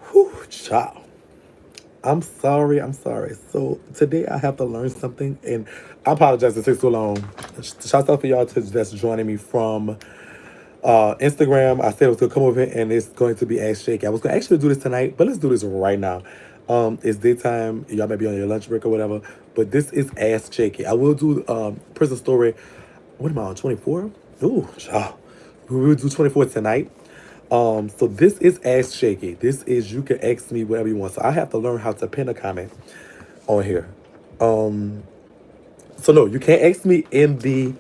Whew, child. I'm sorry. I'm sorry. So today I have to learn something, and I apologize it takes so long. Shout out for y'all that's joining me from Instagram. I said I was gonna come over here, and it's going to be Ask Shakie. I was gonna actually do this tonight, but let's do this right now. It's daytime. Y'all may be on your lunch break or whatever, but this is Ask Shakie. I will do prison story. What am I on? 24? Ooh, child. We will do 24 tonight. So this is Ask Shaky. This is you can ask me whatever you want. So I have to learn how to pin a comment on here. So no, you can't ask me in the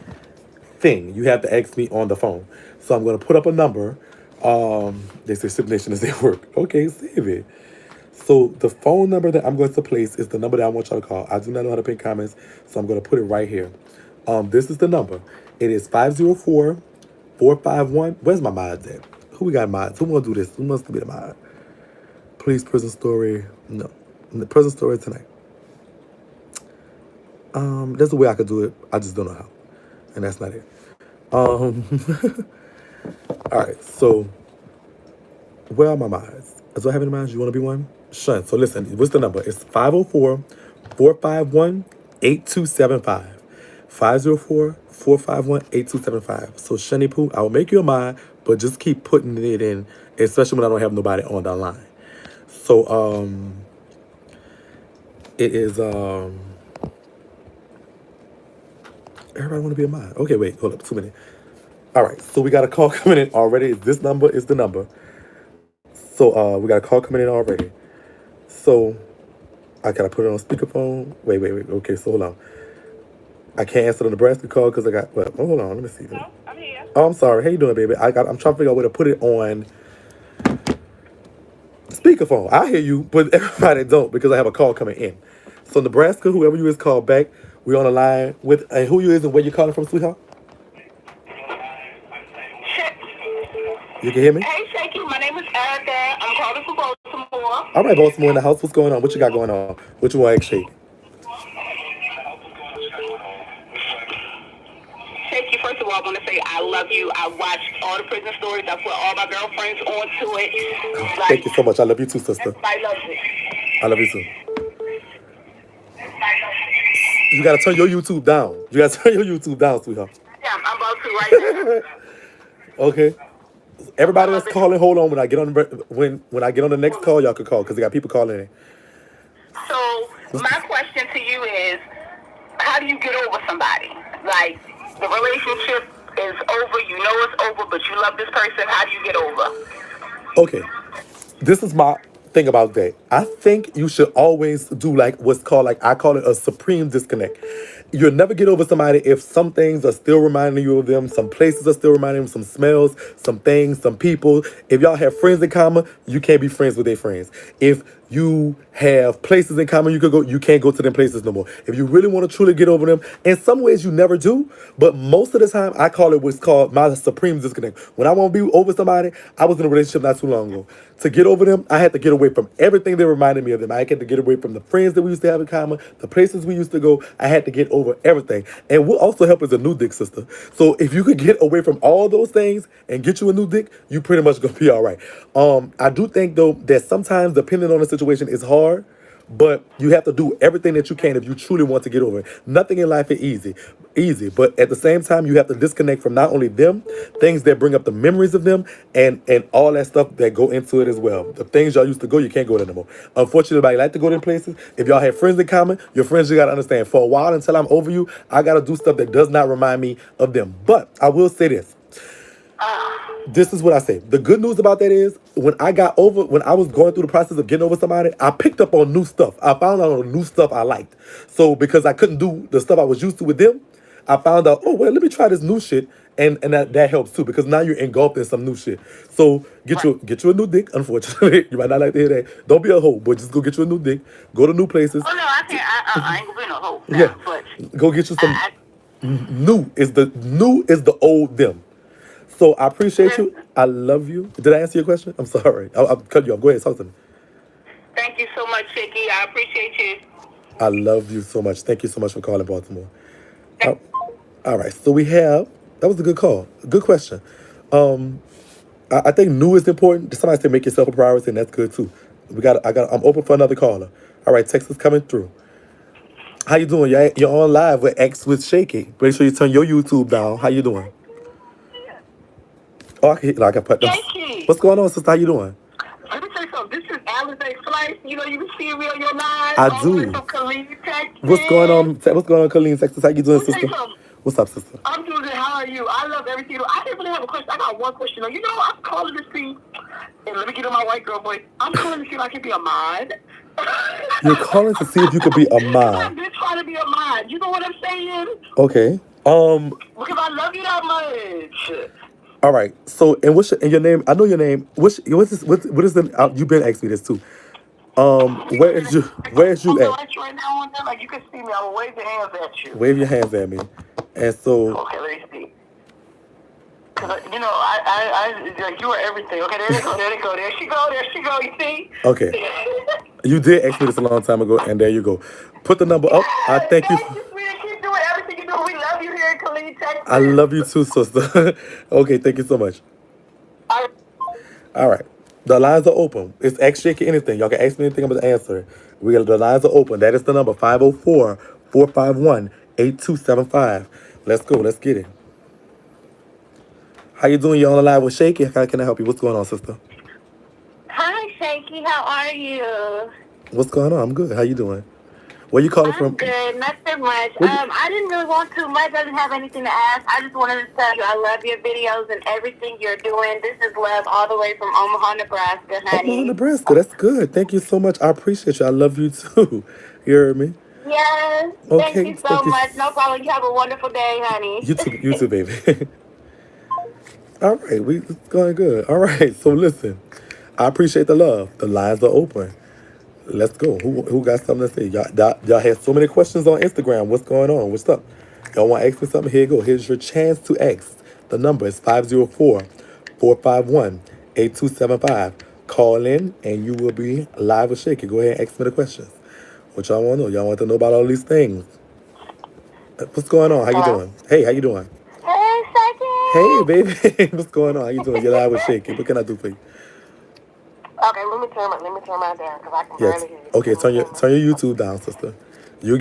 thing. You have to ask me on the phone. So I'm gonna put up a number. They say simulation does it work. Okay, save it. So the phone number that I'm going to place is the number that I want y'all to call. I do not know how to pin comments, so I'm gonna put it right here. This is the number. It is 504-451. Where's my mods at? Who we got mods? Who wanna do this? Who wants to be the mod? Please, prison story. No. The prison story tonight. There's a way I could do it. I just don't know how. And that's not it. Um all right, so where are my mods? Do I have any mods? You wanna be one? Shun. So listen, what's the number? It's 504-451-8275. 504-451-8275. So Shunny Poo, I will make you a mod, but just keep putting it in, especially when I don't have nobody on the line. So it is everybody want to be a mod. Okay, wait, hold up, 2 minutes. All right, so we got a call coming in already. This number is the number. So we got a call coming in already. So I gotta put it on speakerphone. Wait. Okay, so hold on. I can't answer the Nebraska call because I got. Well, hold on. Let me see. No, I'm here. Oh, I'm sorry. How you doing, baby? I'm trying to figure out where to put it on speakerphone. I hear you, but everybody don't because I have a call coming in. So Nebraska, whoever you is, call back. We on the line with and who you is and where you calling from, sweetheart? You can hear me? Hey, Shakie, my name is Erica. I'm calling from Baltimore. All right, Baltimore in the house. What's going on? What you got going on? What you want to shake? Shakie, first of all, I want to say I love you. I watched all the prison stories. I put all my girlfriends onto it. Thank you so much. I love you too, sister. Everybody loves it. I love you too. You gotta turn your YouTube down. You gotta turn your YouTube down, sweetheart. Yeah, I'm about to right now. Okay. Everybody that's calling, hold on. When I get on when I get on the next call, y'all can call because they got people calling in. So my question to you is, how do you get over somebody? Like, the relationship is over, you know it's over, but you love this person. How do you get over? Okay. This is my thing about that. I think you should always do like what's called, like I call it a supreme disconnect. You'll never get over somebody if some things are still reminding you of them, some places are still reminding them, some smells, some things, some people. If y'all have friends in common, you can't be friends with their friends. If you have places in common you can't go to them places no more. If you really want to truly get over them, in some ways you never do, but most of the time I call it what's called my supreme disconnect. When I want to be over somebody, I was in a relationship not too long ago. To get over them, I had to get away from everything that reminded me of them. I had to get away from the friends that we used to have in common, the places we used to go. I had to get over everything. And what also help is a new dick, sister. So if you could get away from all those things and get you a new dick, you pretty much gonna be all right. I do think though that sometimes depending on the situation is hard, but you have to do everything that you can if you truly want to get over it. Nothing in life is easy. But at the same time, you have to disconnect from not only them, things that bring up the memories of them, and all that stuff that go into it as well. The things y'all used to go, you can't go there no more. Unfortunately, everybody like to go to places. If y'all have friends in common, your friends, you gotta understand. For a while until I'm over you, I gotta do stuff that does not remind me of them. But I will say this. This is what I say. The good news about that is when I was going through the process of getting over somebody, I picked up on new stuff. I found out on new stuff I liked. So because I couldn't do the stuff I was used to with them, I found out, oh, well, let me try this new shit. And that helps too, because now you're engulfed in some new shit. So get you a new dick, unfortunately. You might not like to hear that. Don't be a hoe, but just go get you a new dick. Go to new places. Oh, no, I can't. I ain't gonna be no hoe now, Yeah. but Go get you some new is the old them. So I appreciate you. I love you. Did I answer your question? I'm sorry. I'll cut you off. Go ahead. Talk to me. thank you so much, Shakie. I appreciate you. I love you so much. Thank you so much for calling Baltimore. Uh, all right. So that was a good call. Good question. I think new is important. Somebody say make yourself a priority, and that's good too. I'm open for another caller. All right, text is coming through. How you doing? You're on live with X with Shakie. Make sure you turn your YouTube down. How you doing? Oh, I can put them. Shakie. What's going on, sister? How you doing? Let me tell you something. This is Alice A. Slice. You know, you can see me on your live. I All the way do. from Killeen, Texas. What's going on? What's going on, Colleen, Texas? How you doing, Let me tell sister? you something. What's up, sister? I'm doing good. How are you? I love everything. I didn't really have a question. I got one question. You know, I'm calling to see, and let me get in my white girl voice. I'm calling to see if I can be a mod. You're calling to see if you could be a I've mod. been trying to be a mod. You know what I'm saying? Okay. Because I love you that much. All right. So, and your name? I know your name. What's this? What is the? You've been asking me this too. Where is you? Where is you I'm at? like right now on there, like you can see me. I'm gonna wave your hands at you. Wave your hands at me. And so. Okay, let me see. Cause you know, I like you are everything. Okay, there they go, there they go, there she go, there she go. You see? Okay. You did ask me this a long time ago, and there you go. Put the number up. I thank you. Thank you, sweetie. Keep doing everything you do. We love you here in Killeen, Texas. I love you too, sister. Okay, thank you so much. I, All right. The lines are open. It's X Shakie anything. Y'all can ask me anything, I'm going to answer. The lines are open. That is the number 504-451-8275. Let's go. Let's get it. How you doing? You're on the line with Shakie. How can I help you? What's going on, sister? Hi, Shakie. How are you? What's going on? I'm good. How you doing? Where you calling I'm from? good. Nothing much. I didn't really want too much. I didn't have anything to ask. I just wanted to tell you I love your videos and everything you're doing. This is love all the way from Omaha, Nebraska, honey. Omaha, Nebraska. That's good. Thank you so much. I appreciate you. I love you too. You heard me? Yes. Okay. Thank you so much. No problem. You have a wonderful day, honey. You too, baby. All right, it's going good. All right, so listen, I appreciate the love. The lines are open. Let's go. Who got something to say? Y'all had so many questions on Instagram. What's going on? What's up? Y'all want to ask me something? Here you go. Here's your chance to ask. The number is 504-451-8275. Call in and you will be live with Shakie. Go ahead and ask me the questions. What y'all want to know? Y'all want to know about all these things. What's going on? How you doing? Hey, how you doing? Hey, Shakie. Hey, baby. What's going on? How you doing? You're live with Shakie. What can I do for you? Okay, let me turn mine down because I can Yes. barely hear you. Okay, turn your YouTube down, sister. Okay, I'm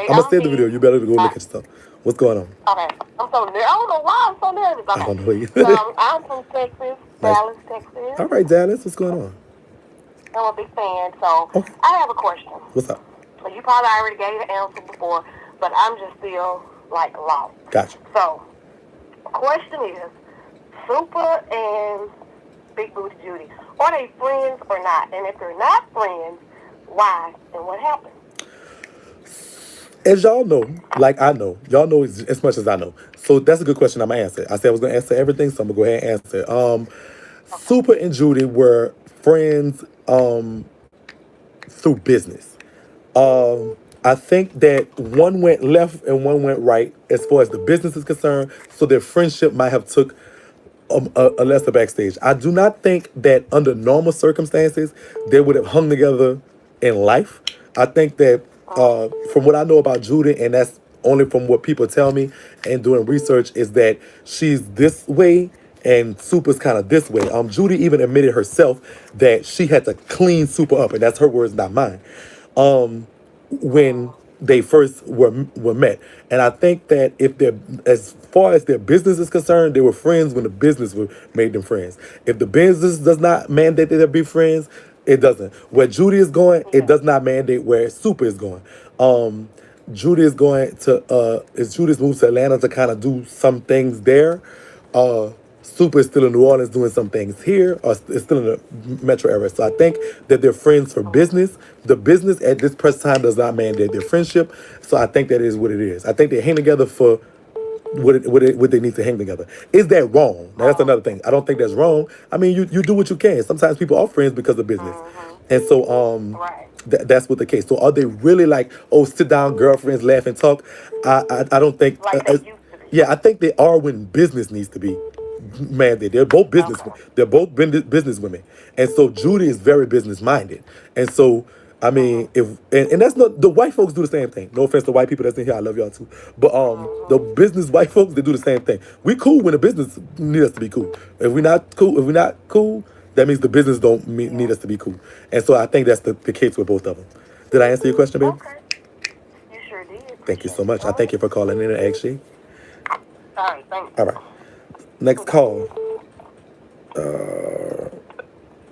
gonna save the video. You better go look at stuff. What's going on? Okay, I'm so nervous. I don't know why I'm so nervous. Okay. I don't know you. So I'm from Texas, Nice. Dallas, Texas. All right, Dallas. What's going on? I'm a big fan, so Okay. I have a question. What's up? So you probably already gave the answer before, but I'm just still like lost. Gotcha. So, question is, Super and Big Booty Judy, are they friends or not? And if they're not friends, why and what happened? As y'all know, like I know, y'all know as much as I know. So that's a good question. I'm gonna answer. I said I was gonna answer everything, so I'm gonna go ahead and answer. Super and Judy were friends through business. I think that one went left and one went right as far as the business is concerned. So their friendship might have took a lesser backstage. I do not think that under normal circumstances they would have hung together in life. I think that from what I know about Judy, and that's only from what people tell me and doing research, is that she's this way and Super's kind of this way. Judy even admitted herself that she had to clean Super up, and that's her words, not mine. When they first were met. And I think that if they're, as far as their business is concerned, they were friends when the business made them friends. If the business does not mandate that they be friends, it doesn't. Where Judy is going, it does not mandate where Super is going. Judy is going to is Judy's moved to Atlanta to kind of do some things there. Super is still in New Orleans doing some things here, or is still in the metro area. So I think that they're friends for business. The business at this present time does not mandate their friendship. So I think that is what it is. I think they hang together for what they need to hang together. Is that wrong? Now that's another thing. I don't think that's wrong. I mean, you do what you can. Sometimes people are friends because of business. And so that's what the case. So are they really like, oh, sit down, girlfriends, laugh and talk? I don't think. Like they used to be. Yeah, I think they are when business needs to be mandated. They're both business. They're both business women, and so Judy is very business minded. And so I mean, if and that's not the white folks do the same thing. No offense to white people that's in here, I love y'all too. But the business white folks, they do the same thing. We cool when the business need us to be cool. If we're not cool, That means the business don't need us to be cool. And so I think that's the case with both of them. Did I answer your question, baby? Okay. You sure did. Thank you Appreciate so it. much. I All thank right. you for calling in and actually. All right. Thanks. All right. Next call.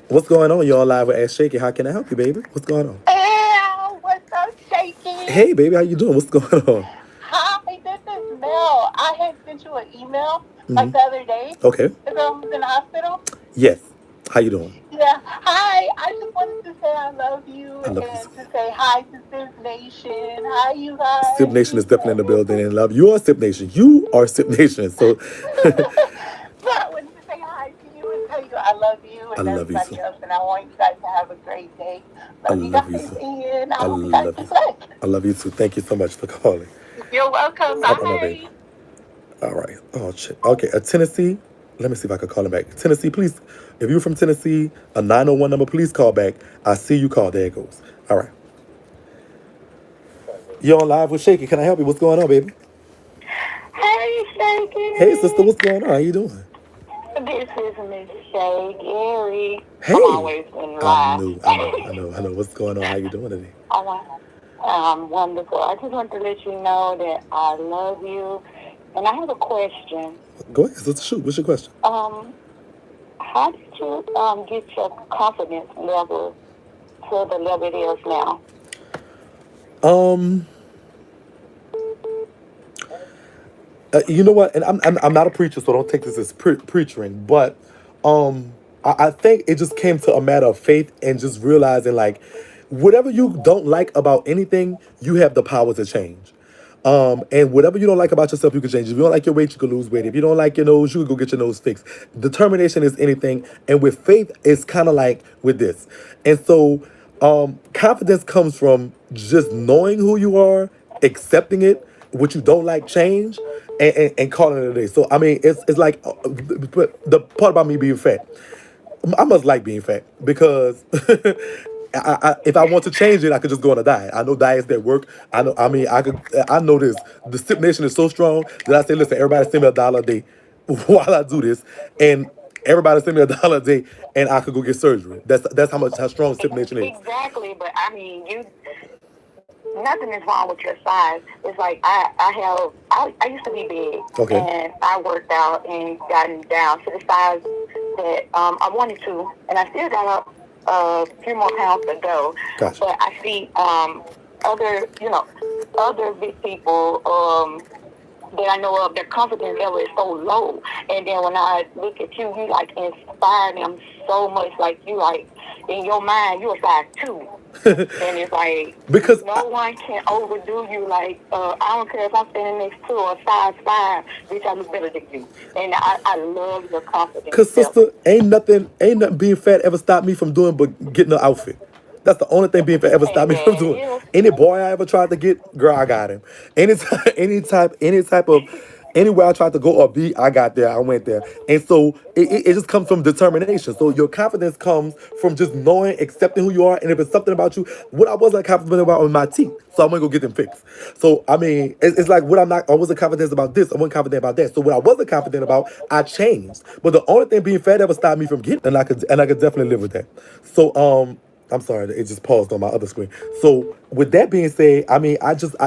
What's going on? You're on live with Ask Shakie. How can I help you, baby? What's going on? Ew, what's up, Shaky? Hey, baby, how you doing? What's going on? Hi, this is Mel. I had sent you an email like Hmm. the other day Okay. because I was in the hospital. Yes. How you doing? Yeah. Hi. I just wanted to say I love you I love you. and to say hi to Sis Nation. Hi, you Sip guys. Nation is definitely in the building and love. You are Sip Nation. You are Sip Nation. So But I wanted to say hi to you and tell you I love you I and love you, everybody sir. else. And I want you guys to have a great day. I Love you love you, guys. sir. And I I hope you guys love be you. blessed. I love you too. Thank you so much for calling. You're welcome. All right, my baby. Bye. All right. Oh, shit. Okay, Tennessee. Let me see if I can call him back. Tennessee, please. If you're from Tennessee, a 901 number, please call back. I see you call. There it goes. All right. You're on live with Shakie. Can I help you? What's going on, baby? Hey, Hey, sister. Shakie. What's going on? How you doing? This is Miss Shakie. I'm Hey. always in I lie. know. I know. I know. I know. What's going on? How you doing today? I'm wonderful. I just want to let you know that I love you. And I have a question. Go ahead. Let's shoot. What's your question? How did you get your confidence level to the level it is now? Um, you know what? And I'm not a preacher, so don't take this as preaching. But I think it just came to a matter of faith and just realizing like, whatever you don't like about anything, you have the power to change. And whatever you don't like about yourself, you can change. If you don't like your weight, you can lose weight. If you don't like your nose, you can go get your nose fixed. Determination is anything, and with faith, it's kind of like with this. And so, confidence comes from just knowing who you are, accepting it, what you don't like, change, and calling it a day. So I mean, it's like, but the part about me being fat, I must like being fat because if I want to change it, I could just go on a diet. I know diets that work. I know. I mean, I could. I know this. The Sip Nation is so strong that I say, listen, everybody send me $1 a day while I do this, and everybody send me $1 a day, and I could go get surgery. That's how strong Sip Nation is. Exactly, but I mean, nothing is wrong with your size. It's like I used to be big, Okay. and I worked out and gotten down to the size that I wanted to, and I still got a few more pounds to go. Gotcha. But I see other, other big people that I know of, their confidence level is so low. And then when I look at you, you like inspire them so much. Like you like in your mind, you're a size 2. And it's like Because no one can overdo you. Like I don't care if I'm standing next to a size 5, bitch, I look better than you. And I love your confidence Cause level. sister, ain't nothing being fat ever stopped me from doing but getting an outfit. That's the only thing being fat ever stopped And me from there doing. it Any boy I ever tried to get, girl, I got him. Anytime, any type of anywhere I tried to go or be, I got there, I went there. And so it just comes from determination. So your confidence comes from just knowing, accepting who you are. And if it's something about you, what I wasn't confident about was my teeth. So I'm gonna go get them fixed. So I mean, it's like what I wasn't confident about this, I wasn't confident about that. So what I wasn't confident about, I changed. But the only thing being fat ever stopped me from getting, and I could definitely live with that. So I'm sorry, it just paused on my other screen. So with that being said, I mean,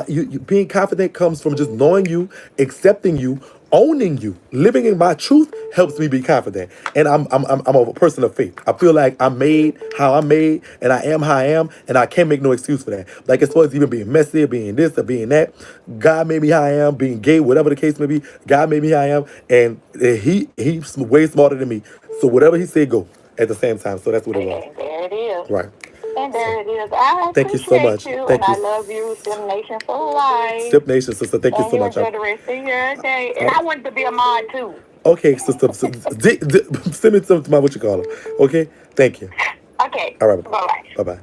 you being confident comes from just knowing you, accepting you, owning you, living in my truth helps me be confident. And I'm a person of faith. I feel like I'm made how I'm made, and I am how I am, and I can't make no excuse for that. Like as far as even being messy, being this or being that, God made me how I am, being gay, whatever the case may be. God made me how I am, and he's way smarter than me. So whatever he said, go at the same time. So that's what it was. And there it is. Right. And So there it is. I thank you so appreciate much. you, and Thank you. I love you, Sim Nation for life. Sip Nation, sister. Thank you And so you much. enjoy the rest of your day. And I wanted to be a mod too. Okay, sister. Send me some to my what you call her. Okay. Thank you. Okay. All right. Bye bye. Bye bye.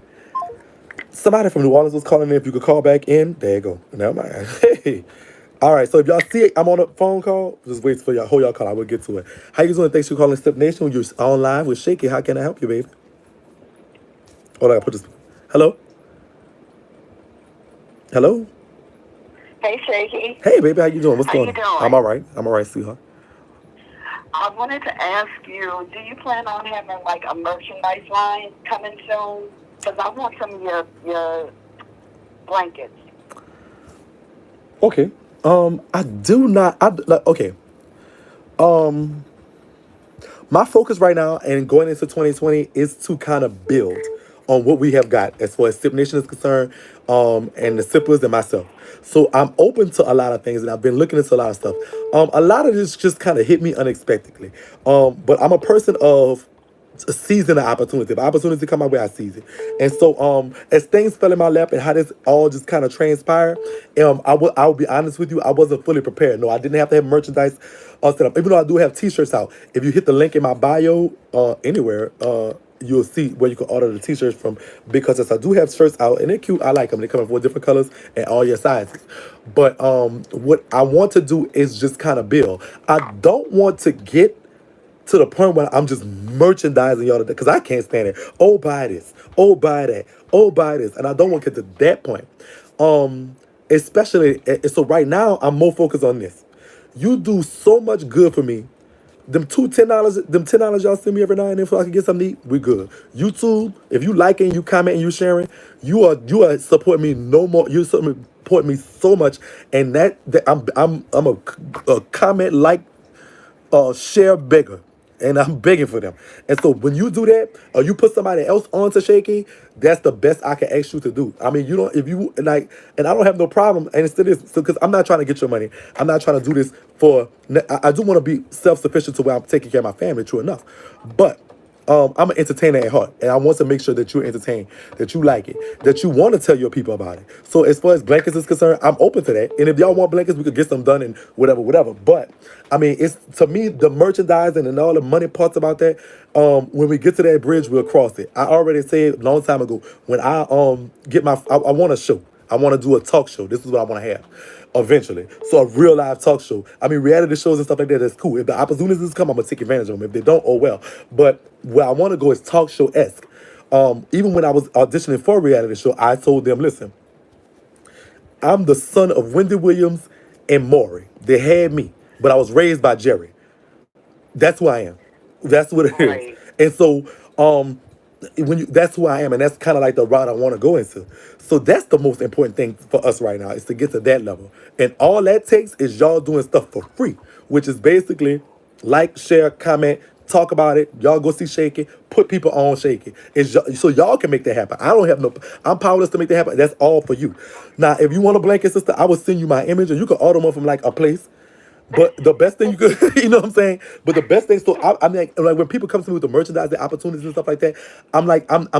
Somebody from New Orleans was calling in. If you could call back in, there you go. Never mind. Hey. All right. So if y'all see it, I'm on a phone call. Just wait for y'all. Hold y'all call. I will get to it. How you doing? Thanks for calling Sip Nation. You're online with Shakie. How can I help you, baby? Hold on. I put this. Hello. Hello. Hey, Shakie. Hey, baby. How you doing? What's How going you on? doing? I'm all right. I'm all right, sweetheart. I wanted to ask you, do you plan on having like a merchandise line coming soon? Because I want some of your blankets. Okay. I do not. Like, okay. Um, my focus right now and going into 2020 is to kind of build on what we have got as far as Sip Nation is concerned, and the sippers and myself. So I'm open to a lot of things, and I've been looking into a lot of stuff. A lot of this just kind of hit me unexpectedly. But I'm a person of seizing the opportunity. If opportunity come my way, I seize it. And so, as things fell in my lap and how this all just kind of transpired, I will be honest with you, I wasn't fully prepared. No, I didn't have to have merchandise set up. Even though I do have T-shirts out. If you hit the link in my bio, anywhere, you'll see where you can order the T-shirts from. Because as I do have shirts out and they're cute, I like them. They come in 4 different colors and all your sizes. But what I want to do is just kind of build. I don't want to get to the point where I'm just merchandising y'all because I can't stand it. Oh, buy this. Oh, buy that. Oh, buy this. And I don't want to get to that point. Especially, so right now, I'm more focused on this. You do so much good for me. Them $10 y'all send me every now and then so I can get something to eat, we good. YouTube, if you liking, you commenting, you sharing, you are supporting me no more. You support me so much, and that I'm a comment like share bigger. And I'm begging for them. And so when you do that, or you put somebody else onto Shakie, that's the best I can ask you to do. I mean, you don't, if you like, and I don't have no problem, and it's still is, because I'm not trying to get your money. I'm not trying to do this for, I do want to be self-sufficient to where I'm taking care of my family, true enough. But I'm an entertainer at heart, and I want to make sure that you're entertained, that you like it, that you want to tell your people about it. So as far as blankets is concerned, I'm open to that. And if y'all want blankets, we could get some done and whatever, whatever. But I mean, it's to me the merchandising and all the money parts about that. When we get to that bridge, we'll cross it. I already said a long time ago when I get my, I want a show. I want to do a talk show. This is what I want to have eventually. So a real live talk show. I mean, reality shows and stuff like that, that's cool. If the opportunities come, I'm going to take advantage of them. If they don't, oh well. But where I want to go is talk show-esque. Even when I was auditioning for a reality show, I told them, listen, I'm the son of Wendy Williams and Maury. They had me, but I was raised by Jerry. That's who I am. That's what it is. Right. And so, when you that's who I am, and that's kind of like the route I want to go into. So that's the most important thing for us right now is to get to that level. And all that takes is y'all doing stuff for free, which is basically like, share, comment, talk about it. Y'all go see Shakie, put people on Shakie. So y'all can make that happen. I don't have no, I'm powerless to make that happen. That's all for you. Now, if you want a blanket, sister, I will send you my image, and you can order one from like a place. But the best thing you could, you know what I'm saying? But the best thing, so I'm like when people come to me with the merchandising opportunities and stuff like that, I'm like, that's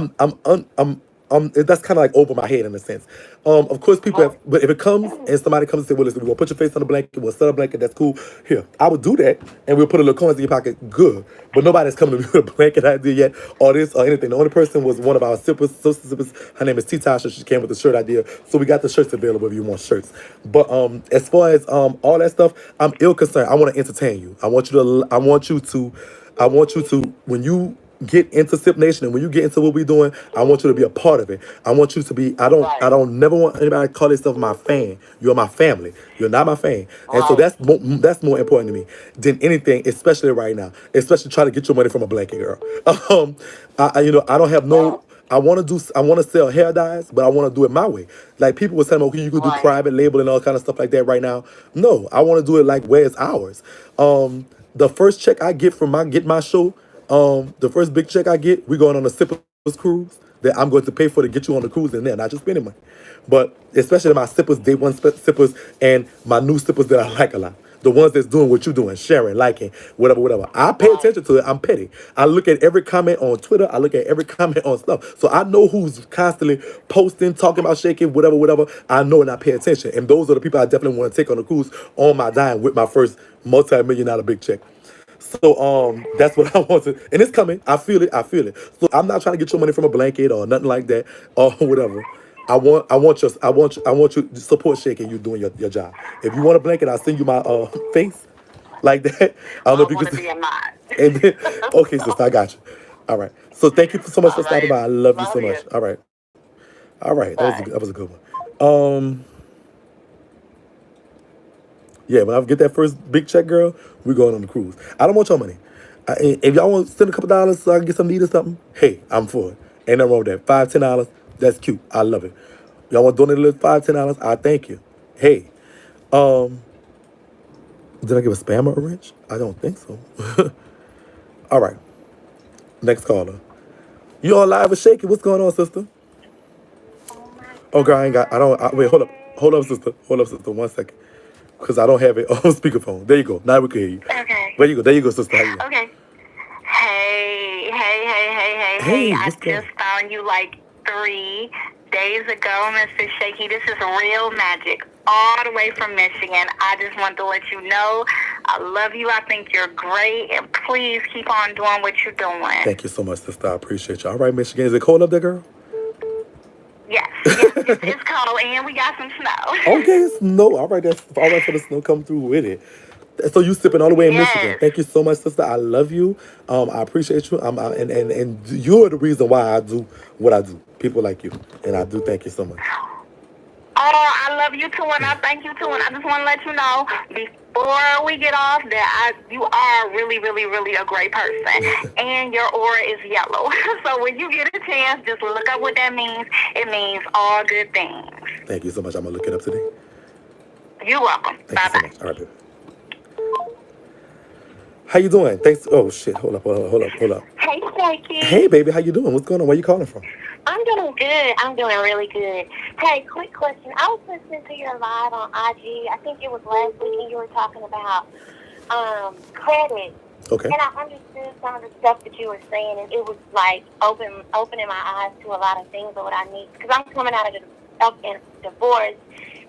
kind of like over my head in a sense. Of course, people have, but if it comes and somebody comes and say, well, listen, we're gonna put your face on the blanket, we'll sell a blanket, that's cool. Here, I would do that, and we'll put a little coins in your pocket, good. But nobody's coming to me with a blanket idea yet, or this, or anything. The only person was one of our sippers, social sippers. Her name is T-Tasha. She came with the shirt idea, so we got the shirts available if you want shirts. But as far as all that stuff, I'm ill concerned. I want to entertain you. I want you to, when you get into Sip Nation and when you get into what we're doing, I want you to be a part of it. I want you to be, I Right. don't never want anybody to call themselves my fan. You're my family. You're not my fan. And so Right. that's more important to me than anything, especially right now. Especially trying to get your money from a blanket girl. I don't have no, Well, I want to sell hair dyes, but I want to do it my way. Like people were saying, okay, you could do right. private label and all kind of stuff like that right now. No, I want to do it like where it's ours. The first check I get from my show, the first big check I get, we going on a sippers cruise that I'm going to pay for to get you on the cruise and then not just spending money. But especially my sippers, day one sippers, and my new sippers that I like a lot. The ones that's doing what you're doing, sharing, liking, whatever, whatever. I pay Right. attention to it. I'm petty. I look at every comment on Twitter. I look at every comment on stuff. So I know who's constantly posting, talking about shaking, whatever, whatever. I know and I pay attention. And those are the people I definitely want to take on the cruise on my dime with my first multi-million dollar big check. So that's what I want to, and it's coming. I feel it. I feel it. So I'm not trying to get your money from a blanket or nothing like that or whatever. I want you to support Shake and you doing your job. If you want a blanket, I'll send you my face like that. I don't know I if you want can to see. be a knot. And then, okay, sister, I got you. All right. So thank you so much for All stopping right. by. I love you so Love you. much. All right. All right. That was a Bye. good, that was a good one. Um, Yeah, when I get that first big check, girl, we're going on the cruise. I don't want your money. If y'all want to send a couple dollars so I can get something to eat or something, hey, I'm for it. Ain't nothing wrong with that. $5, $10, that's cute. I love it. Y'all want to donate a little $5, $10? I thank you. Hey, um, did I give a spammer a wrench? I don't think so. All right, next caller. You on live with Shakie? What's going on, sister? Oh my Oh, girl, I ain't got. I don't. Wait, hold up, God. sister. Hold up, sister. 1 second, because I don't have it on speakerphone. There you go. Now we can hear you. Okay. There you go. There you go, sister. How you doing? Okay. Hey. Hey, I what's going just on? found you like 3 days ago, Mr. Shakie. This is real magic. All the way from Michigan. I just want to let you know I love you. I think you're great. And please keep on doing what you're doing. Thank you so much, sister. I appreciate you. All right, Michigan. Is it cold up there, girl? Yes. It's cold and we got some snow. Okay, snow. All right, that's all right for the snow come through with it. So you sipping all the way in Michigan. Yes. Thank you so much, sister. I love you. I appreciate you. And you're the reason why I do what I do. People like you, and I do thank you so much. Oh, I love you too, and I thank you too, and I just want to let you know before we get off that you are really, really, really a great person, and your aura is yellow. So when you get a chance, just look up what that means. It means all good things. Thank you so much. I'm gonna look it up today. You're welcome. Thank you Bye so bye. much. All right, baby. How you doing? Thanks. Oh shit. Hold up. Hey, Shakie. Hey, baby. How you doing? What's going on? Where you calling from? I'm doing good. I'm doing really good. Hey, quick question. I was listening to your live on IG. I think it was last week, and you were talking about credit. Okay. And I understood some of the stuff that you were saying, and it was like opening my eyes to a lot of things of what I need. Because I'm coming out of a divorce,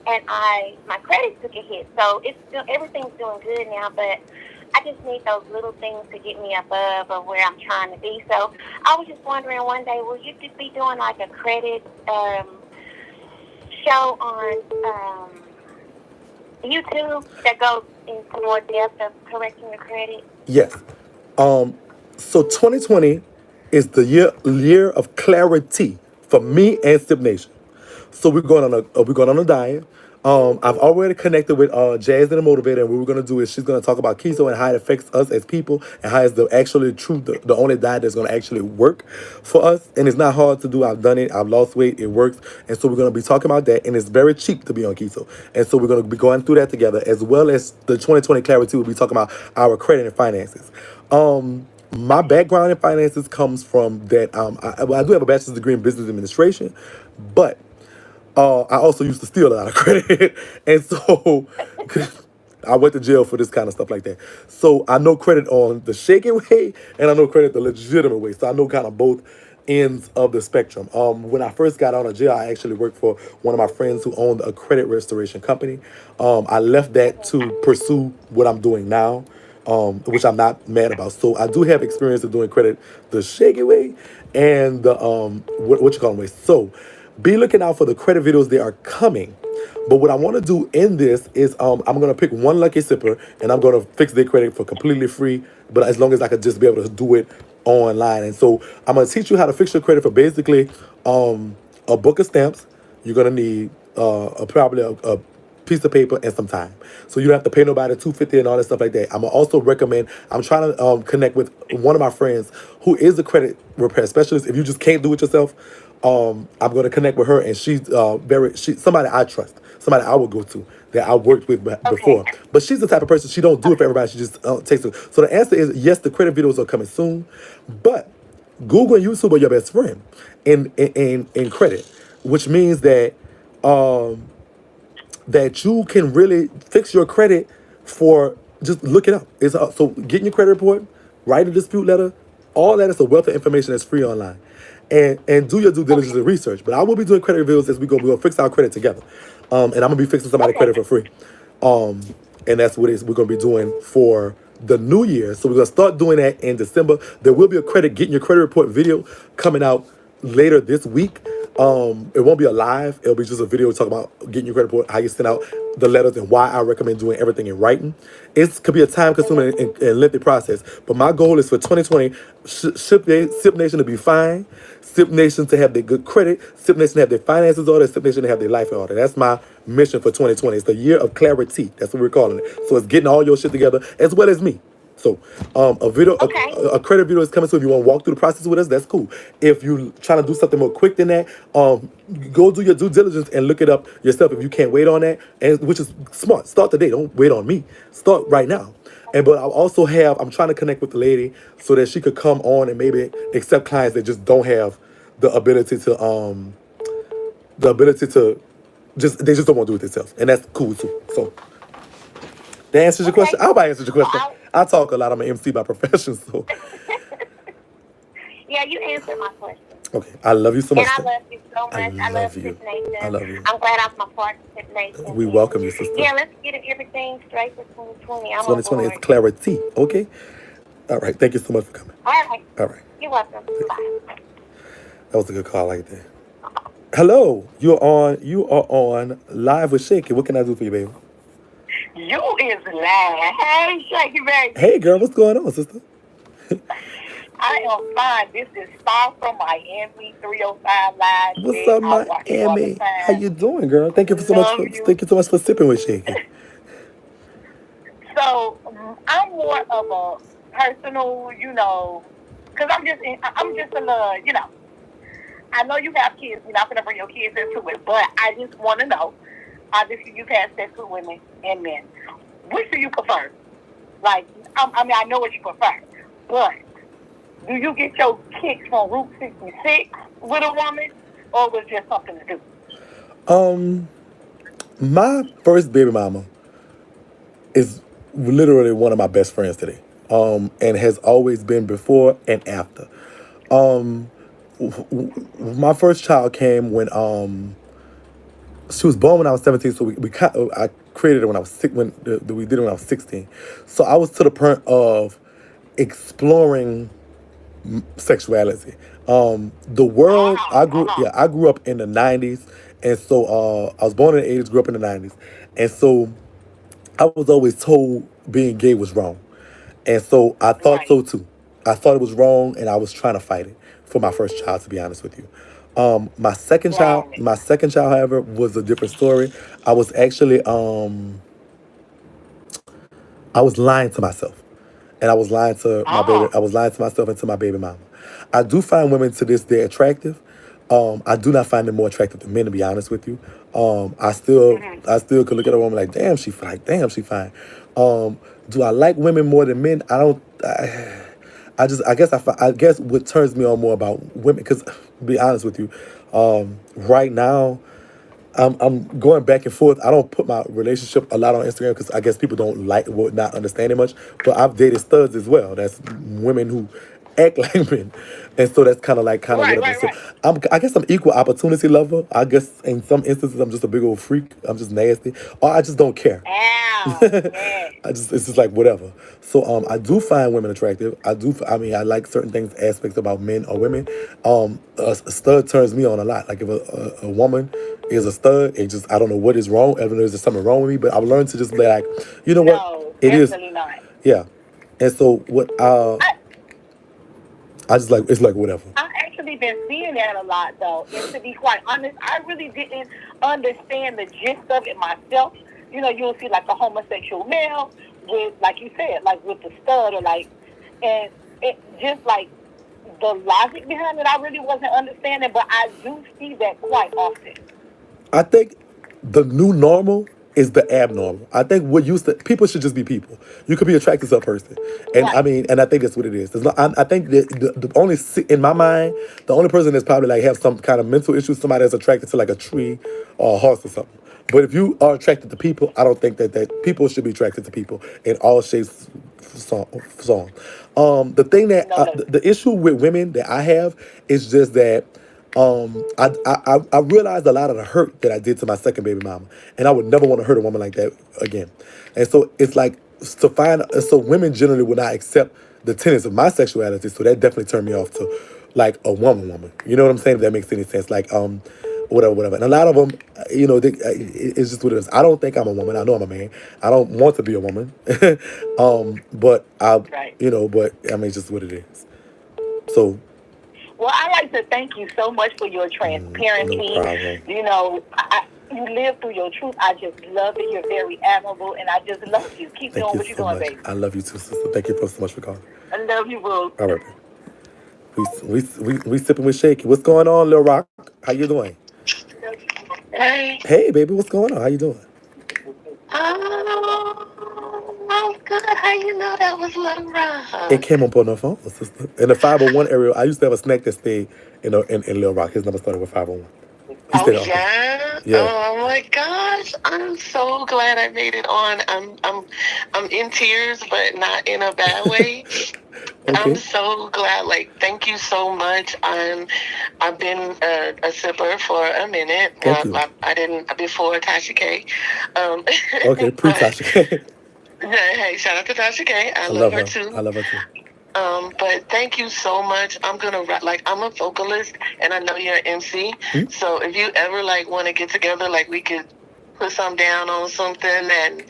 and my credit took a hit. So everything's doing good now, but I just need those little things to get me above or where I'm trying to be. So I was just wondering, one day, will you be doing like a credit show on YouTube that goes into more depth of correcting your credit? Yes. So 2020 is the year of clarity for me and Sip Nation. So we're going on a diet. I've already connected with Jazz and the Motivator, and what we're gonna do is she's gonna talk about keto and how it affects us as people, and how it's the only diet that's gonna actually work for us. And it's not hard to do. I've done it. I've lost weight. It works. And so we're gonna be talking about that, and it's very cheap to be on keto. And so we're gonna be going through that together, as well as the 2020 clarity. We'll be talking about our credit and finances. My background in finances comes from that. I do have a bachelor's degree in business administration, but I also used to steal a lot of credit, and so I went to jail for this kind of stuff like that. So I know credit on the shaky way, and I know credit the legitimate way. So I know kind of both ends of the spectrum. When I first got out of jail, I actually worked for one of my friends who owned a credit restoration company. I left that to pursue what I'm doing now, which I'm not mad about. So I do have experience of doing credit the shaky way and the what you call them way. So be looking out for the credit videos. They are coming. But what I want to do in this is I'm going to pick one lucky sipper, and I'm going to fix their credit for completely free, but as long as I could just be able to do it online. And so I'm going to teach you how to fix your credit for basically a book of stamps. You're going to need probably a piece of paper and some time. So you don't have to pay nobody $250 and all that stuff like that. I'm gonna also recommend, I'm trying to connect with one of my friends who is a credit repair specialist. If you just can't do it yourself, I'm gonna connect with her, and she's somebody I trust, somebody I will go to that I worked with before. But she's the type of person, she don't do it for everybody, she just takes it. So the answer is yes, the credit videos are coming soon, but Google and YouTube are your best friend in credit, which means that that you can really fix your credit for just look it up. So getting your credit report, write a dispute letter, all that is a wealth of information that's free online. And do your due diligence and research. But I will be doing credit reviews as we go. We're gonna fix our credit together. And I'm gonna be fixing somebody's credit for free. And that's what we're gonna be doing for the new year. So we're gonna start doing that in December. There will be a getting your credit report video coming out later this week. It won't be a live. It'll be just a video talking about getting your credit report, how you send out the letters, and why I recommend doing everything in writing. It could be a time-consuming and lengthy process, but my goal is for 2020, Sip Nation to be fine, Sip Nation to have their good credit, Sip Nation to have their finances order, Sip Nation to have their life in order. That's my mission for 2020. It's the year of clarity. That's what we're calling it. So it's getting all your shit together as well as me. So, a video, Okay. a credit video is coming. So if you want to walk through the process with us, that's cool. If you trying to do something more quick than that, go do your due diligence and look it up yourself. If you can't wait on that, and which is smart, start today. Don't wait on me. Start right now. But I'm trying to connect with the lady so that she could come on and maybe accept clients that just don't have the ability to they just don't want to do it themselves, and that's cool too. So. That answers your question? I hope I answered your question. I talk a lot. I'm an MC by profession, so. Yeah, you answered my question. Okay. I love you so much. And I love you so much. I love Sip Nation. I love you. I'm glad I'm a part of Sip Nation. We welcome you, sister. Yeah, let's get everything straight for 2020. 2020 is clarity, okay? All right. Thank you so much for coming. All right. All right. You're welcome. Bye. That was a good call like that. Hello. You are on Live with Shakie. What can I do for you, baby? You is lying. Hey, Shakie, baby. Hey, girl. What's going on, sister? I am fine. This is Star from Miami 305 Live. What's up, Miami? How you doing, girl? Thank you so much for sipping with Shakie. So I'm more of a personal, because I'm just a little, I know you have kids. You're not going to bring your kids into it, but I just want to know, obviously you've had sex with women and men. Which do you prefer? Like, I know what you prefer, but do you get your kicks from Route 66 with a woman, or was it just something to do? My first baby mama is literally one of my best friends today. And has always been before and after. My first child came when she was born when I was 17, so I created her when I was we did it when I was 16. So I was to the point of exploring sexuality. The world I grew up in the 90s, and so I was born in the 80s, grew up in the 90s, and so I was always told being gay was wrong, and so I thought so too. I thought it was wrong, and I was trying to fight it for my first child. To be honest with you, my second child, however, was a different story. I was actually I was lying to myself. And I was lying to my baby. I was lying to myself and to my baby mama. I do find women to this day attractive. I do not find them more attractive than men, to be honest with you. I still could look at a woman like, damn, she fine. Damn, she fine. Do I like women more than men? I don't. I guess what turns me on more about women, because to be honest with you, right now, I'm going back and forth. I don't put my relationship a lot on Instagram because I guess people would not understand it much. But I've dated studs as well. That's women who act like men, and so that's kind of whatever. So I guess I'm equal opportunity lover. I guess in some instances I'm just a big old freak. I'm just nasty, or I just don't care. It's just like whatever. So I do find women attractive. I like certain aspects about men or women. A stud turns me on a lot. Like if a woman is a stud, I don't know what is wrong. I don't know if there's something wrong with me, but I've learned to just be like, you know what? No, it is. not. Yeah. And so what I just like, it's like whatever. I've actually been seeing that a lot, though. And to be quite honest, I really didn't understand the gist of it myself. You'll see like a homosexual male with, like you said, like with the stud, or like, and it just like the logic behind it, I really wasn't understanding, but I do see that quite often. I think the new normal is the abnormal. I think people should just be people. You could be attracted to a person, and and I think that's what it is. I think that the only, in my mind, the only person that's probably like have some kind of mental issue is somebody that's attracted to like a tree or a horse or something. But if you are attracted to people, I don't think that people should be attracted to people in all shapes, forms. The thing that the issue with women that I have is just that. I realized a lot of the hurt that I did to my second baby mama, and I would never want to hurt a woman like that again. And so it's like so women generally would not accept the tenets of my sexuality, so that definitely turned me off to like a woman. You know what I'm saying? If that makes any sense. Like whatever. And a lot of them, it's just what it is. I don't think I'm a woman. I know I'm a man. I don't want to be a woman. But Right. but I mean, it's just what it is. So. Well, I like to thank you so much for your transparency. No problem. You know, you live through your truth. I just love it. You're very admirable, and I just love you. Keep doing what you're doing, baby. I love you too, sister. Thank you so much for calling. I love you, boo. All right, we sipping with Shakie. What's going on, Lil Rock? How you doing? Hey. Hey, baby, what's going on? How you doing? I'm good. How you know that was Lil Rock? It came up on the phone, sister. In the 501 area, I used to have a snack that stayed in Lil Rock. His number started with 501. Oh yeah? Oh my gosh! I'm so glad I made it on. I'm in tears, but not in a bad way. Okay. I'm so glad. Like, thank you so much. I've been a sipper for a minute. I didn't before Tasha K. Okay, pre Tasha K. Hey, shout out to Tasha K. I love her too. I love her too. But thank you so much. I'm a vocalist, and I know you're an MC. Mm-hmm. So if you ever want to get together, we could put some down on something, and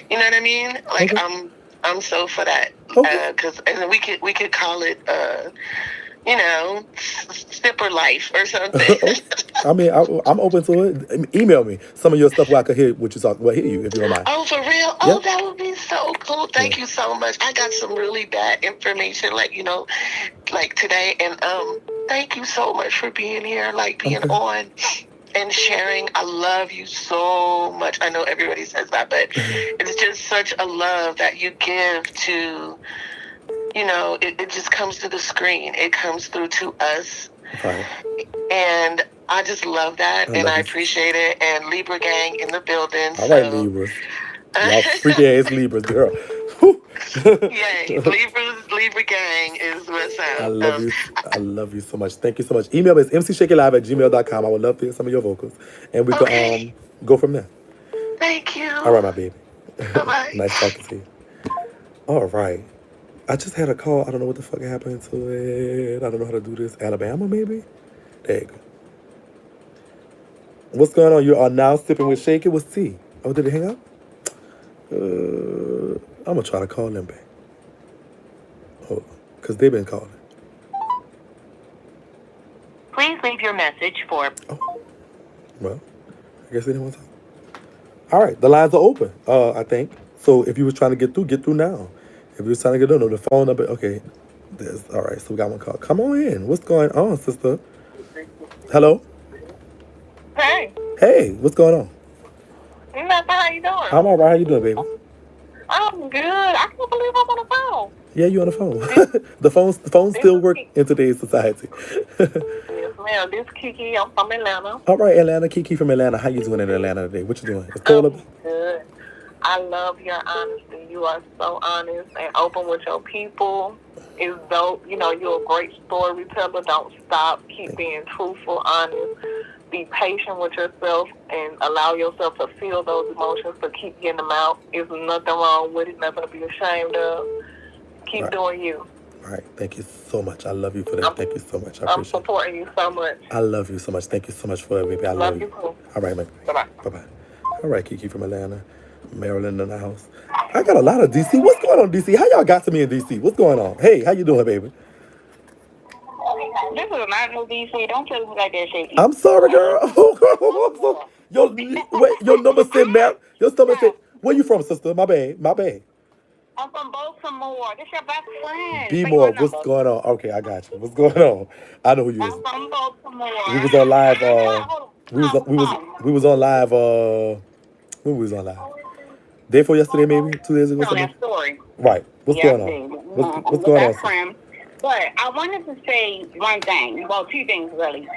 you know what I mean. Okay. I'm so for that. Okay. And we could call it sipper life or something. I mean, I'm open to it. Email me some of your stuff where I could hear what you talk. Well, hear you if you don't mind. Oh, for real? Oh, that would be so cool. Thank you so much. I got some really bad information, today, and thank you so much for being here, being on and sharing. I love you so much. I know everybody says that, but it's just such a love that you give to. It just comes to the screen. It comes through to us. Right. And I just love that, and I appreciate it. And Libra gang in the building. All right, Libras. Y'all freaky ass Libras, girl. Yeah, Libra gang is what's up. I love you. I love you so much. Thank you so much. Email me at mcshakielive@gmail.com. I would love to hear some of your vocals, and we can go from there. Thank you. All right, my baby. Bye-bye. Nice talking to you. All right. I just had a call. I don't know what the fuck happened to it. I don't know how to do this. Alabama, maybe? There you go. What's going on? You are now sipping with Shakie. What's T? Oh, did it hang up? I'm going to try to call them back. Hold on. Because they've been calling. Please leave your message for... Oh. Well, I guess they didn't want to talk. All right. The lines are open, I think. So if you was trying to get through now. If you was trying to get through, the phone number, okay. All right, so we got one call. Come on in. What's going on, sister? Hello? Hey. Hey, what's going on? Nothing. How you doing? I'm all right. How you doing, baby? I'm good. I can't believe I'm on the phone. Yeah, you on the phone. the phone still work in today's society. Yes, ma'am. This is Kiki. I'm from Atlanta. All right, Atlanta. Kiki from Atlanta. How you doing in Atlanta today? What you doing? It's cold up there? Good. I love your honesty. You are so honest and open with your people. It's dope. You're a great storyteller. Don't stop. Keep being truthful, honest. Be patient with yourself and allow yourself to feel those emotions, but keep getting them out. There's nothing wrong with it, nothing to be ashamed of. Keep doing you. All right. Thank you so much. I love you for that. Thank you so much. I appreciate it. I'm supporting you so much. I love you so much. Thank you so much for it, baby. I love you. Too. All right, man. Bye-bye. Bye-bye. All right, Kiki from Atlanta. Maryland in the house. I got a lot of DC. What's going on, DC? How y'all got to me in DC? What's going on? Hey, how you doing, baby? This is not no DC. Don't tell me like that, Shakie. I'm sorry, girl. Your number said Your stomach said. Where you from, sister? My bad. I'm from Baltimore. This your best friend. Be more. What's going on? Okay, I got you. What's going on? I know who you is. I'm from Baltimore. We was on live. We was on live. When we was on live? Day before yesterday, maybe 2 days ago. That story. Right. What's going on? What's going on? Friend. But I wanted to say one thing. Well, two things really.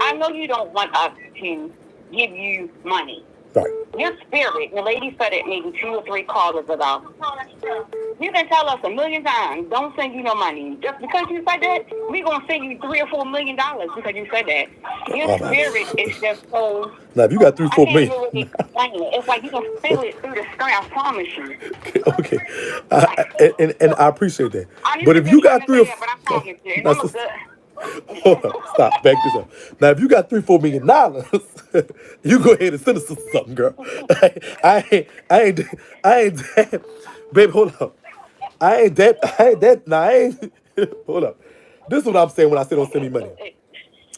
I know you don't want us to give you money. Right. Your spirit, the lady said it maybe 2 or 3 callers ago. You can tell us 1,000,000 times, don't send you no money. Just because you said that, we're going to send you $3 or $4 million because you said that. Your spirit is just so... Now, if you got 3 or 4 million... Really explain it. It's like you can feel it through the screen, I promise you. Okay. And I appreciate that. But if you got 3 or 4... Hold up, stop, back this up. Now, if you got $3-4 million, you go ahead and send us something, girl. I ain't that, baby. Hold up, I ain't that. Nah, I ain't. Hold up. This is what I'm saying when I say don't send me money.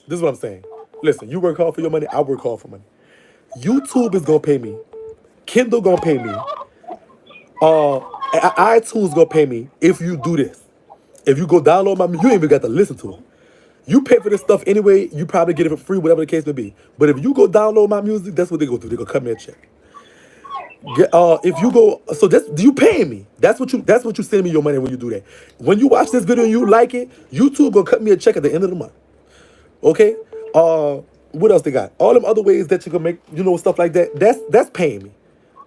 This is what I'm saying. Listen, you work hard for your money. I work hard for money. YouTube is gonna pay me. Kindle gonna pay me. iTunes gonna pay me if you do this. If you go download my music, you ain't even got to listen to it. You pay for this stuff anyway, you probably get it for free, whatever the case may be. But if you go download my music, that's what they go do. They go cut me a check. If you go, so that's you paying me. That's what you send me your money when you do that. When you watch this video and you like it, YouTube gonna cut me a check at the end of the month. Okay? What else they got? All them other ways that you can make, stuff like that. That's paying me.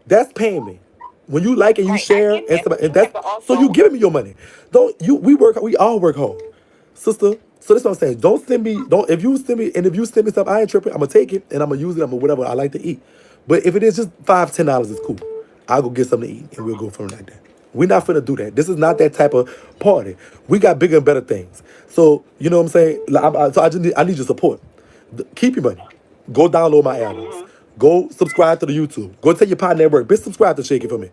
That's paying me. When you like and you share and stuff, and that's so you giving me your money. Don't you? We all work hard, sister. So that's what I'm saying. Don't send me. Don't if you send me stuff, I ain't tripping. I'm gonna take it and I'm gonna use it. I'm gonna whatever I like to eat. But if it is just $5-10, it's cool. I'll go get something to eat and we'll go from like that. We're not finna do that. This is not that type of party. We got bigger and better things. So you know what I'm saying. So I need your support. Keep your money. Go download my albums. Go subscribe to the YouTube. Go tell your partner at work. Bitch, subscribe to Shakie for me.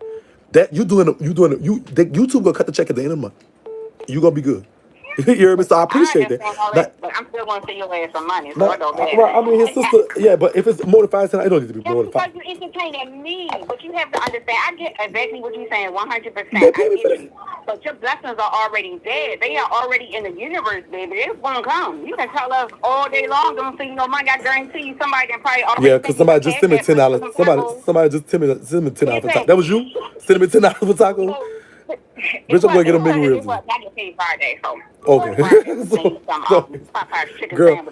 That YouTube gonna cut the check at the end of the month. You gonna be good. You hear me? So I appreciate that. But I'm still going to see your ass some money, so Now, I don't get right, I mean, his sister, yeah, but if it's more than $5, it don't need to be That's more than because $5. you entertaining me, but you have to understand. I get exactly what you're saying, 100%. They pay me for that. But your blessings are already there. They are already in the universe, baby. It's gonna come. You can tell us all day long, don't see no money. I guarantee you, somebody can probably already. Yeah, because somebody just sent me $10. Somebody just send me $10 for tacos. That was you? Sending me $10 for tacos? Bitch, I'm gonna get a big ribs. It was not your pay Friday, so. Okay. Girl,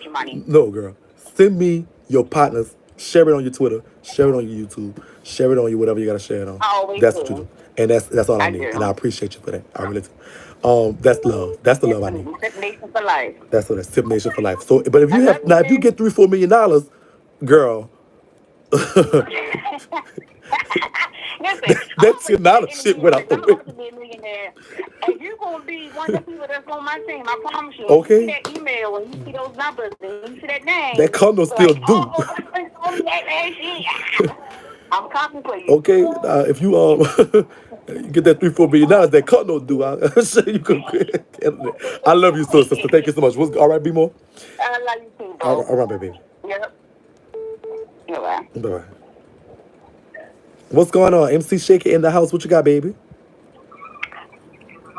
no, girl. Send me your partners. Share it on your Twitter. Share it on your YouTube. Share it on your whatever you gotta share it on. That's what you do, and that's all I need. And I appreciate you for that. I really do. That's love. That's the love I need. Tip Nation for life. That's what that's Tip Nation for life. So, but if you have now, if you get $3-4 million, girl. Listen, that's not shit without the I'm about to be a millionaire, and you're gonna be one of the people that's on my team. I promise you. Okay. You see that email and you see those numbers and you see that name. That condo still like, do. I'm contemplating. Okay, if you you get that $3-4 million, that condo do. I'm sure you could. I love you so, sister. Thank you so much. What's all right, B-More? I love you too, bro. All right, baby. Yep. Bye. Bye. What's going on? MC Shakie in the house. What you got, baby?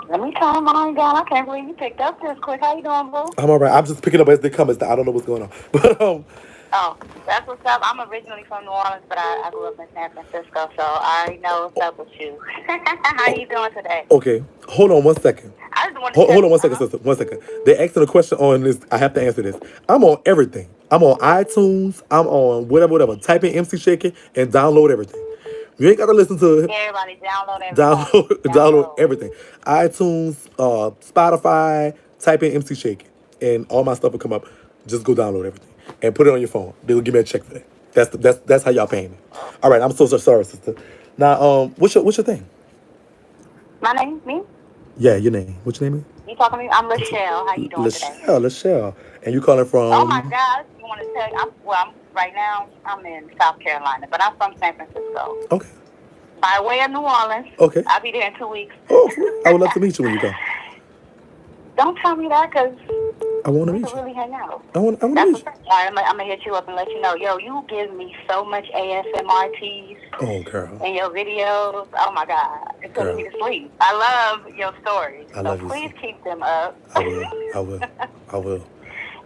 Let me calm on down. I can't believe you picked up this quick. How you doing, bro? I'm all right. I'm just picking up as they come. I don't know what's going on. But Oh, that's what's up. I'm originally from New Orleans, but I grew up in San Francisco, so I know what's up with you. How you doing today? Okay. Hold on 1 second. I just want to Hold on 1 second, sister. 1 second. They're asking a question on this. I have to answer this. I'm on everything. I'm on iTunes. I'm on whatever. Type in MC Shakie and download everything. You ain't got to listen to it. Everybody download everything. Download everything. iTunes, Spotify, type in MC Shakie, and all my stuff will come up. Just go download everything and put it on your phone. They'll give me a check for that. That's how y'all paying me. All right, I'm so sorry, sister. Now, what's your thing? My name, me? Yeah, your name. What's your name? You talking to me? I'm Lachelle. How you doing today? Lachelle. And you calling from? Oh my God! I want to tell you. I'm right now. I'm in South Carolina, but I'm from San Francisco. Okay. By way of New Orleans. Okay. I'll be there in 2 weeks. Oh, I would love to meet you when you come. Don't tell me that, because I want to meet we you. can really hang out. I want to meet you. I'm going to hit you up and let you know. Yo, you give me so much ASMRTs. Oh, girl. And your videos. Oh, my God. It's putting me to sleep. I love your stories. I love you. Please keep them up. I will.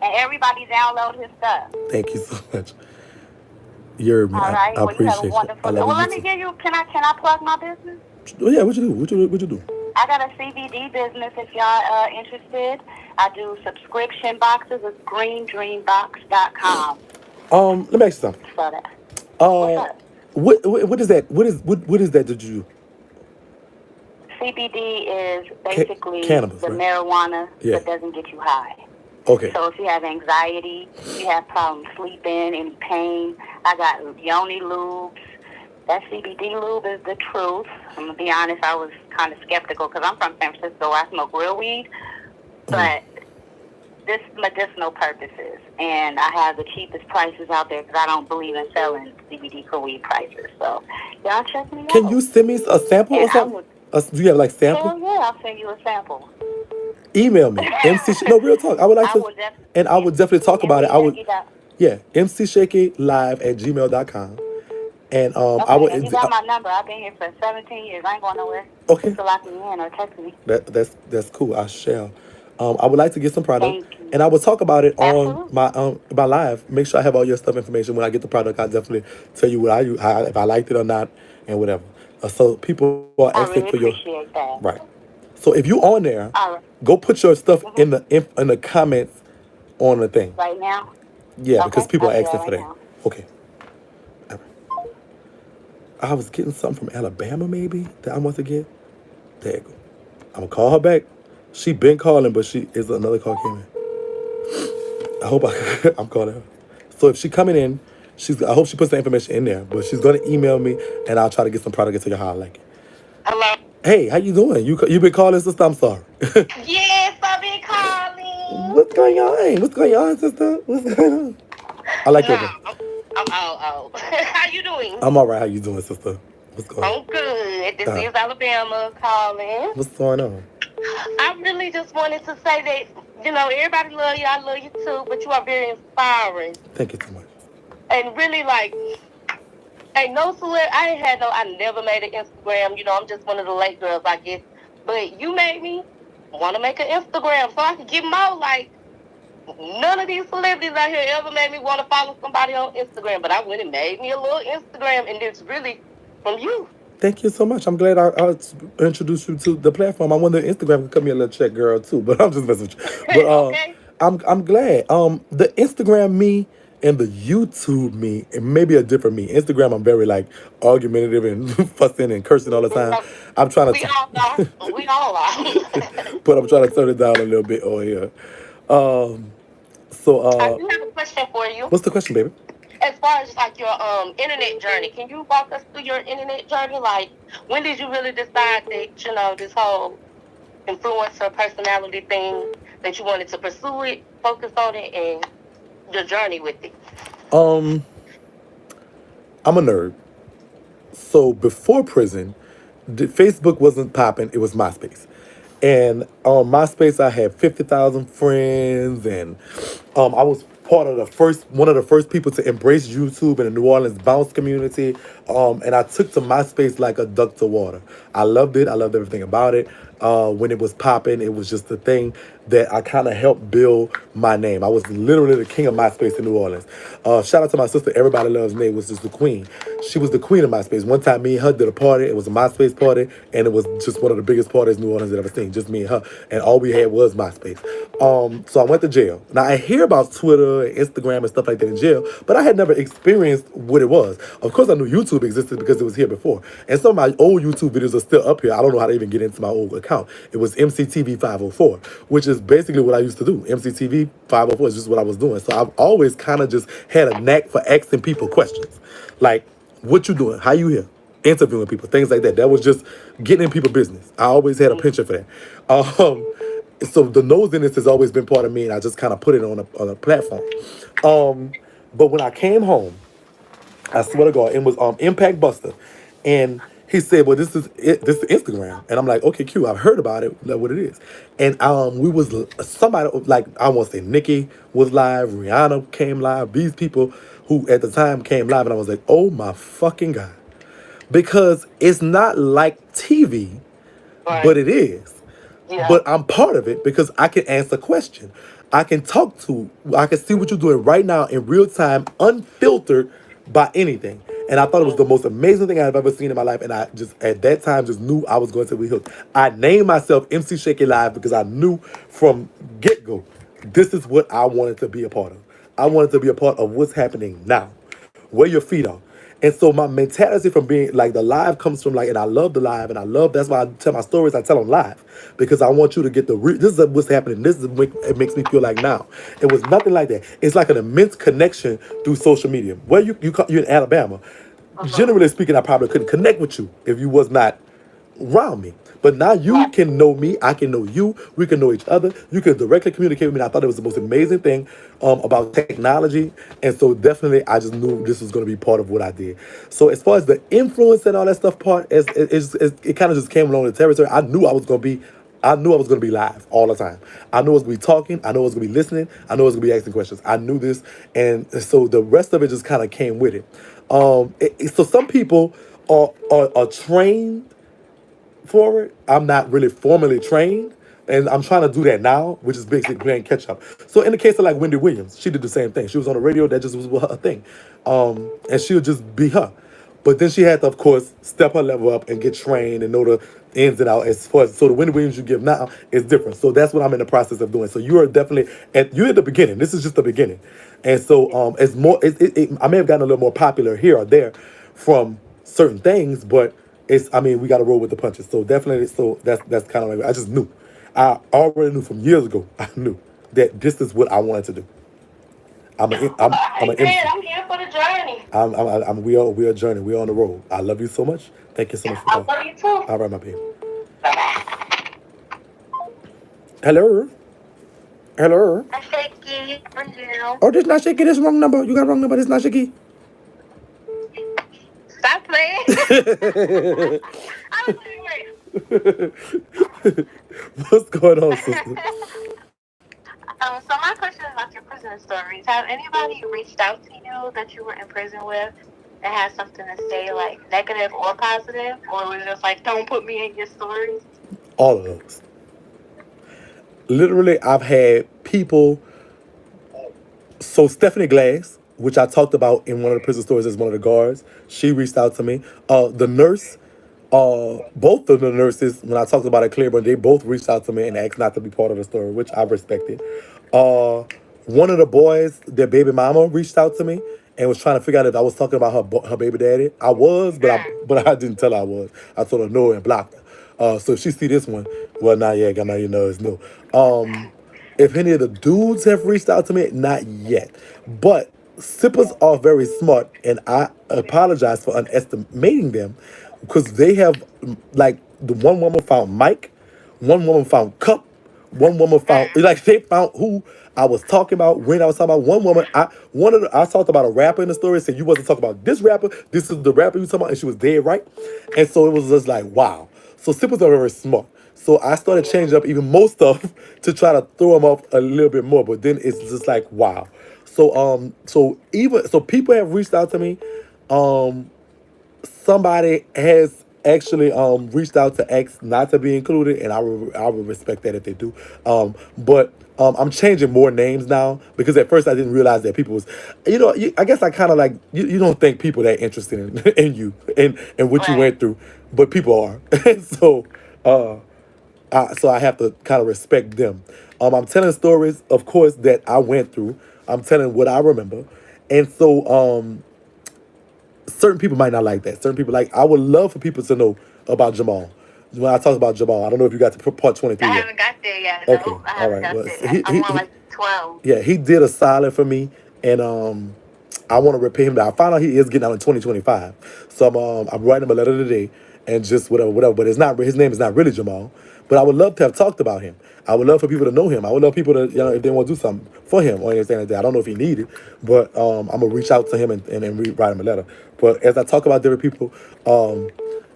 And everybody download his stuff. Thank you so much. You're me. All right. I appreciate you. I love you. Let me give you. Can I plug my business? Oh, yeah. What you do? What you do? I got a CBD business. If y'all interested, I do subscription boxes. It's greendreambox.com. Let me ask you something. So that. What is that? What is that that you do? CBD is basically cannabis, the right? Marijuana that doesn't get you high. Okay. So if you have anxiety, you have problems sleeping, any pain, I got yoni lubes. That CBD lube is the truth. I'm going to be honest, I was kind of skeptical because I'm from San Francisco. I smoke real weed. But this medicinal purposes, and I have the cheapest prices out there because I don't believe in selling CBD for weed prices. So y'all check me Can out. you send me a sample or And I something? would, Do you have like sample? hell yeah, I'll send you a sample. Email me. No, real talk. I would like I to, would definitely, and I would definitely talk about it. MC I would, Shakie dot. yeah, mcshakielive@gmail.com. And I Okay, and you would, got my number. I've been here for 17 years. I ain't going nowhere. You okay, can lock me in or text me. that's cool. I shall. I would like to get some product, Thank you. and I will talk about it on Absolutely. my live. Make sure I have all your stuff information when I get the product. I'll definitely tell you what I use, how, if I liked it or not, and whatever. So people are I asking really for your appreciate that. right. So if you on there, All right. go put your stuff Mm-hmm. in the comments on the thing. Right now? Yeah, because Okay, people I'll are do that asking for right that. now. Okay. I was getting something from Alabama maybe that I want to get. There you go. I'm gonna call her back. She been calling, but she is another call came in. I hope I'm calling her. So if she coming in, I hope she puts the information in there. But she's gonna email me, and I'll try to get some product and tell you how I like it. Hello. Hey, how you doing? You been calling, sister? I'm sorry. Yes, I've been calling. What's going on? What's going on, sister? What's going on? I like your No. voice. Oh. How you doing? I'm all right. How you doing, sister? What's going on? I'm good. This Uh, is Alabama calling. what's going on? I really just wanted to say that, everybody love you. I love you too, but you are very inspiring. Thank you so much. And really, like, ain't no celeb. I never made an Instagram. I'm just one of the late girls, I guess. But you made me want to make an Instagram so I could get more. Like, none of these celebrities out here ever made me want to follow somebody on Instagram. But I went and made me a little Instagram, and it's really from you. Thank you so much. I'm glad I introduced you to the platform. I wonder if Instagram can cut me a little check, girl, too. But I'm just messing with you. But Okay. I'm glad. The Instagram me and the YouTube me, it may be a different me. Instagram, I'm very like argumentative and fussing and cursing all the time. I'm trying We to, all are. We all are. but I'm trying to turn it down a little bit over here. So I do have a question for you. what's the question, baby? As far as like your internet journey, can you walk us through your internet journey? Like, when did you really decide that this whole influencer personality thing that you wanted to pursue it, focus on it, and your journey with it? I'm a nerd. So before prison, Facebook wasn't popping. It was MySpace. And on MySpace, I had 50,000 friends, and I was one of the first people to embrace YouTube in the New Orleans bounce community. And I took to MySpace like a duck to water. I loved it. I loved everything about it. When it was popping, it was just the thing that I kind of helped build my name. I was literally the king of MySpace in New Orleans. Shout out to my sister. Everybody loves me. Was just the queen. She was the queen of MySpace. One time, me and her did a party. It was a MySpace party, and it was just one of the biggest parties New Orleans had ever seen. Just me and her, and all we had was MySpace. So I went to jail. Now I hear about Twitter and Instagram and stuff like that in jail, but I had never experienced what it was. Of course, I knew YouTube existed because it was here before, and some of my old YouTube videos are still up here. I don't know how to even get into my old account. It was MCTV 504, which is basically what I used to do. MCTV 504 is just what I was doing. So I've always kind of just had a knack for asking people questions, like, "What you doing? How you here?" Interviewing people, things like that. That was just getting in people's business. I always had a penchant for that. So the nosiness has always been part of me, and I just kind of put it on a platform. But when I came home, I swear to God, it was Impact Buster, and he said, "Well, this is it. This is Instagram," and I'm like, "Okay, cute. I've heard about it. Know what it is." And we was somebody like I want to say Nicki was live, Rihanna came live. These people who at the time came live, and I was like, "Oh my fucking God," because it's not like TV, but Right. it is. Yeah. But I'm part of it because I can answer question. I can see what you're doing right now in real time, unfiltered by anything. And I thought it was the most amazing thing I've ever seen in my life. And I just, at that time, just knew I was going to be hooked. I named myself MC Shakie Live because I knew from get-go, this is what I wanted to be a part of. I wanted to be a part of what's happening now, where your feet are. And so my mentality from being like the live comes from like, and I love the live, and I love that's why I tell my stories. I tell them live because I want you to get this is what's happening. This is what it makes me feel like now. It was nothing like that. It's like an immense connection through social media. Where you're in Alabama. Generally speaking, I probably couldn't connect with you if you was not around me. But now you can know me, I can know you, we can know each other. You can directly communicate with me. And I thought it was the most amazing thing about technology. And so definitely I just knew this was going to be part of what I did. So as far as the influence and all that stuff part, it kind of just came along the territory. I knew I was going to be live all the time. I knew I was going to be talking. I knew I was going to be listening. I knew I was going to be asking questions. I knew this. And so the rest of it just kind of came with it. So some people are trained for it. I'm not really formally trained, and I'm trying to do that now, which is basically playing catch up. So in the case of like Wendy Williams, she did the same thing. She was on the radio. That just was her thing, and she would just be her. But then she had to, of course, step her level up and get trained and know the ins and outs. As far as so the Wendy Williams you give now is different. So that's what I'm in the process of doing. So you are definitely you're at the beginning. This is just the beginning, and so it's more. I may have gotten a little more popular here or there from certain things, but I mean, we got to roll with the punches. So definitely, so that's kind of like I just knew. I already knew from years ago. I knew that this is what I wanted to do. I'm an MC. I'm here for the journey. We are journey. We are on the road. I love you so much. Thank you so much for I calling. love you too. All right, my baby. Hello. Hello. Shakie, for you. Oh, this not Shakie. This wrong number. You got wrong number. This not Shakie. Stop playing. I was What's going on, sister? So my question is about your prison stories. Have anybody reached out to you that you were in prison with that had something to say, like negative or positive, or was it just like, don't put me in your stories? All of those. Literally, I've had people. So Stephanie Glass, which I talked about in one of the prison stories as one of the guards, she reached out to me. The nurse, both of the nurses, when I talked about it, Claiborne, they both reached out to me and asked not to be part of the story, which I respected. One of the boys, their baby mama, reached out to me and was trying to figure out if I was talking about her baby daddy. I was, but I didn't tell her I was. I told her no and blocked her. So if she see this one, well, now you know it's no. If any of the dudes have reached out to me, not yet. But sippers are very smart, and I apologize for underestimating them because they have, like, the one woman found Mike, one woman found Cup, one woman found, like, they found who I was talking about when I was talking about one woman. I talked about a rapper in the story, said you wasn't talking about this rapper, this is the rapper you talking about, and she was dead right. And so it was just like, wow. So sippers are very smart. So I started changing up even more stuff to try to throw them off a little bit more. But then it's just like, wow. So people have reached out to me. Somebody has actually reached out to ask not to be included, and I will respect that if they do. But I'm changing more names now because at first I didn't realize that people was, I guess I kind of like you don't think people that interested in you and what you went through, but people are, and so. So I have to kind of respect them. I'm telling stories, of course, that I went through. I'm telling what I remember. And so certain people might not like that. Certain people I would love for people to know about Jamal. When I talk about Jamal, I don't know if you got to part 23 I yet. haven't got there yet. Okay, No, I haven't got there yet. I'm on like 12. Yeah, he did a solid for me. And I want to repay him. I found out he is getting out in 2025. So I'm writing him a letter today and just whatever. But his name is not really Jamal. But I would love to have talked about him. I would love for people to know him. I would love people to, if they want to do something for him or anything like that. I don't know if he needed, but I'm going to reach out to him and write him a letter. But as I talk about different people, so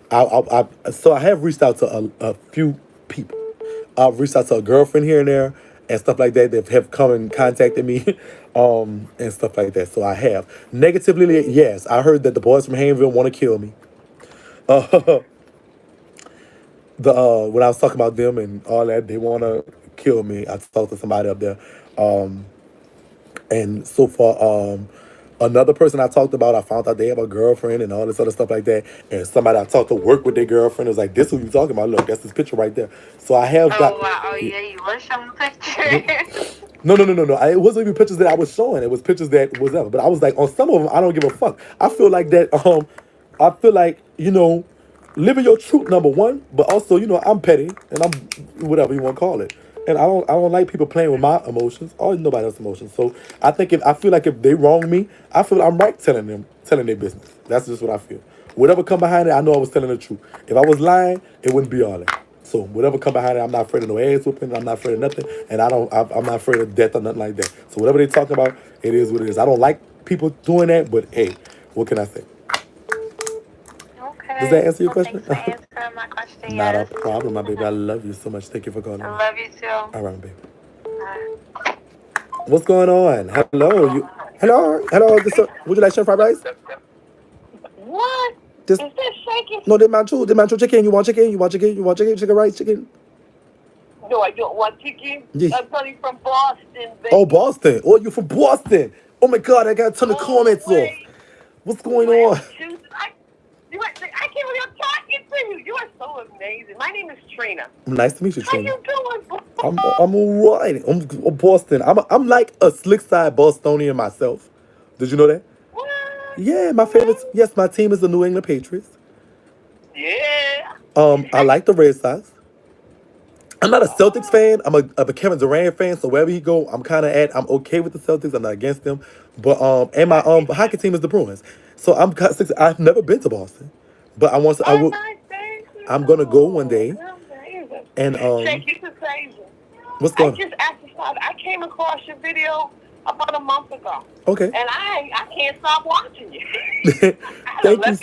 I have reached out to a few people. I've reached out to a girlfriend here and there and stuff like that have come and contacted me and stuff like that. So I have. Negatively, yes. I heard that the boys from Hayneville want to kill me. When I was talking about them and all that, they want to kill me. I talked to somebody up there. And so far, another person I talked about, I found out they have a girlfriend and all this other stuff like that. And somebody I talked to work with their girlfriend was like, this who you talking about? Look, that's this picture right there. So I have got... Oh, wow. Oh, yeah, you were showing pictures. No. It wasn't even pictures that I was showing. It was pictures that was ever. But I was like, on some of them, I don't give a fuck. I feel like that, I feel like, living your truth, number one, but also, I'm petty and I'm whatever you want to call it. And I don't like people playing with my emotions or nobody else's emotions. So I feel like if they wrong me, I feel I'm right telling their business. That's just what I feel. Whatever come behind it, I know I was telling the truth. If I was lying, it wouldn't be all that. So whatever come behind it, I'm not afraid of no ass whooping. I'm not afraid of nothing, and I'm not afraid of death or nothing like that. So whatever they talking about, it is what it is. I don't like people doing that, but hey, what can I say? Okay. Does that answer your Well, question? thanks for answering my question. Not a Yes. problem, my baby. I love you so much. Thank you for calling me. I love you too. All right, baby. What's going on? Hello, you. Hello. Would you like shrimp fried rice? What? This. Is this shaking? No, this manchu. This manchu chicken. You want chicken? You want chicken? You want chicken? Chicken rice? Chicken? No, I don't want chicken. Yeah. I'm coming from Boston, baby. Oh, Boston. Oh, you from Boston? Oh my God, I got a ton of comments off. What's going on? I can't believe I'm talking to you. You are so amazing. My name is Trina. Nice to meet you, How Trina. you doing? I'm all right. I'm Boston. I'm like a slick side Bostonian myself. Did you know that? What? Yeah, my favorites. Yes, my team is the New England Patriots. Yeah. I like the Red Sox. I'm not a Celtics fan. I'm a Kevin Durant fan. So wherever he go, I'm kind of at. I'm okay with the Celtics. I'm not against them. But and my hockey team is the Bruins. So I've never been to Boston, but I want to. I will. I'm gonna go one day. And Shake, you crazy. What's going on? I just actually started. I came across your video about a month ago. Okay. And I can't stop watching you. Thank you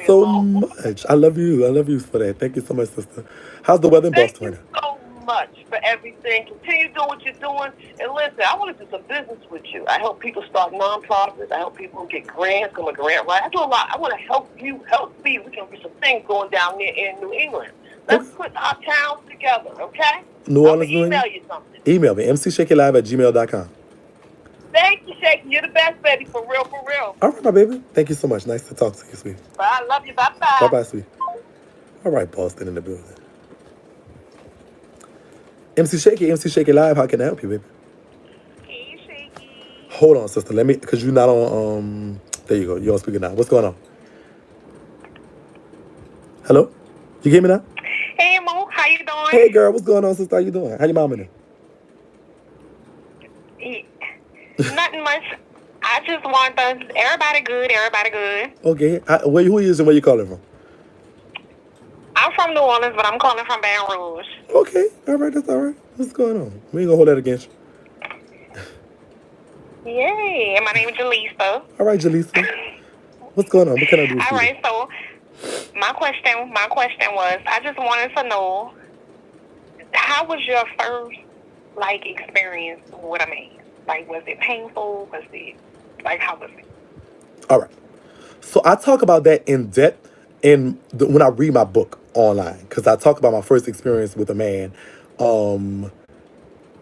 so much. I love you. I love you for that. Thank you so much, sister. How's the weather in Boston right now? Thank you so much for everything. Continue doing what you're doing. And listen, I want to do some business with you. I help people start nonprofits. I help people get grants, come a grant writer. I do a lot. I want to help you, help me. We can do some things going down there in New England. Let's put our towns together, okay? New Orleans, New email England? You something. Email me, mcshakielive@gmail.com. Thank you, Shakie. You're the best, baby. For real, for real. All right, my baby. Thank you so much. Nice to talk to you, sweet. Bye. I love you. Bye-bye. Bye-bye, sweet. All right, Boston in the building. MC Shakie, MC Shakie Live. How can I help you, baby? Hey, Shakie. Hold on, sister. Let me, because you're not on, there you go. You're on speaker now. What's going on? Hello? You get me now? Hey, Mo. How you doing? Hey, girl. What's going on, sister? How you doing? How your mama doing? Nothing much. I just want everybody good. Everybody good. Okay. Who are you and where you calling from? I'm from New Orleans, but I'm calling from Baton Rouge. Okay. All right. That's all right. What's going on? We ain't gonna hold that against you. Yay. And my name is Jaleesa. All right, Jaleesa. What's going on? What can I do for you? All right. So my question was, I just wanted to know, how was your first experience with a man? Was it painful? Was it how was it? All right. So I talk about that in depth when I read my book online, because I talk about my first experience with a man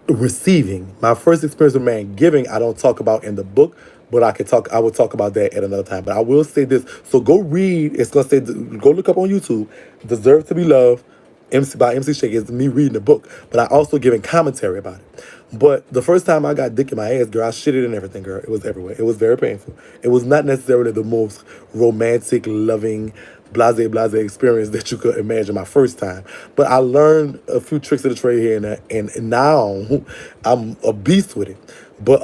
receiving. My first experience with a man giving, I don't talk about in the book, but I will talk about that at another time. But I will say this. So go read. It's going to say, go look up on YouTube, Deserve to be Loved, by MC Shakie. It's me reading the book, but I also giving commentary about it. But the first time I got dick in my ass, girl, I shitted and everything, girl. It was everywhere. It was very painful. It was not necessarily the most romantic, loving, blase experience that you could imagine my first time. But I learned a few tricks of the trade here and there, and now I'm a beast with it. But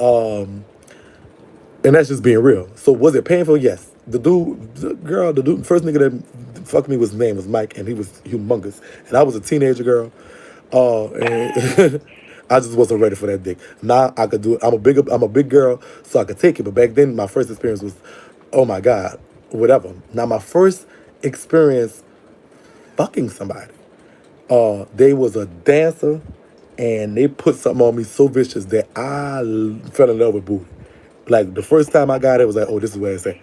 and that's just being real. So was it painful? Yes. The first nigga that fucked me, his name was Mike, and he was humongous. And I was a teenager girl. And I just wasn't ready for that dick. Now I could do it. I'm a big girl, so I could take it. But back then, my first experience was, oh my God, whatever. Now my first experience fucking somebody, they was a dancer, and they put something on me so vicious that I fell in love with booty. Like the first time I got it, was like, oh, this is where it's at.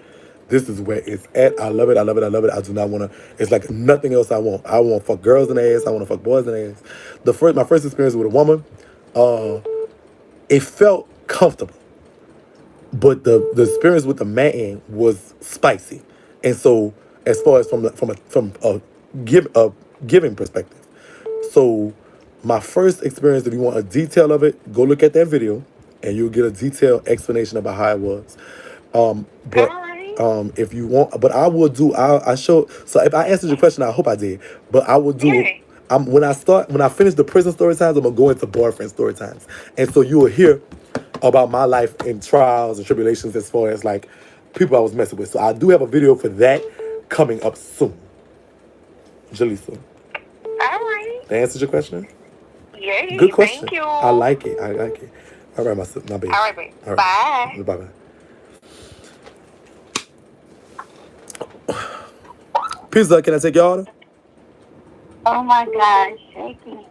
This is where it's at. I love it. I love it. I love it. I do not want to. It's like nothing else I want. I want to fuck girls in the ass. I want to fuck boys in the ass. My first experience with a woman, it felt comfortable, but the experience with the man was spicy. And so, as far as from a giving perspective, so my first experience, if you want a detail of it, go look at that video, and you'll get a detailed explanation about how it was. If you want, but I will do. I show. So if I answered your question, I hope I did. But I will do. Yeah. When I finish the prison story times, I'm gonna go into boyfriend story times, and so you will hear about my life and trials and tribulations as far as people I was messing with. So I do have a video for that, coming up soon. Jaleesa, All right. that answers your question? Yay. Good question. Thank you. I like it. I like it. All right, my baby. All right, babe. All right. Bye. Bye-bye. Pizza, can I take your order? Oh my gosh, Shakie.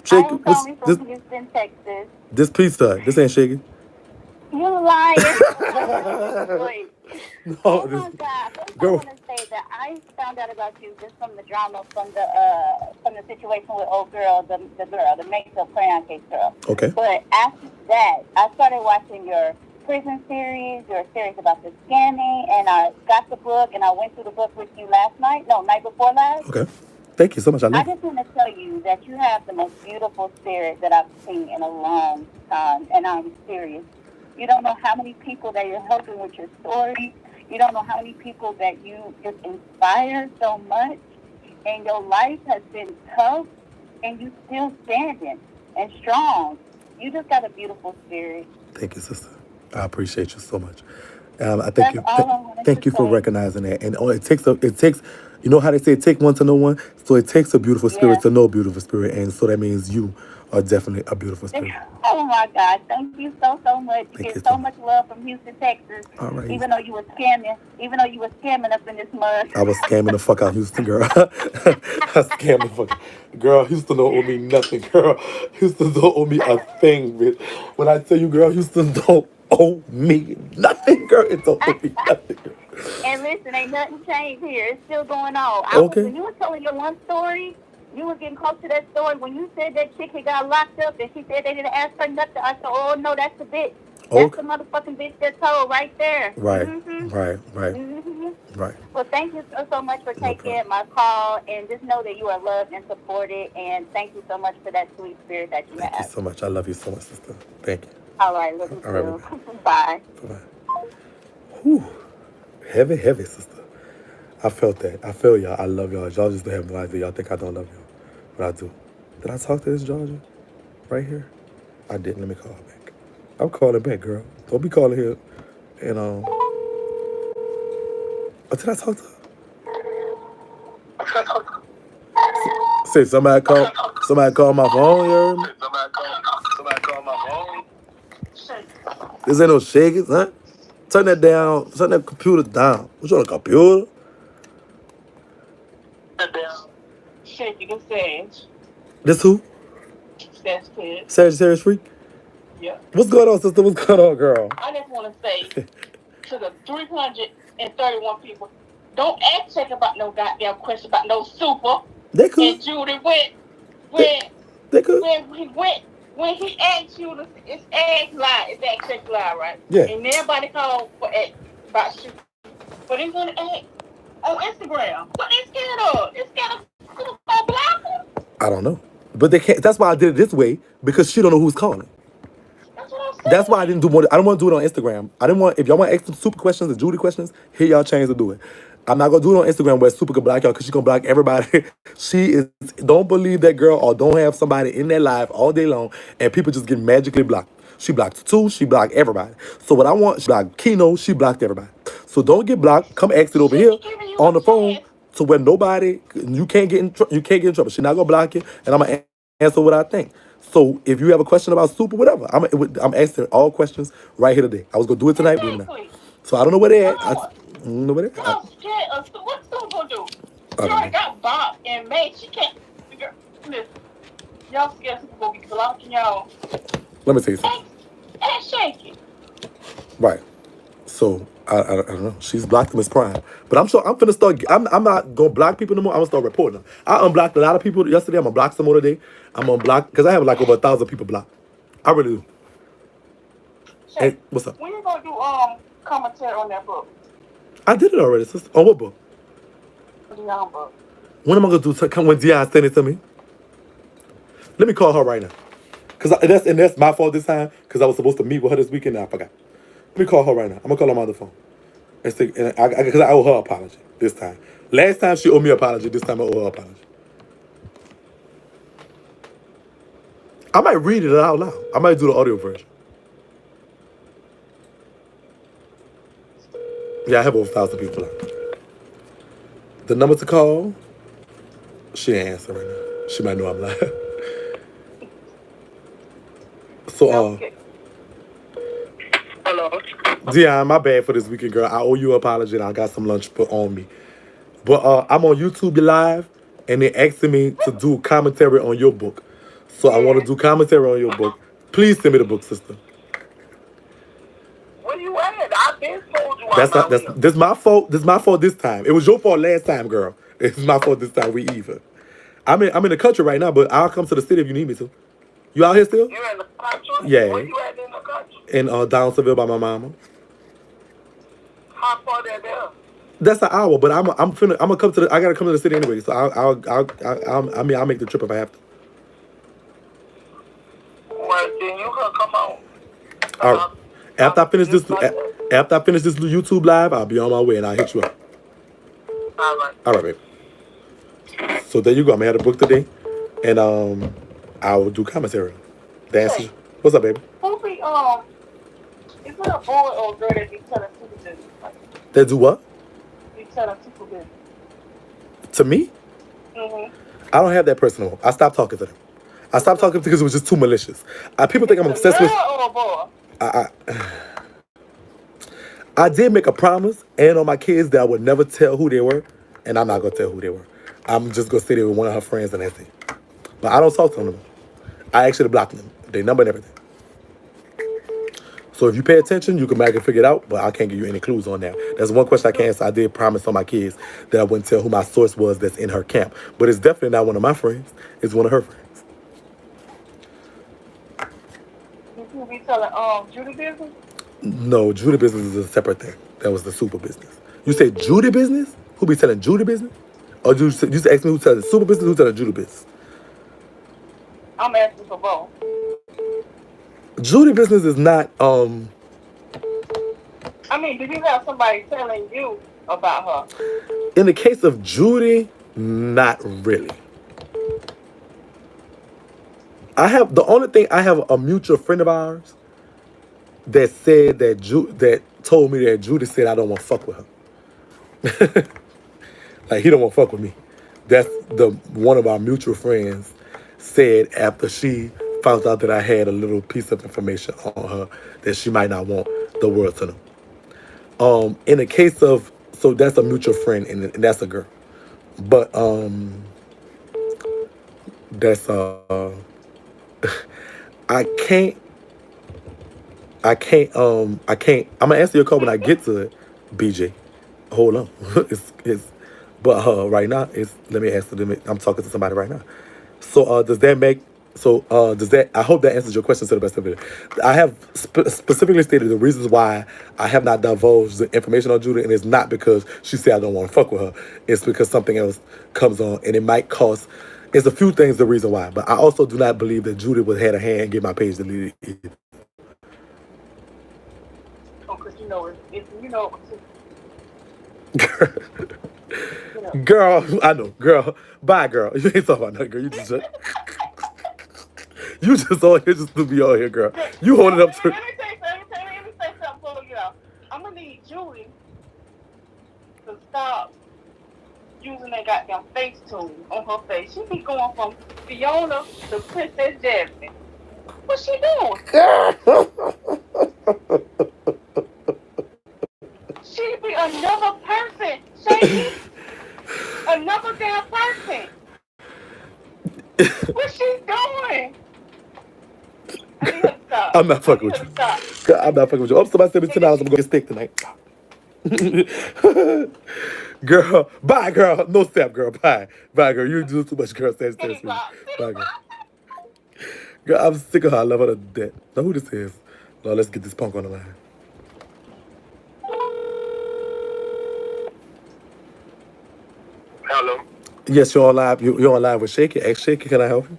Shake, I am what's calling this? from Houston, Texas. This pizza. This ain't shaky. You lying. Wait. No, Oh this my God! First, I girl. want to say that I found out about you just from the drama, from the situation with old girl, the makeup crayon case girl. Okay. But after that, I started watching your prison series, your series about the scamming, and I got the book, and I went through the book with you night before last. Okay. Thank you so much. I I love it. just want to tell you that you have the most beautiful spirit that I've seen in a long time, and I'm serious. You don't know how many people that you're helping with your story. You don't know how many people that you just inspire so much. And your life has been tough, and you still standing and strong. You just got a beautiful spirit. Thank you, sister. I appreciate you so much. I thank That's you. all I wanted Thank to you for say. recognizing that. And it takes. You know how they say it take one to know one. So it takes a beautiful spirit Yeah. to know a beautiful spirit, and so that means you are definitely a beautiful spirit. Oh my God! Thank you so much. You Thank you get so so much love from Houston, Texas. All right. Even though you were scamming up in this mud. I was scamming the fuck out of Houston, girl. I scammed the fuck. Girl, Houston don't owe me nothing, girl. Houston don't owe me a thing, bitch. When I tell you, girl, Houston don't owe me nothing, girl. It don't owe me nothing, girl. And listen, ain't nothing changed here. It's still going on. Okay. When you were telling your one story, you were getting close to that story. When you said that chick had got locked up and she said they didn't ask her nothing, I said, oh no, that's the bitch. That's Okay. the motherfucking bitch that told right there. Right. Mm-hmm. Right. Right. Mm-hmm. Right. Well, thank you so much for No taking problem. my call, and just know that you are loved and supported. And thank you so much for that sweet spirit that you Thank you have. so much. I love you so much, sister. Thank you. All right, love you All right, too. Bye. Bye-bye. Whew. Heavy, heavy, sister. I felt that. I feel y'all. I love y'all. Y'all just don't have no idea. Y'all think I don't love y'all. But I do. Did I talk to this Georgia? Right here? I didn't. Let me call her back. I'm calling back, girl. Don't be calling here. And, oh, did I talk to her? Say, somebody call my phone, you heard me? Somebody call my phone. This ain't no shaking, huh? Turn that down. Turn that computer down. What's on a computer? Shakie, this Sage. This who? That's kid. Sagittarius Freak? Yeah. What's going on, sister? What's going on, girl? I just want to say to the 331 people, don't ask Shake about no goddamn question about no super. They could. And Judy went They could. when he asked you to, it's ask lie, it's ask Shake lie, right? Yeah. And everybody called for ask about shit. But he's gonna ask on Instagram. What they scared of? They scared of black? I don't know. But they can't. That's why I did it this way, because she don't know who's calling. That's what I'm saying. That's why I didn't do more. I don't want to do it on Instagram. I didn't want, if y'all want to ask some super questions and Judy questions, here y'all chance to do it. I'm not gonna do it on Instagram where Super can block y'all, because she gonna block everybody. She is, don't believe that girl or don't have somebody in their life all day long and people just get magically blocked. She blocked two, she blocked everybody. So what I want, she blocked Keno, she blocked everybody. So don't get blocked. Come ask it over here on the phone to where nobody, you can't get in trouble. She's not gonna block you, and I'm gonna answer what I think. So if you have a question about Super, whatever, I'm answering all questions right here today. I was gonna do it tonight, doing that. So I don't know where they at. I don't know where they at. What's Super gonna do? I She don't already know. got Bob and May. She can't. Listen, y'all scared Super gonna be blocking y'all. Let me tell you something. Ask Shakie. Right. So I don't know. She's blocked Miss Prime, but I'm sure I'm finna start. I'm not gonna block people no more. I'm gonna start reporting them. I unblocked a lot of people yesterday. I'm gonna block some more today. I'm gonna block because I have like over 1,000 people blocked. I really do. Hey, what's up? When you gonna do commentary on that book? I did it already, sister. On what book? Dion book. When am I gonna do? Come when Dion send it to me. Let me call her right now. That's my fault this time. Because I was supposed to meet with her this weekend and I forgot. Let me call her right now. I'm gonna call her on the phone. Because I owe her an apology this time. Last time she owed me an apology. This time I owe her an apology. I might read it out loud. I might do the audio version. Yeah, I have over 1,000 people out. The number to call, she ain't answering right now. She might know I'm lying. So, Okay. Hello. Dion, my bad for this weekend, girl. I owe you an apology and I got some lunch put on me. But I'm on YouTube Live and they're asking me to do commentary on your book. So I want to do commentary on your book. Please send me the book, sister. Where you at? I've been told you That's I'm not out that's here. this my fault. This my fault this time. It was your fault last time, girl. It's my fault this time. We even. I'm in the country right now, but I'll come to the city if you need me to. You out here still? You in the country? Yeah. Where you at in the country? In Downsonville by my mama. How far that there? That's an hour, but I'm gonna come to the. I gotta come to the city anyway, so I'll make the trip if I have to. Well, then you can come on. All right. After I finish this YouTube Live, I'll be on my way and I'll hit you up. All right. All right, babe. So there you go. I'm gonna have a book today, and I will do commentary. Dancing. What's up, baby? Who be is it a boy or a girl that be telling super business? They do what? Be telling super business. To me? Mm-hmm. I don't have that person no more. I stopped talking to them. I stopped talking because it was just too malicious. People think I'm obsessed with. Or a boy? I did make a promise and on my kids that I would never tell who they were, and I'm not gonna tell who they were. I'm just gonna stay there with one of her friends and that's it. But I don't talk to them anymore. I actually blocked them. They number and everything. So if you pay attention, you can make it figure it out, but I can't give you any clues on that. That's one question I can answer. I did promise on my kids that I wouldn't tell who my source was that's in her camp. But it's definitely not one of my friends. It's one of her friends. You be telling Judy business? No, Judy business is a separate thing. That was the super business. You say Judy business? Who be telling Judy business? Or you used to ask me who telling super business, who telling Judy business? I'm asking for both. Judy business is not I mean, did you have somebody telling you about her? in the case of Judy, not really. The only thing I have a mutual friend of ours that said that told me that Judy said I don't want to fuck with her. Like he don't want to fuck with me. That's the one of our mutual friends said after she found out that I had a little piece of information on her that she might not want the world to know. In the case of so that's a mutual friend and that's a girl, but that's I can't. I'm gonna answer your call when I get to it, BJ. Hold on. But right now, let me answer them. I'm talking to somebody right now. So, does that, I hope that answers your question to the best of it. I have specifically stated the reasons why I have not divulged the information on Judy, and it's not because she said I don't want to fuck with her. It's because something else comes on, and it might cost. It's a few things the reason why, but I also do not believe that Judy would had a hand and get my page deleted. Because Girl, I know, girl. Bye, girl. You ain't talking about nothing, girl. You just all here just to be all here, girl. You hold it up to. Let me say something for you. I'm gonna need Julie to stop using that goddamn face tune on her face. She be going from Fiona to Princess Jasmine. What's she doing? She be another person. Shakie. Another damn person. What's she doing? I need her to stop. I'm not fucking with you. God, I'm not fucking with you. Somebody send me $10. I'm gonna get steak tonight. Girl, bye, girl. No step, girl. Bye, bye, girl. You do too much, girl. Stand still. Bye, girl. Girl, I'm sick of her. I love her to death. Now who this is? Lord, let's get this punk on the line. Hello. Yes, you're on live. You're on live with Shakie. Ask Shakie, can I help you?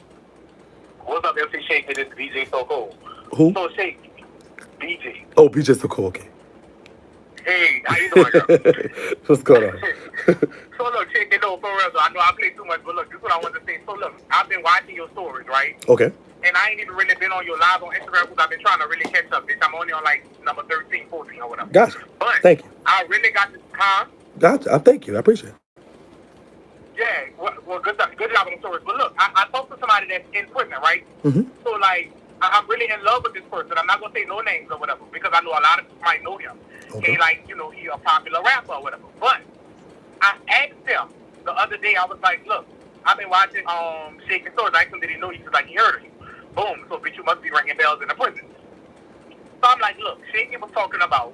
What's up, MC Shakie? This is BJ So Cool. Who? So Shakie. BJ. Oh, BJ So Cool. Okay. Hey, how you doing, girl? What's going on? So look, check it out for real. So I know I play too much, but look, this is what I want to say. So look, I've been watching your stories, right? Okay. And I ain't even really been on your live on Instagram because I've been trying to really catch up, bitch. I'm only on like number 13, 14 or whatever. Gotcha. But thank you. I really got this, huh? Gotcha. Thank you. I appreciate it. Yeah, well, good job on the stories. But look, I talked to somebody that's in prison, right? Mm-hmm. So, like, I'm really in love with this person. I'm not going to say no names or whatever because I know a lot of people might know him. Okay. He, like, you know, he a popular rapper or whatever. But I asked him the other day, I was like, look, I've been watching Shakie stories. I asked him, did he know you? He was like, he heard of you. Boom. So, bitch, you must be ringing bells in the prison. So I'm like, look, Shakie was talking about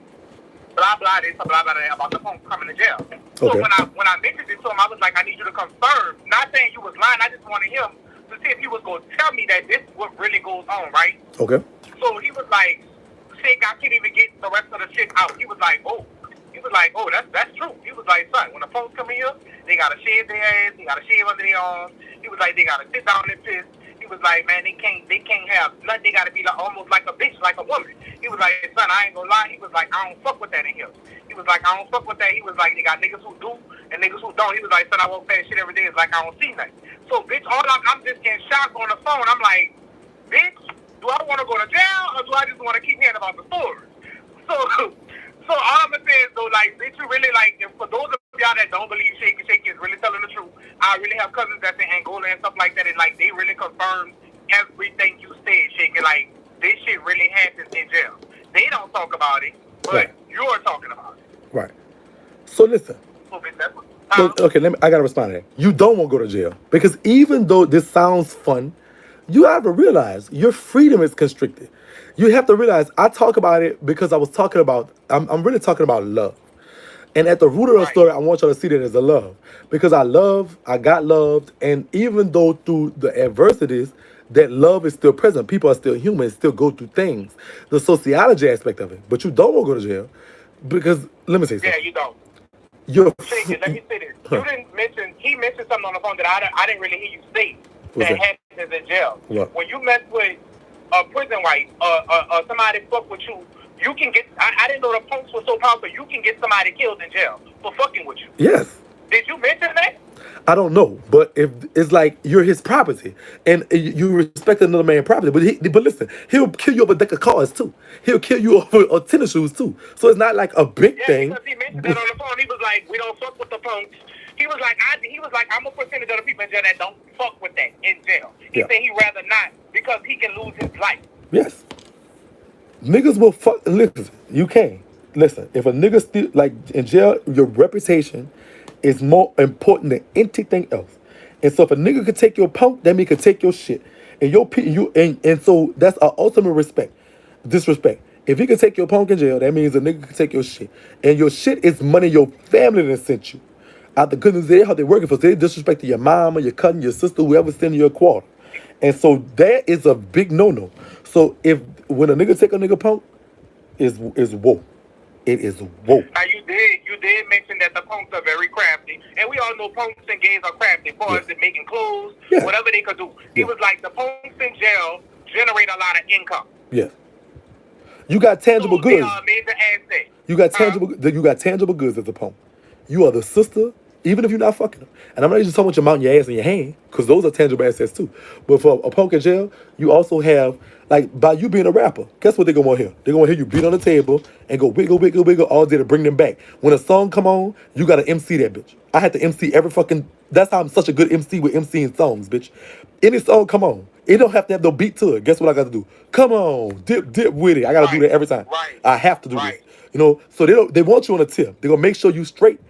blah blah this blah blah that about the punk coming to jail. So Okay. when I mentioned it to him, I was like, I need you to confirm. Not saying you was lying. I just wanted him to see if he was going to tell me that this is what really goes on, right? Okay. So he was like, Shake, I can't even get the rest of the shit out. He was like, oh, that's true. He was like, son, when the punks come in here, they gotta shave their ass, they gotta shave under their arms. He was like, they gotta sit down and piss. He was like, man, they can't have nothing. They gotta be like almost like a bitch, like a woman. He was like, son, I ain't gonna lie. He was like, I don't fuck with that in here. He was like, I don't fuck with that. He was like, they got niggas who do and niggas who don't. He was like, son, I walk past shit every day. It's like I don't see nothing. So, bitch, I'm just getting shocked on the phone. I'm like, bitch, do I want to go to jail or do I just want to keep hearing about the stories? So all I'm gonna say is though, like, bitch, you really like, and for those of y'all that don't believe Shakie is really telling the truth, I really have cousins that's in Angola and stuff like that, and like they really confirm everything you said, Shakie. Like, this shit really happens in jail. They don't talk about it, but right. You're talking about it. Right. So listen. So, bitch, that's okay, I gotta respond to that. You don't want to go to jail because even though this sounds fun, you have to realize your freedom is constricted. You have to realize I talk about it because I was talking about. I'm really talking about love, and at the root of the story, I want y'all to see that as a love because I got loved, and even though through the adversities, that love is still present. People are still human, still go through things. The sociology aspect of it, but you don't want to go to jail because let me say something. Yeah, you don't. You're Shakie, let me say this. You didn't mention. He mentioned something on the phone that I didn't really hear you say. What's that that? happens in jail. What? When you mess with a prison wife or somebody fuck with you, you can get. I didn't know the punks were so powerful. You can get somebody killed in jail for fucking with you. Yes. Did you mention that? I don't know, but if it's like you're his property and you respect another man's property, but listen, he'll kill you over a deck of cards too. He'll kill you over tennis shoes too. So it's not like a big thing. Because he mentioned that on the phone. He was like, we don't fuck with the punks. He was like, I'm a percentage of the people in jail that don't fuck with that in jail. He said he'd rather not because he can lose his life. Yes. Niggas will fuck. Listen, you can. Listen, if a nigga still, like in jail, your reputation is more important than anything else. And so if a nigga could take your punk, that means he could take your shit. And and so that's our ultimate disrespect. If he could take your punk in jail, that means a nigga could take your shit. And your shit is money your family that sent you. Out the goodness of their how they working for. So they disrespect to your mama, your cousin, your sister, whoever sending you a quarter. And so that is a big no-no. So when a nigga take a nigga punk, is woke. It is woke. Now you did mention that the punks are very crafty, and we all know punks and gays are crafty. As far as making clothes, whatever they could do. He was like the punks in jail generate a lot of income. Yes. You got tangible goods. They are a major asset. You got tangible goods as a punk. You are the sister, even if you're not fucking them. And I'm not just talking about your mouth, your ass, and your hand, because those are tangible assets too. But for a punk in jail, you also have, like, by you being a rapper, guess what they're going to want to hear? They're going to hear you beat on the table and go wiggle, wiggle, wiggle all day to bring them back. When a song come on, you got to MC that bitch. I had to MC every fucking, that's how I'm such a good MC with MCing songs, bitch. Any song come on. It don't have to have no beat to it. Guess what I got to do? Come on, dip with it. I got to do that every time. I have to do this. You know, so they want you on a tip. They're going to make sure you straight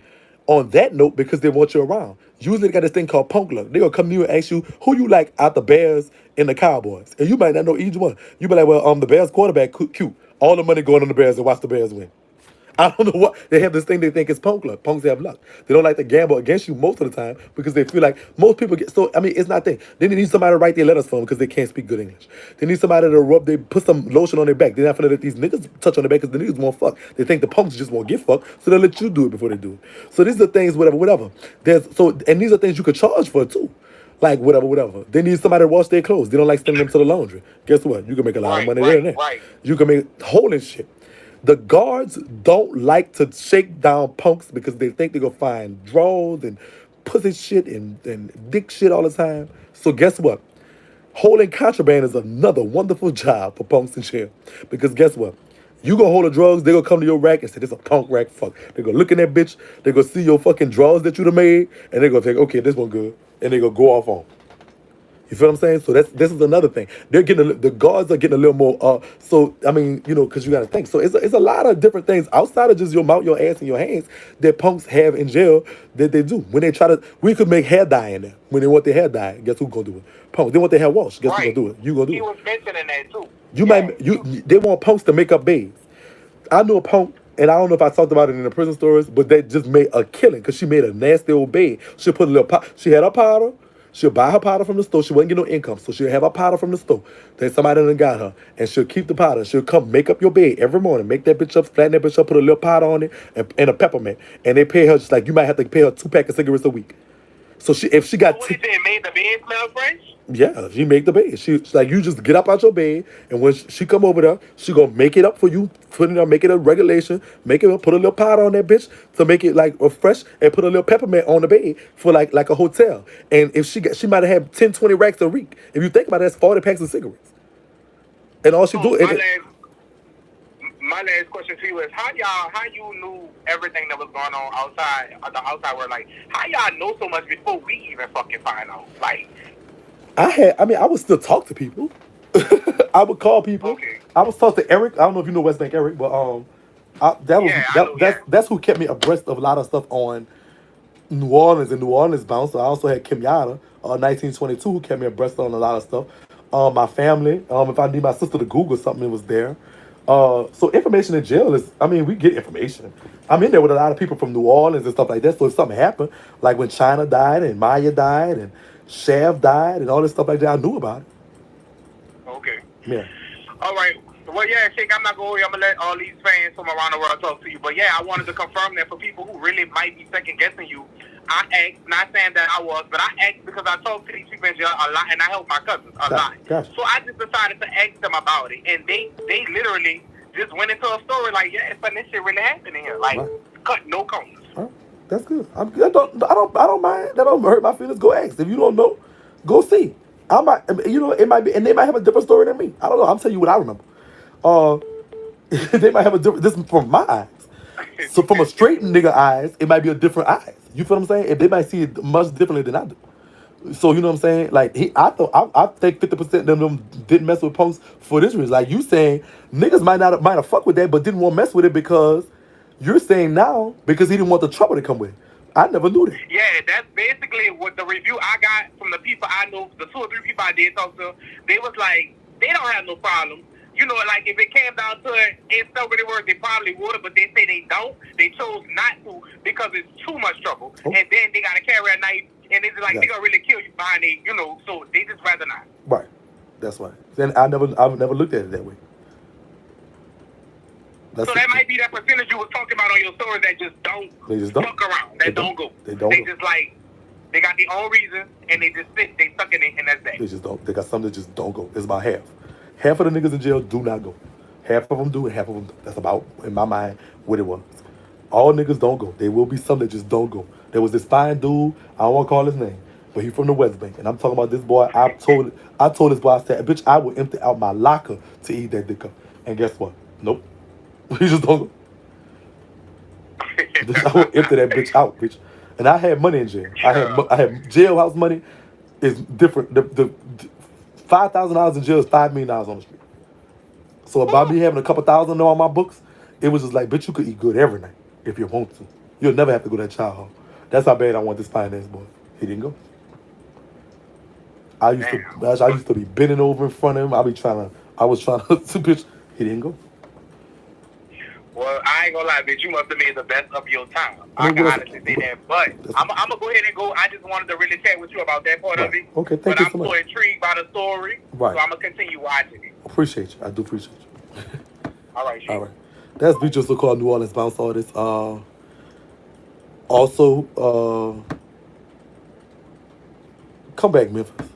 on that note because they want you around. Usually they got this thing called punk luck. They're going to come to you and ask you who you like out the Bears and the Cowboys. And you might not know each one. You be like, well, the Bears quarterback, cute. All the money going on the Bears and watch the Bears win. I don't know what. They have this thing they think is punk luck. Punks have luck. They don't like to gamble against you most of the time because they feel like most people get, so, I mean, it's not thing. They need somebody to write their letters for them because they can't speak good English. They need somebody to put some lotion on their back. They're not going to let these niggas touch on their back because the niggas won't fuck. They think the punks just won't get fucked, so they'll let you do it before they do it. So these are things, whatever. And these are things you could charge for too. Like, whatever. They need somebody to wash their clothes. They don't like sending them to the laundry. Guess what? You can make a lot of money there and there. You can make holding shit. The guards don't like to shake down punks because they think they're going to find draws and pussy shit and dick shit all the time. So guess what? Holding contraband is another wonderful job for punks in jail. Because guess what? You gonna hold the drugs, they gonna come to your rack and say, this a punk rack, fuck. They gonna look in that bitch, they gonna see your fucking drawers that you done made, and they gonna think, okay, this one good. And they gonna go off on. You feel what I'm saying? So this is another thing. They're getting the guards are getting a little more. So I mean, because you got to think. So it's a lot of different things outside of just your mouth, your ass, and your hands that punks have in jail that they do when they try to. We could make hair dye in there when they want their hair dye. Guess who gonna do it? Punks. They want their hair washed. Guess who gonna do it? You gonna do it? He was mentioning that too. They want punks to make up beds. I knew a punk. And I don't know if I talked about it in the prison stories, but they just made a killing because she made a nasty old bed. She put a little pot. She had her powder. She'll buy her powder from the store. She wouldn't get no income. So she'll have her powder from the store. Then somebody done got her. And she'll keep the powder. She'll come make up your bed every morning. Make that bitch up, flatten that bitch up, put a little powder on it, and a peppermint. And they pay her just like you might have to pay her 2 packs of cigarettes a week. So if she got... So what he said, made the bed smell fresh? Yeah, she make the bed. She's like, you just get up out your bed, and when she come over there, she gonna make it up for you, put it up, make it a regulation, make it up, put a little powder on that bitch to make it like fresh, and put a little peppermint on the bed for like a hotel. And if she might have had 10, 20 racks a week. If you think about it, that's 40 packs of cigarettes. And all she do is... My last question to you is how you knew everything that was going on outside the outside world? Like how y'all know so much before we even fucking find out? Like I would still talk to people. I would call people. Okay. I was talk to Eric. I don't know if you know West Bank Eric, but that's who kept me abreast of a lot of stuff on New Orleans and New Orleans bounce. I also had Kim Yada, 1922, who kept me abreast on a lot of stuff. My family. If I need my sister to Google something, it was there. So information in jail is, we get information. I'm in there with a lot of people from New Orleans and stuff like that. So if something happened, like when China died and Maya died and Shav died and all this stuff like that, I knew about it. Okay. Yeah. All right. Well, yeah, Shake, I'm not going to let all these fans from around the world talk to you. But, yeah, I wanted to confirm that for people who really might be second-guessing you, I asked, not saying that I was, but I asked because I talk to these people in jail a lot, and I help my cousins a lot. Gotcha. So I just decided to ask them about it. And they literally just went into a story like, yeah, son, this shit really happening here. Like, cut no corners. Right. That's good. I don't mind. That don't hurt my feelings. Go ask. If you don't know, go see. I might, it might be, and they might have a different story than me. I don't know. I'm telling you what I remember. They might have a different. This is from my eyes. So from a straight nigga eyes, it might be a different eyes. You feel what I'm saying? If they might see it much differently than I do. So you know what I'm saying? Like I think 50% of them didn't mess with punks for this reason. Like you saying niggas might have fucked with that, but didn't want to mess with it because you're saying now because he didn't want the trouble to come with it. I never knew that. Yeah, that's basically what the review I got from the people I know, the 2 or 3 people I did talk to. They was like, they don't have no problem. You know, like if it came down to it, in so many words, they probably would, but they say they don't. They chose not to because it's too much trouble. Oh. And then they got to carry a knife, and it's like, they're going to really kill you behind it, so they just rather not. Right. That's right. Then I've never looked at it that way. So that might be that percentage you was talking about on your story that just don't fuck around. That don't go. They just like, they got their own reason, and they just sit, they stuck in it, and that's that. They just don't. They got some that just don't go. It's about half. Half of the niggas in jail do not go. Half of them do, and half of them don't. That's about, in my mind, what it was. All niggas don't go. There will be some that just don't go. There was this fine dude, I don't want to call his name, but he from the West Bank, and I'm talking about this boy. I told this boy, I said, bitch, I would empty out my locker to eat that dick up. And guess what? Nope. He just don't go. I would empty that bitch out, bitch. And I had money in jail. I had jailhouse money. Is different. The $5,000 in jail is $5 million on the street. So by me having a couple thousand on my books, it was just like, bitch, you could eat good every night if you want to. You'll never have to go to that child home. That's how bad I want this finance boy. He didn't go. I used to be bending over in front of him. I was trying to bitch. He didn't go. Well, I ain't gonna lie, bitch. You must have made the best of your time. I can honestly say that. But I'm gonna go ahead and go. I just wanted to really chat with you about that part of it. Okay, thank you so much. But I'm so intrigued by the story. Right. So I'm gonna continue watching it. Appreciate you. I do appreciate you. All right, all right. That's the just so-called New Orleans bounce artist. Also, come back, Memphis.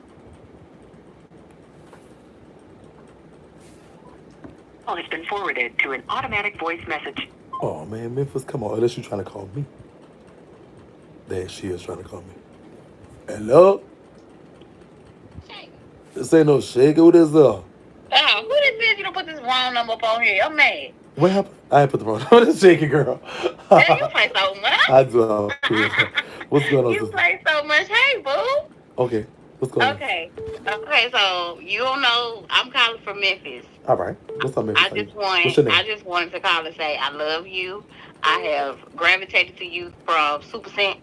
Call has been forwarded to an automatic voice message. Oh man, Memphis, come on. Unless you're trying to call me. There she is trying to call me. Hello? This ain't no Shakie. What is up? Oh, who this is? You don't put this wrong number up on here. I'm mad. What happened? I ain't put the wrong. I'm just shaking, girl. Yeah, you play so much. I do. What's going on, You sister? play so much. Hey, boo. Okay. What's going on? Okay. Okay, so you don't know I'm calling from Memphis. All right. What's up, Memphis? What's your name? I just wanted to call and say I love you. I have gravitated to you from Super Scent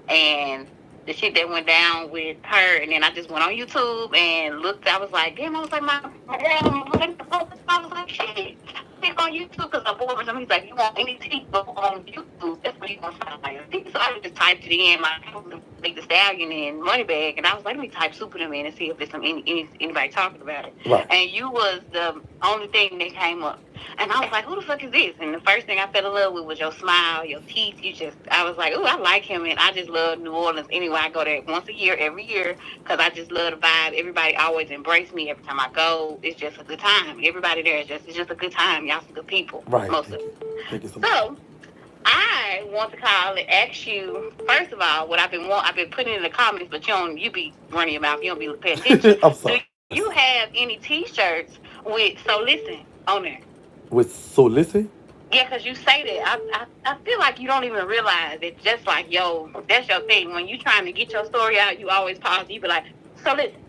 and the shit that went down with her, and then I just went on YouTube and looked. I was like, damn, I was like, my dad, I was like, shit. Click on YouTube because I'm bored with him. He's like, you want any tea? Go on YouTube. That's where you gonna find it. So I just typed it in. My like the Stallion and Moneybag, and I was like, let me type Super them in and see if there's anybody talking about it. Right. And you was the only thing that came up. And I was like, who the fuck is this? And the first thing I fell in love with was your smile, your teeth. I was like, ooh, I like him. And I just love New Orleans. Anyway, I go there once a year, every year, because I just love the vibe. Everybody always embrace me every time I go. It's just a good time. Everybody there it's just a good time. Y'all some good people. Right. Most of them. Thank you so much. So I want to call and ask you, first of all, what I've been putting in the comments, but you be running your mouth. You don't be paying attention. I'm sorry. Do you have any T-shirts with So Listen on there? With So Listen? Yeah, because you say that. I feel like you don't even realize it. Just like, yo, that's your thing. When you trying to get your story out, you always pause. You be like, so listen.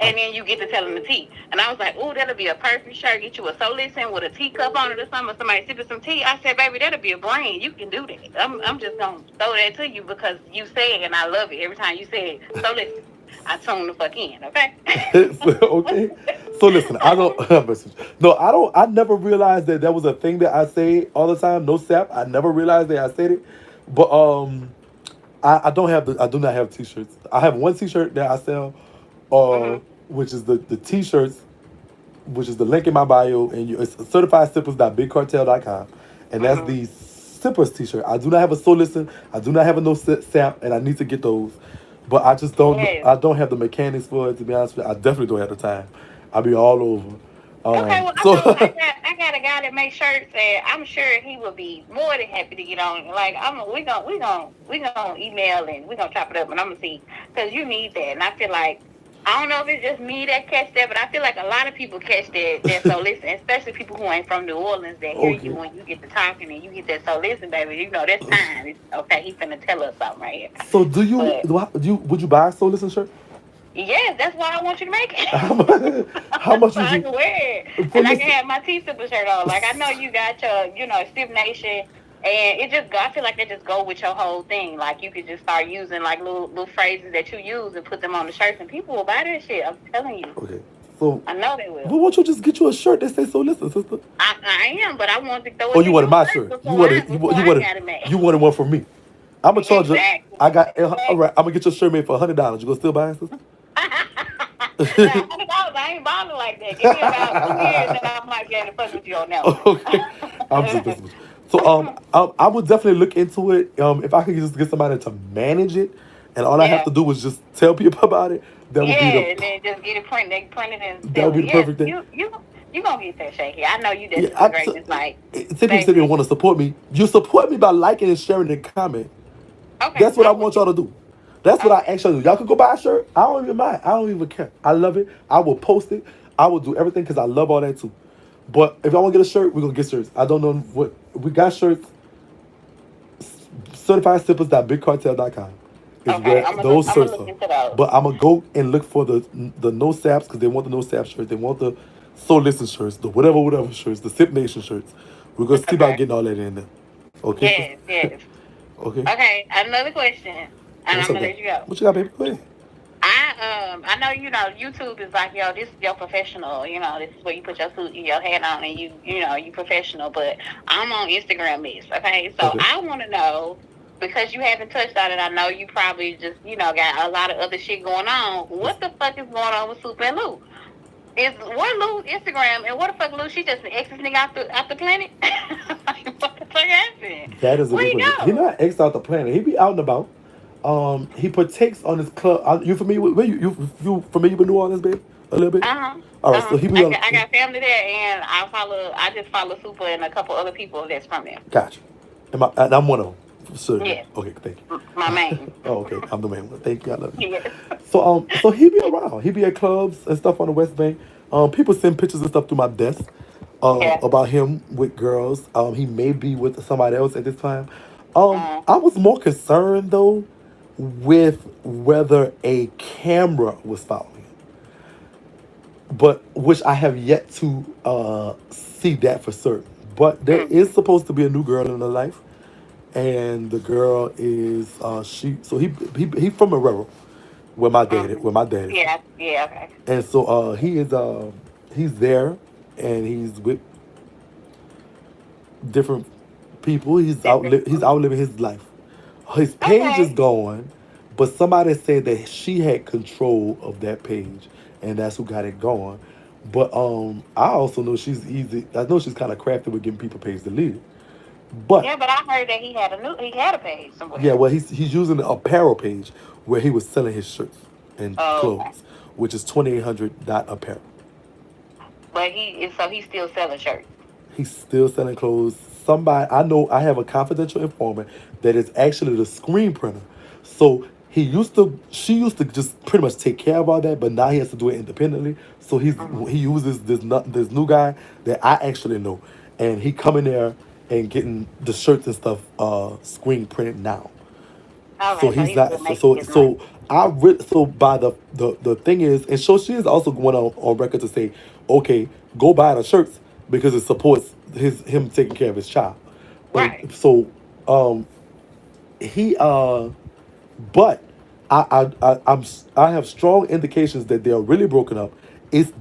And then you get to telling the tea. And I was like, ooh, that'll be a perfect shirt. Get you a So Listen with a teacup on it or something. Or somebody sipping some tea. I said, baby, that'll be a brand. You can do that. I'm just going to throw that to you because you say it and I love it. Every time you say it, so listen. I tune the fuck in, okay? Okay. So listen, I never realized that was a thing that I say all the time. No sap. I never realized that I said it. But I do not have T-shirts. I have one T-shirt that I sell, which is the T-shirts, which is the link in my bio, and it's certifiedsippers.bigcartel.com, and that's the Sippers T-shirt. I do not have a So Listen. I do not have a No Sap, and I need to get those. But I just don't. Yes. I don't have the mechanics for it. To be honest with you, I definitely don't have the time. I'll be all over. Okay, well, So I got a guy that makes shirts, and I'm sure he will be more than happy to get on. Like, we gonna email and we gonna chop it up, and I'm gonna see because you need that, and I feel like I don't know if it's just me that catch that, but I feel like a lot of people catch that So Listen, especially people who ain't from New Orleans that hear you when you get to talking and you get that So Listen, baby. You know that's time. It's, okay, he's finna tell us something right here. So would you buy a So Listen shirt? Yes, that's why I want you to make it. How much so would I you? can wear it. And I can have my T-Super shirt on. Like, I know you got your, Stiff Nation. And I feel like they just go with your whole thing. Like, you could just start using, like, little phrases that you use and put them on the shirts. And people will buy that shit. I'm telling you. Okay. So I know they will. Well, why don't you just get you a shirt that says So Listen, sister? I am, but I want to throw it Oh, you wanted my shirt. You wanted one from me. I'm gonna charge you. I got. All right. I'm gonna get your shirt made for $100. You gonna still buy it, sister? $100, I ain't bothering like that. Give me about 2 years and I might be able to fuck with you on that one. Okay. I'm just messing with you. So I would definitely look into it. If I could just get somebody to manage it, and all I have to do is just tell people about it, that would be and then just get it printed. They print it and that would be the perfect thing. You gonna get that, Shakie. I know you did great. Just like people say they want to support me. You support me by liking and sharing and comment. Okay. That's what I want y'all to do. That's what I actually do. Y'all can go buy a shirt. I don't even mind. I don't even care. I love it. I will post it. I will do everything because I love all that too. But if I want to get a shirt, we're going to get shirts. I don't know what. We got shirts. CertifiedSippers.bigcartel.com is where those shirts are. But I'm going to go and look for the No Saps because they want the No Sap shirts. They want the So Listen shirts, the whatever shirts, the Sip Nation shirts. We're going to see about getting all that in there. Okay? Yes. Okay. Okay, another question. And I'm going to let you go. What you got, baby? Go ahead. I know YouTube is like, yo, this is your professional, this is where you put your suit and your hat on and you professional, but I'm on Instagram list, okay? So I want to know, because you haven't touched on it, I know you probably just, got a lot of other shit going on. What the fuck is going on with Super and Lou? What Lou's Instagram and what the fuck Lou? She just an ex nigga out the planet? What the fuck happened? That is a good question. He not ex out the planet. He be out and about. He partakes on his club. You familiar with you familiar with New Orleans, babe? A little bit. All right. So he be. I got family there, and I just follow Super and a couple other people that's from there. Gotcha. And I'm one of them. So, yeah. Okay. Thank you. My main. Oh, okay. I'm the main one. Thank you. I love you. Yes. So he be around. He be at clubs and stuff on the West Bank. People send pictures and stuff through my desk. Yeah. about him with girls. He may be with somebody else at this time. Mm. I was more concerned though with whether a camera was following him, but which I have yet to see that for certain. But there Mm. is supposed to be a new girl in her life, and the girl is she. So he from Herrera, Mm. where my dad is from, Yeah. Yeah. Okay. and so he's there, and he's with different people. Different. He's outliving his life. His page is Okay. gone, but somebody said that she had control of that page, and that's who got it going. But I also know she's easy. I know she's kind of crafty with getting people page deleted. But Yeah, but I heard that he had a page yeah, somewhere. well, he's using an apparel page where he was selling his shirts and Oh, okay. clothes, which is 2800 dot apparel. But he's still selling shirts. He's still selling clothes. Somebody I know, I have a confidential informant that is actually the screen printer. So she used to just pretty much take care of all that, but now he has to do it independently. So Mm-hmm. he uses this new guy that I actually know, and he come in there and getting the shirts and stuff screen printed now. So Okay, so he's he's not still making his money. so by the thing is, and so she is also going on record to say, okay, go buy the shirts because it supports him taking care of his child. But Right. so he but I have strong indications that they are really broken up. If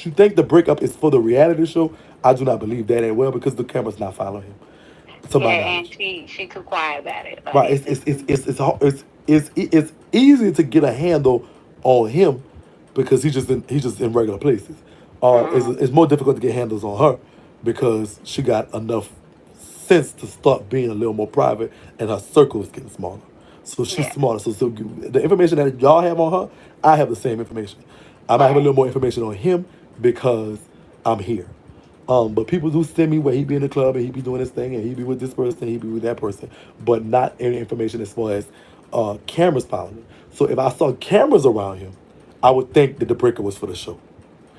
you think the breakup is for the reality show, I do not believe that as well because the camera's not following him, to Yeah, my and knowledge. she too quiet about it. Like Right. it's just It's easy to get a handle on him because he's just in regular places. mm-hmm. It's more difficult to get handles on her because she got enough sense to start being a little more private and her circle is getting smaller. So she's Yeah. smaller. So the information that y'all have on her, I have the same information. I might have a Right. little more information on him because I'm here. But people do send me where he be in the club and he be doing his thing and he be with this person, he be with that person, but not any information as far as cameras following him. So if I saw cameras around him, I would think that the breakup was for the show.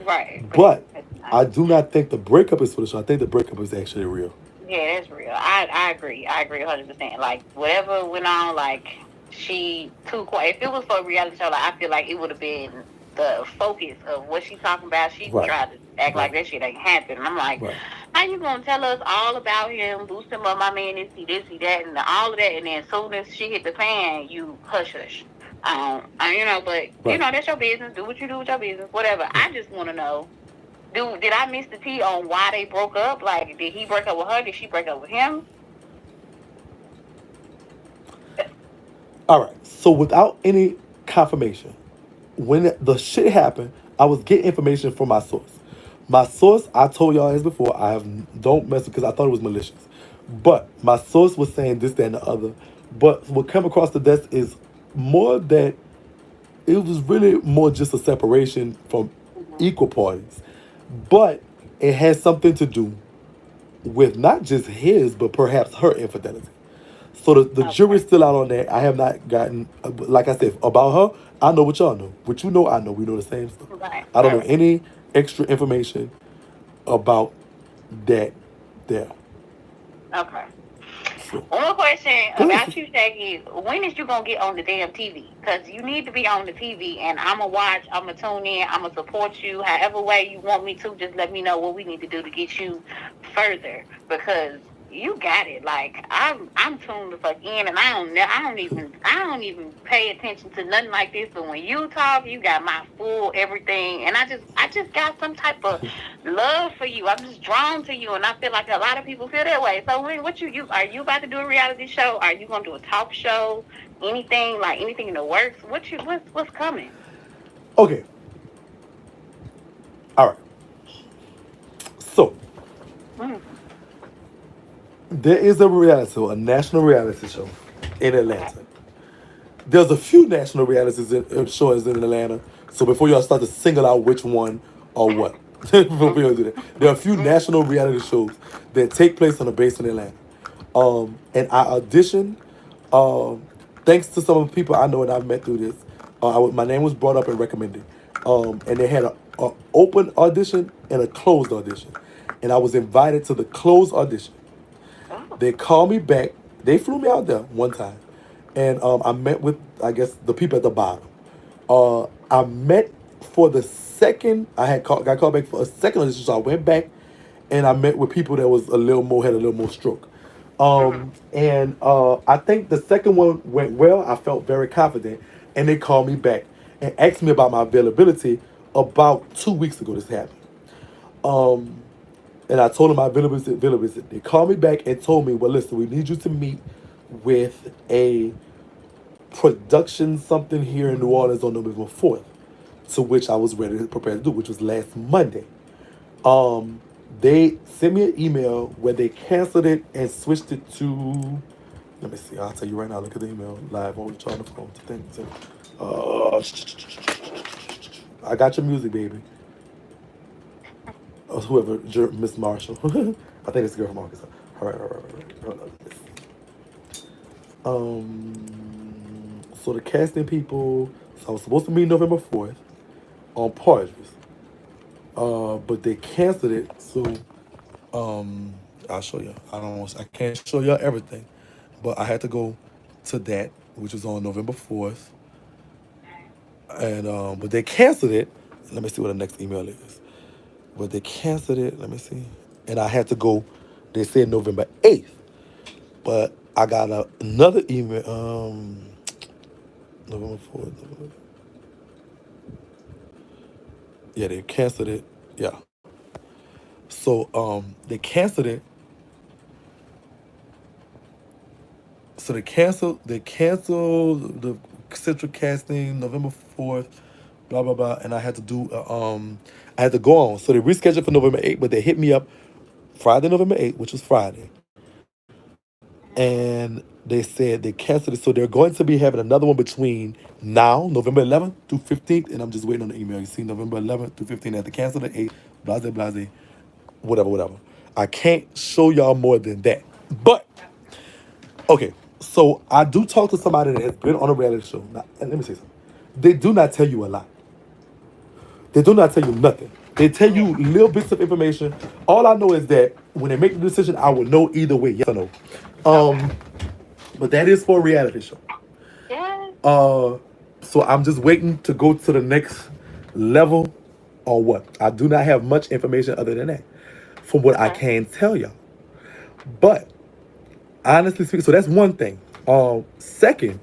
Right. But But it's not. I do not think the breakup is for the show. I think the breakup is actually real. Yeah, that's real. I agree. I agree 100%. Like whatever went on, like she too quiet. If it was for a reality show, like I feel like it would have been the focus of what she's talking about. She Right. tried to act Right. like that shit ain't happened. And I'm like, Right. how you gonna tell us all about him, boost him up, my man, this, he that, and all of that, and then as soon as she hit the fan, you hush hush. But Right. that's your business. Do what you do with your business, whatever. Right. I just want to know. Did I miss the tea on why they broke up? Like, did he break up with her? Did she break up with him? All right. So without any confirmation, when the shit happened, I was getting information from my source. My source, I told y'all as before, don't mess with because I thought it was malicious. But my source was saying this, that, and the other. But what came across the desk is more that it was really more just a separation from Mm-hmm. equal parties. But it has something to do with not just his, but perhaps her infidelity. So the Okay. jury's still out on that. I have not gotten, like I said, about her. I know what y'all know. What you know, I know. We know the same stuff. Right. I don't know Right. any extra information about that there. Okay. So, One more question go ahead, about sis. you, Shakie. When is you gonna get on the damn TV? Because you need to be on the TV, and I'ma watch. I'ma tune in. I'ma support you. However way you want me to, just let me know what we need to do to get you further. Because you got it. Like I'm tuned the fuck in, and I don't even pay attention to nothing like this. But when you talk, you got my full everything, and I just got some type of love for you. I'm just drawn to you, and I feel like a lot of people feel that way. So what you are you about to do a reality show? Are you gonna do a talk show? Anything in the works? What's coming? Okay. All right. So, Mm. there is a national reality show in Okay. Atlanta. There's a few national shows in Atlanta. So before y'all start to single out which one or what, before y'all do that, there are a few national reality shows that take place on a base in Atlanta. And I auditioned. Um, thanks to some of the people I know and I've met through this, my name was brought up and recommended. And they had a open audition and a closed audition. and I was invited to the closed audition. They called me back. They flew me out there one time, and I met with, I guess, the people at the bottom. I met for the second. Got called back for a second audition, so I went back, and I met with people that was had a little more stroke. And I think the second one went well. I felt very confident, and they called me back and asked me about my availability. About 2 weeks ago, this happened. And I told them my availability. They called me back and told me, well, listen, we need you to meet with a production something here in New Orleans on November 4th, to which I was ready to prepare to do, which was last Monday. They sent me an email where they canceled it and switched it to, let me see, I'll tell you right now, look at the email live on the phone. I got your music, baby. Whoever, Miss Marshall. I think it's a girl from Arkansas. All right. So the casting people, so I was supposed to meet November 4th on Partridge. But they canceled it, so I'll show you. I can't show y'all everything, but I had to go to that, which was on November 4th. And but they canceled it. Let me see what the next email is. But they canceled it. Let me see. And I had to go. They said November 8th. But I got another email. November 4th. Yeah, they canceled it. Yeah. So they canceled it. So they canceled the Central casting November 4th, blah blah blah, and I had to do I had to go on. So they rescheduled for November 8th, but they hit me up Friday, November 8th, which was Friday. And they said they canceled it. So they're going to be having another one between now, November 11th through 15th, and I'm just waiting on the email. You see November 11th through 15th, they have to cancel the 8th, blase, whatever. I can't show y'all more than that. But okay, so I do talk to somebody that has been on a reality show. Now, and let me say something. They do not tell you a lot. They do not tell you nothing. They tell you little bits of information. All I know is that when they make the decision, I will know either way, yes or no. But that is for a reality show. Yeah. So I'm just waiting to go to the next level or what. I do not have much information other than that from what I can tell y'all. But honestly speaking, so that's one thing. Second,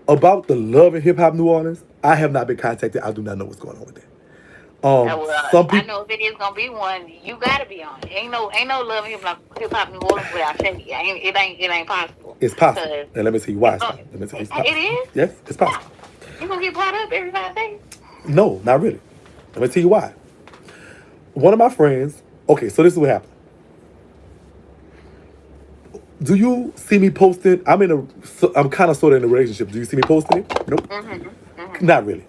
about the Love and Hip Hop New Orleans, I have not been contacted. I do not know what's going on with that. Some people, I know if it is gonna be one, you gotta be on it. Ain't no Love Hip Hop New Orleans without Shakie. It ain't possible. It's possible. And let me tell you why it's possible. It is? Yes, it's possible. You gonna get brought up every 5 days? No, not really. Let me tell you why. One of my friends, okay, so this is what happened. Do you see me posting? I'm kind of sort of in a relationship. Do you see me posting it? Nope. Not really.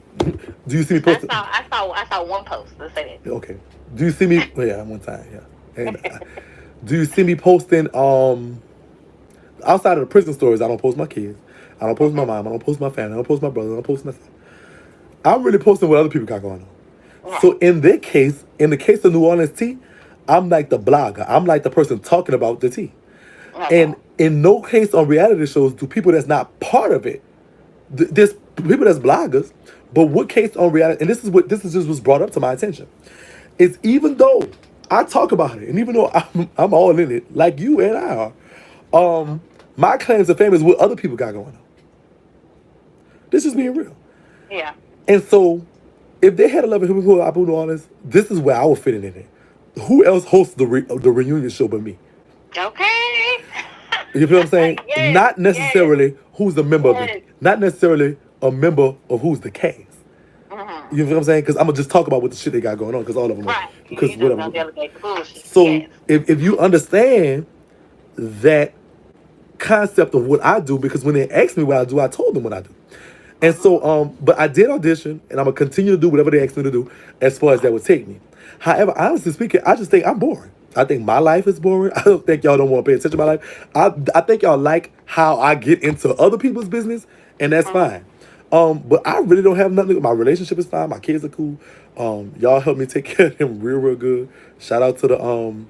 Do you see me posting? I saw one post. Let's say that. Okay. Do you see me? Oh, yeah, one time. Yeah. And do you see me posting? Outside of the prison stories, I don't post my kids. I don't post my mom. I don't post my family. I don't post my brother. I don't post myself. I'm really posting what other people got going on. Right. So in the case of New Orleans tea, I'm like the blogger. I'm like the person talking about the tea. Okay. And in no case on reality shows do people that's not part of it. There's people that's bloggers, but what case on reality? And this is just was brought up to my attention. Is even though I talk about it, and even though I'm all in it, like you and I are, my claims to fame is what other people got going on. This is being real. Yeah. And so, if they had a Love and Hip Hop New Orleans, this is where I would fit in it. Who else hosts the reunion show but me? Okay. You feel what I'm saying? Yes, not necessarily who's a member of it. Not necessarily a member of who's the cast. Mm-hmm. You feel what I'm saying? Because I'm going to just talk about what the shit they got going on. Because all of them are. Because whatever. So if you understand that concept of what I do, because when they asked me what I do, I told them what I do. And so, but I did audition, and I'm going to continue to do whatever they asked me to do as far as that would take me. However, honestly speaking, I just think I'm boring. I think my life is boring. I don't think y'all don't want to pay attention to my life. I think y'all like how I get into other people's business, and that's fine. But I really don't have nothing. My relationship is fine. My kids are cool. Y'all help me take care of them real good. Shout out to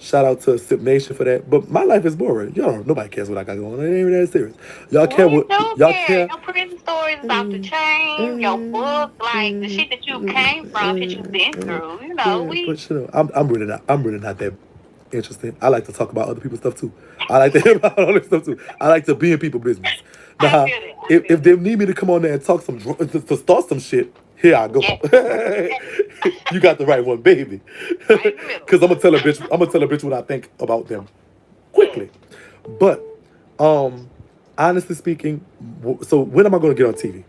Shout out to Sip Nation for that. But my life is boring. Y'all, nobody cares what I got going on. It ain't even that serious. Y'all care We what do y'all care. care. Your prison stories about the chain, your book, like the shit that you came from, shit you've been through. You know, Yeah, we but I'm really not that interesting. I like to talk about other people's stuff too. I like to hear about other stuff too. I like to be in people's business. I Now, feel it. I feel if it. they need me to come on there and talk to start some shit, here I go. Yeah. You got the right one, baby. Right in the middle. Cause I'm gonna tell a bitch what I think about them Yeah. quickly. But honestly speaking, so when am I gonna get on TV?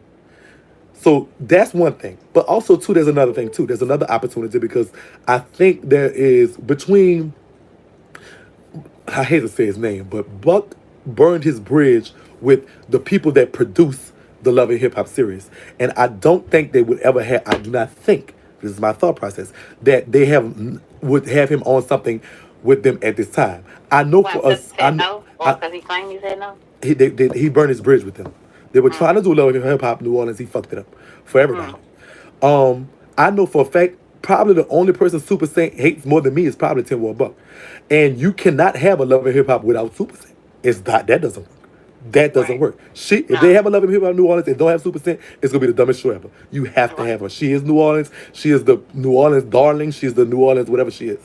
So that's one thing. But also too, there's another thing too. There's another opportunity because I think there is between I hate to say his name, but Buck burned his bridge with the people that produce the Love and Hip Hop series. And I don't think they would ever have, I do not think, this is my thought process, that they would have him on something with them at this time. I know Why? for Because us, he said no, or I because he claimed he said no. he burned his bridge with them. They were trying Mm. to do Love and Hip Hop New Orleans, he fucked it up for everybody. Mm. I know for a fact, probably the only person Super Saint hates more than me is probably Tim War Buck. And you cannot have a Love and Hip Hop without Super Saint. It's not that doesn't work. That doesn't Right. work. If they No. have a Love and Hip Hop New Orleans and don't have Super Saint, it's gonna be the dumbest show ever. You have to Right. have her. She is New Orleans. She is the New Orleans darling. She's the New Orleans whatever she is.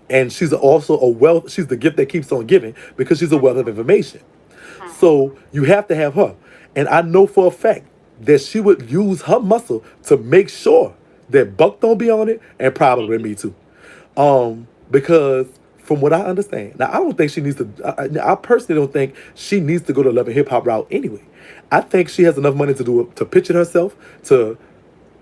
And she's also a wealth. She's the gift that keeps on giving because she's a wealth of information. Mm-hmm. So you have to have her. And I know for a fact that she would use her muscle to make sure that Buck don't be on it and probably me too. Because from what I understand, now I don't think she needs to. I personally don't think she needs to go to Love and Hip Hop route anyway. I think she has enough money to do it, to pitch it herself, to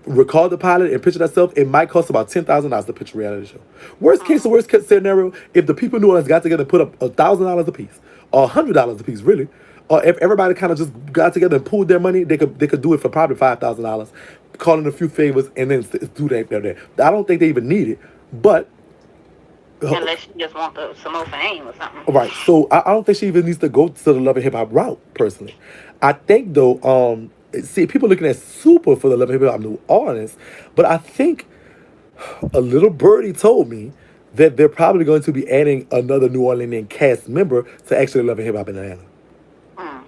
record the pilot and pitch it herself. It might cost about $10,000 to pitch a reality show. Worst case scenario, if the people in New Orleans got together and put up $1,000 a piece or $100 a piece, really, or if everybody kind of just got together and pooled their money, they could do it for probably $5,000, call in a few favors and then do that there. I don't think they even need it, but Unless you just want some more fame or something. right. So I don't think she even needs to go to the Love and Hip Hop route, personally. I think though, see, people looking at Super for the Love and Hip Hop New Orleans, but I think a little birdie told me that they're probably going to be adding another New Orleanian cast member to actually Love and Hip Hop in Atlanta. Mm.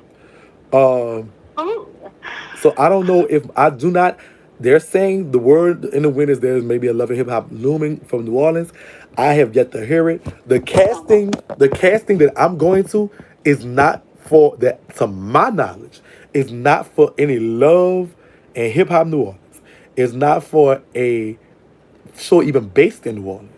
Um, Ooh. so I don't know if I do not. They're saying the word in the wind is there's maybe a Love and Hip Hop looming from New Orleans. I have yet to hear it. The casting that I'm going to is not for that. To my knowledge, is not for any Love and Hip Hop New Orleans. It's not for a show even based in New Orleans.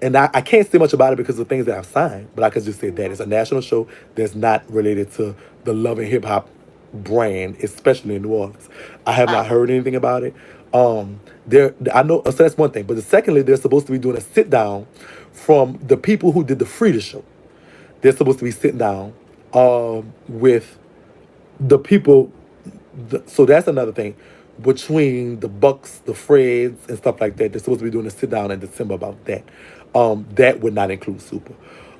And I can't say much about it because of things that I've signed, but I could just say that it's a national show that's not related to the Love and Hip Hop brand, especially in New Orleans. I have not heard anything about it. I know, so that's one thing. But secondly, they're supposed to be doing a sit down from the people who did the Frida show. They're supposed to be sitting down with the people. So that's another thing. Between the Bucks, the Freds, and stuff like that, they're supposed to be doing a sit down in December about that. That would not include Super.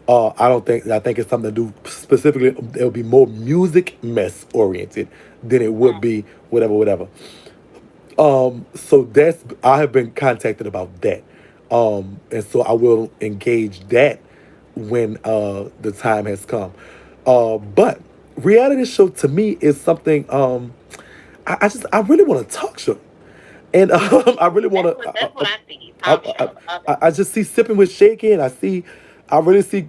I don't think. I think it's something to do specifically. It'll be more music mess oriented than it would be whatever. So I have been contacted about that. And so I will engage that when the time has come. But reality show to me is something I really want a talk show. And I really want That's what I see. I, Talk show. I just see sipping with Shakie, and I really see,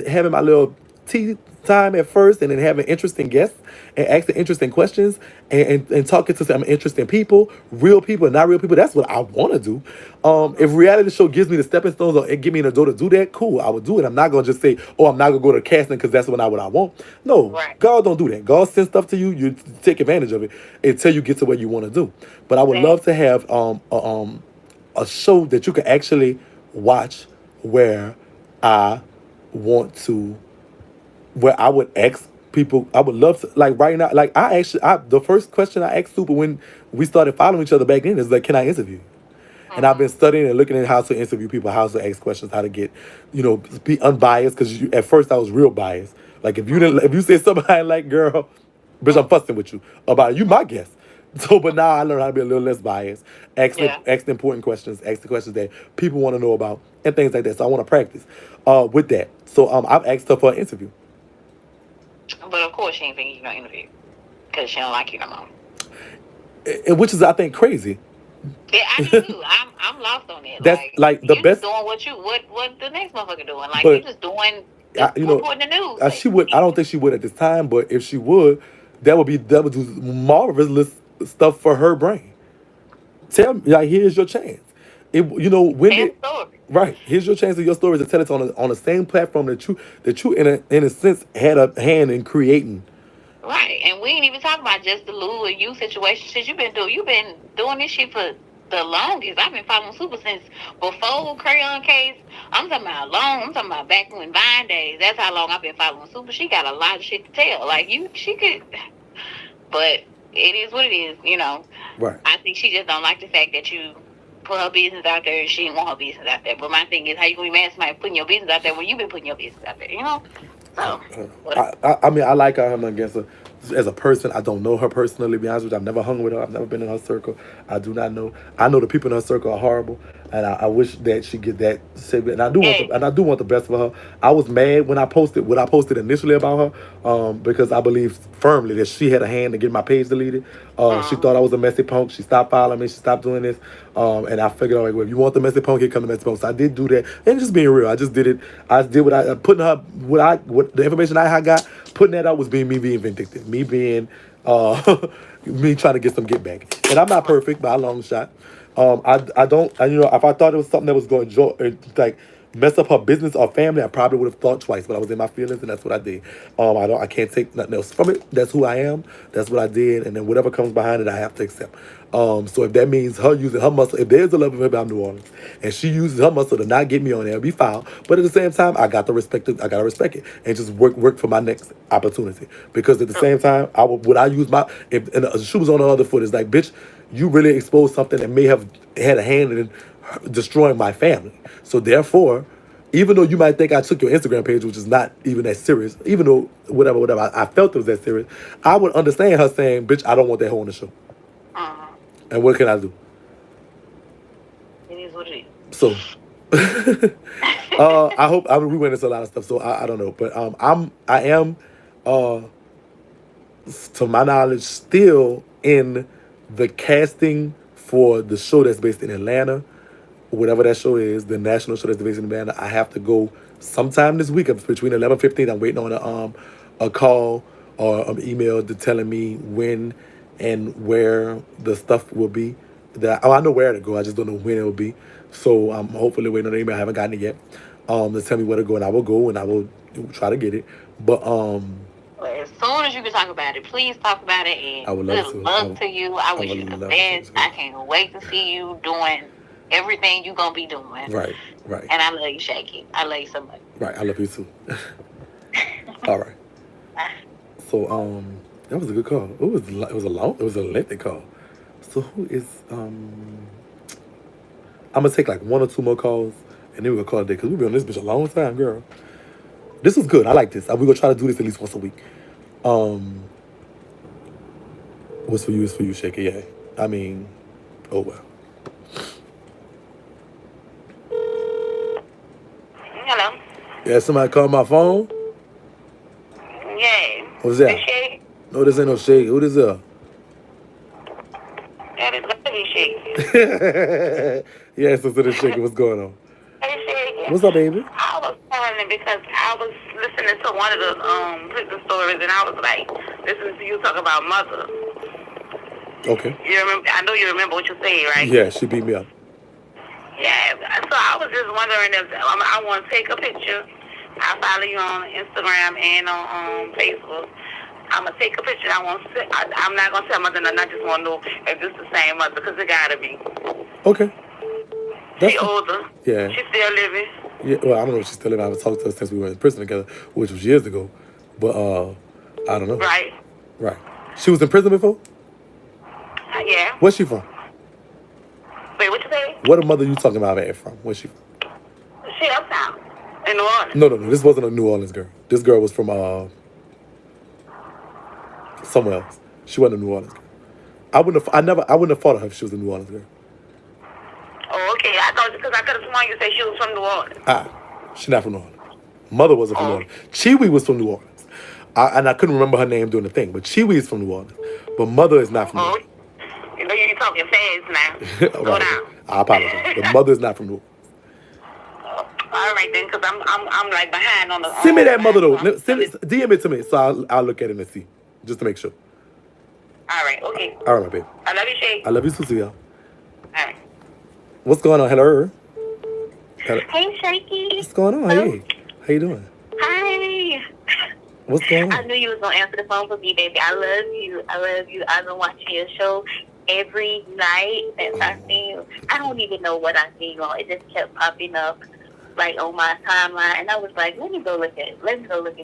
having my little tea time at first, and then having interesting guests and asking interesting questions and talking to some interesting people, real people and not real people. That's what I want to do. If reality show gives me the stepping stones or it give me the door to do that, cool, I would do it. I'm not gonna just say, oh, I'm not gonna go to casting because that's what I want. No, Right. God don't do that. God sends stuff to you, you take advantage of it until you get to what you want to do. But I would love to have a show that you can actually watch where I want to, where I would ask people, I would love to, like right now, like the first question I asked Super when we started following each other back then is like, can I interview you? And I've been studying and looking at how to interview people, how to ask questions, how to get, be unbiased. Because at first I was real biased. Like if you said something I ain't like, girl, bitch, I'm fussing with you about you, my guest. So, but now I learned how to be a little less biased. Yeah. Ask the important questions. Ask the questions that people want to know about and things like that. So I want to practice with that. So I've asked her for an interview. But of course she ain't thinking you gonna interview because she don't like you no more. Which is, I think, crazy. Yeah, I do too. I'm lost on it. That's Like like the you just best. doing what the next motherfucker doing. Like you But just doing I, just you know, reporting the news. she would. I don't think she would at this time. But if she would, that would do marvelous stuff for her brain. Tell me, like, here's your chance. When Tell did the story. right? Here's your chance of your stories to tell it on the same platform that you in a sense had a hand in creating. Right. And we ain't even talking about just the Lou and you situation. Shit you've been doing this shit for the longest. I've been following Super since before Crayon Case. I'm talking about long. I'm talking about back when Vine days. That's how long I've been following Super. She got a lot of shit to tell. Like she could, but it is what it is. Right. I think she just don't like the fact that you put her business out there and she didn't want her business out there. But my thing is, how you gonna be mad at somebody putting your business out there when you've been putting your business out there? So. I mean, I like her. I'm not against her. As a person, I don't know her personally. To be honest with you, I've never hung with her. I've never been in her circle. I do not know. I know the people in her circle are horrible, and I wish that she get that. And I do want the best for her. I was mad when I posted what I posted initially about her, because I believe firmly that she had a hand in getting my page deleted. She thought I was a messy punk. She stopped following me. She stopped doing this, and I figured, like, well, if you want the messy punk, here come the messy punk. So I did do that, and just being real, I just did it. I did what I putting her what the information I got. Putting that out was me being vindictive, me being me trying to get some get back. And I'm not perfect by a long shot. I don't, if I thought it was something that was going to like mess up her business or family, I probably would have thought twice. But I was in my feelings, and that's what I did. I can't take nothing else from it. That's who I am. That's what I did, and then whatever comes behind it, I have to accept. So if that means her using her muscle, if there's a love of her about New Orleans, and she uses her muscle to not get me on there, it'll be foul. But at the same time, I gotta respect it, and just work for my next opportunity. Because at the same time, would I use my if and the shoe was on the other foot? It's like, bitch, you really exposed something that may have had a hand in destroying my family. So therefore, even though you might think I took your Instagram page, which is not even that serious, even though whatever, I felt it was that serious, I would understand her saying, bitch, I don't want that hoe on the show. And what can I do? It is what it is. So, we went into a lot of stuff, so I don't know. But I am, to my knowledge, still in the casting for the show that's based in Atlanta. Whatever that show is, the national show that's based in Atlanta. I have to go sometime this week between 11:15. I'm waiting on a call or an email to telling me when and where the stuff will be. I know where to go. I just don't know when it will be. So I'm hopefully waiting on the email. I haven't gotten it yet. To tell me where to go, and I will go and I will try to get it. But as soon as you can talk about it, please talk about it. And I would love to. Luck to you. I wish you the best. I can't wait to see you doing everything you're gonna be doing. Right. And I love you, Shakie. I love you so much. Right, I love you too. All right. So that was a good call. It was a lengthy call. So who is I'm gonna take like one or two more calls, and then we're gonna call it a day because we've been on this bitch a long time, girl. This was good. I like this. We're gonna try to do this at least once a week. What's for you is for you, Shakie. Yeah. I mean, oh well. Hello. Yeah, somebody called my phone. Yeah. What's that? Shakie? No, this ain't no Shakie. Who this is? That is Shakie. Yeah, so this Shakie. What's going on? Hey, Shakie. What's up, baby? I was calling because I was listening to one of the prison stories, and I was like, listening to you talk about mother. Okay. You remember? I know you remember what you said, right? Yeah, she beat me up. Yeah. So I was just wondering if I want to take a picture. I follow you on Instagram and on Facebook. I'm gonna take a picture. I'm not gonna tell mother nothing. I just want to know if this is the same mother, because it gotta be. Okay. She older. Yeah. She's still living. Yeah. Well, I don't know if she's still living. I haven't talked to her since we were in prison together, which was years ago. But I don't know. Right. She was in prison before? Yeah. Where's she from? Wait, what you say? What mother you talking about from? Where's she from? She uptown in New Orleans. No. This wasn't a New Orleans girl. This girl was from somewhere else. She wasn't a New Orleans girl. I wouldn't have fought her if she was a New Orleans girl. Oh, okay. I thought because I could have sworn you said she was from New Orleans. She's not from New Orleans. Mother wasn't from New Orleans. Chiwi was from New Orleans. And I couldn't remember her name during the thing, but Chiwi is from New Orleans. But Mother is not from New Orleans. You know you're talking fast now. Go down. I apologize. The mother is not from New Orleans. All right then, because I'm like behind on the. Send me that mother though. DM it to me so I'll look at it and see, just to make sure. All right. Okay. All right, my baby. I love you, Shay. I love you, Cecilia. All right. What's going on? Hello. Hey, Shakie. What's going on? Hey, how you doing? Hi. What's going on? I knew you was gonna answer the phone for me, baby. I love you. I love you. I've been watching your show every night since I seen you. I don't even know what I seen on. It just kept popping up like on my timeline, and I was like, let me go look and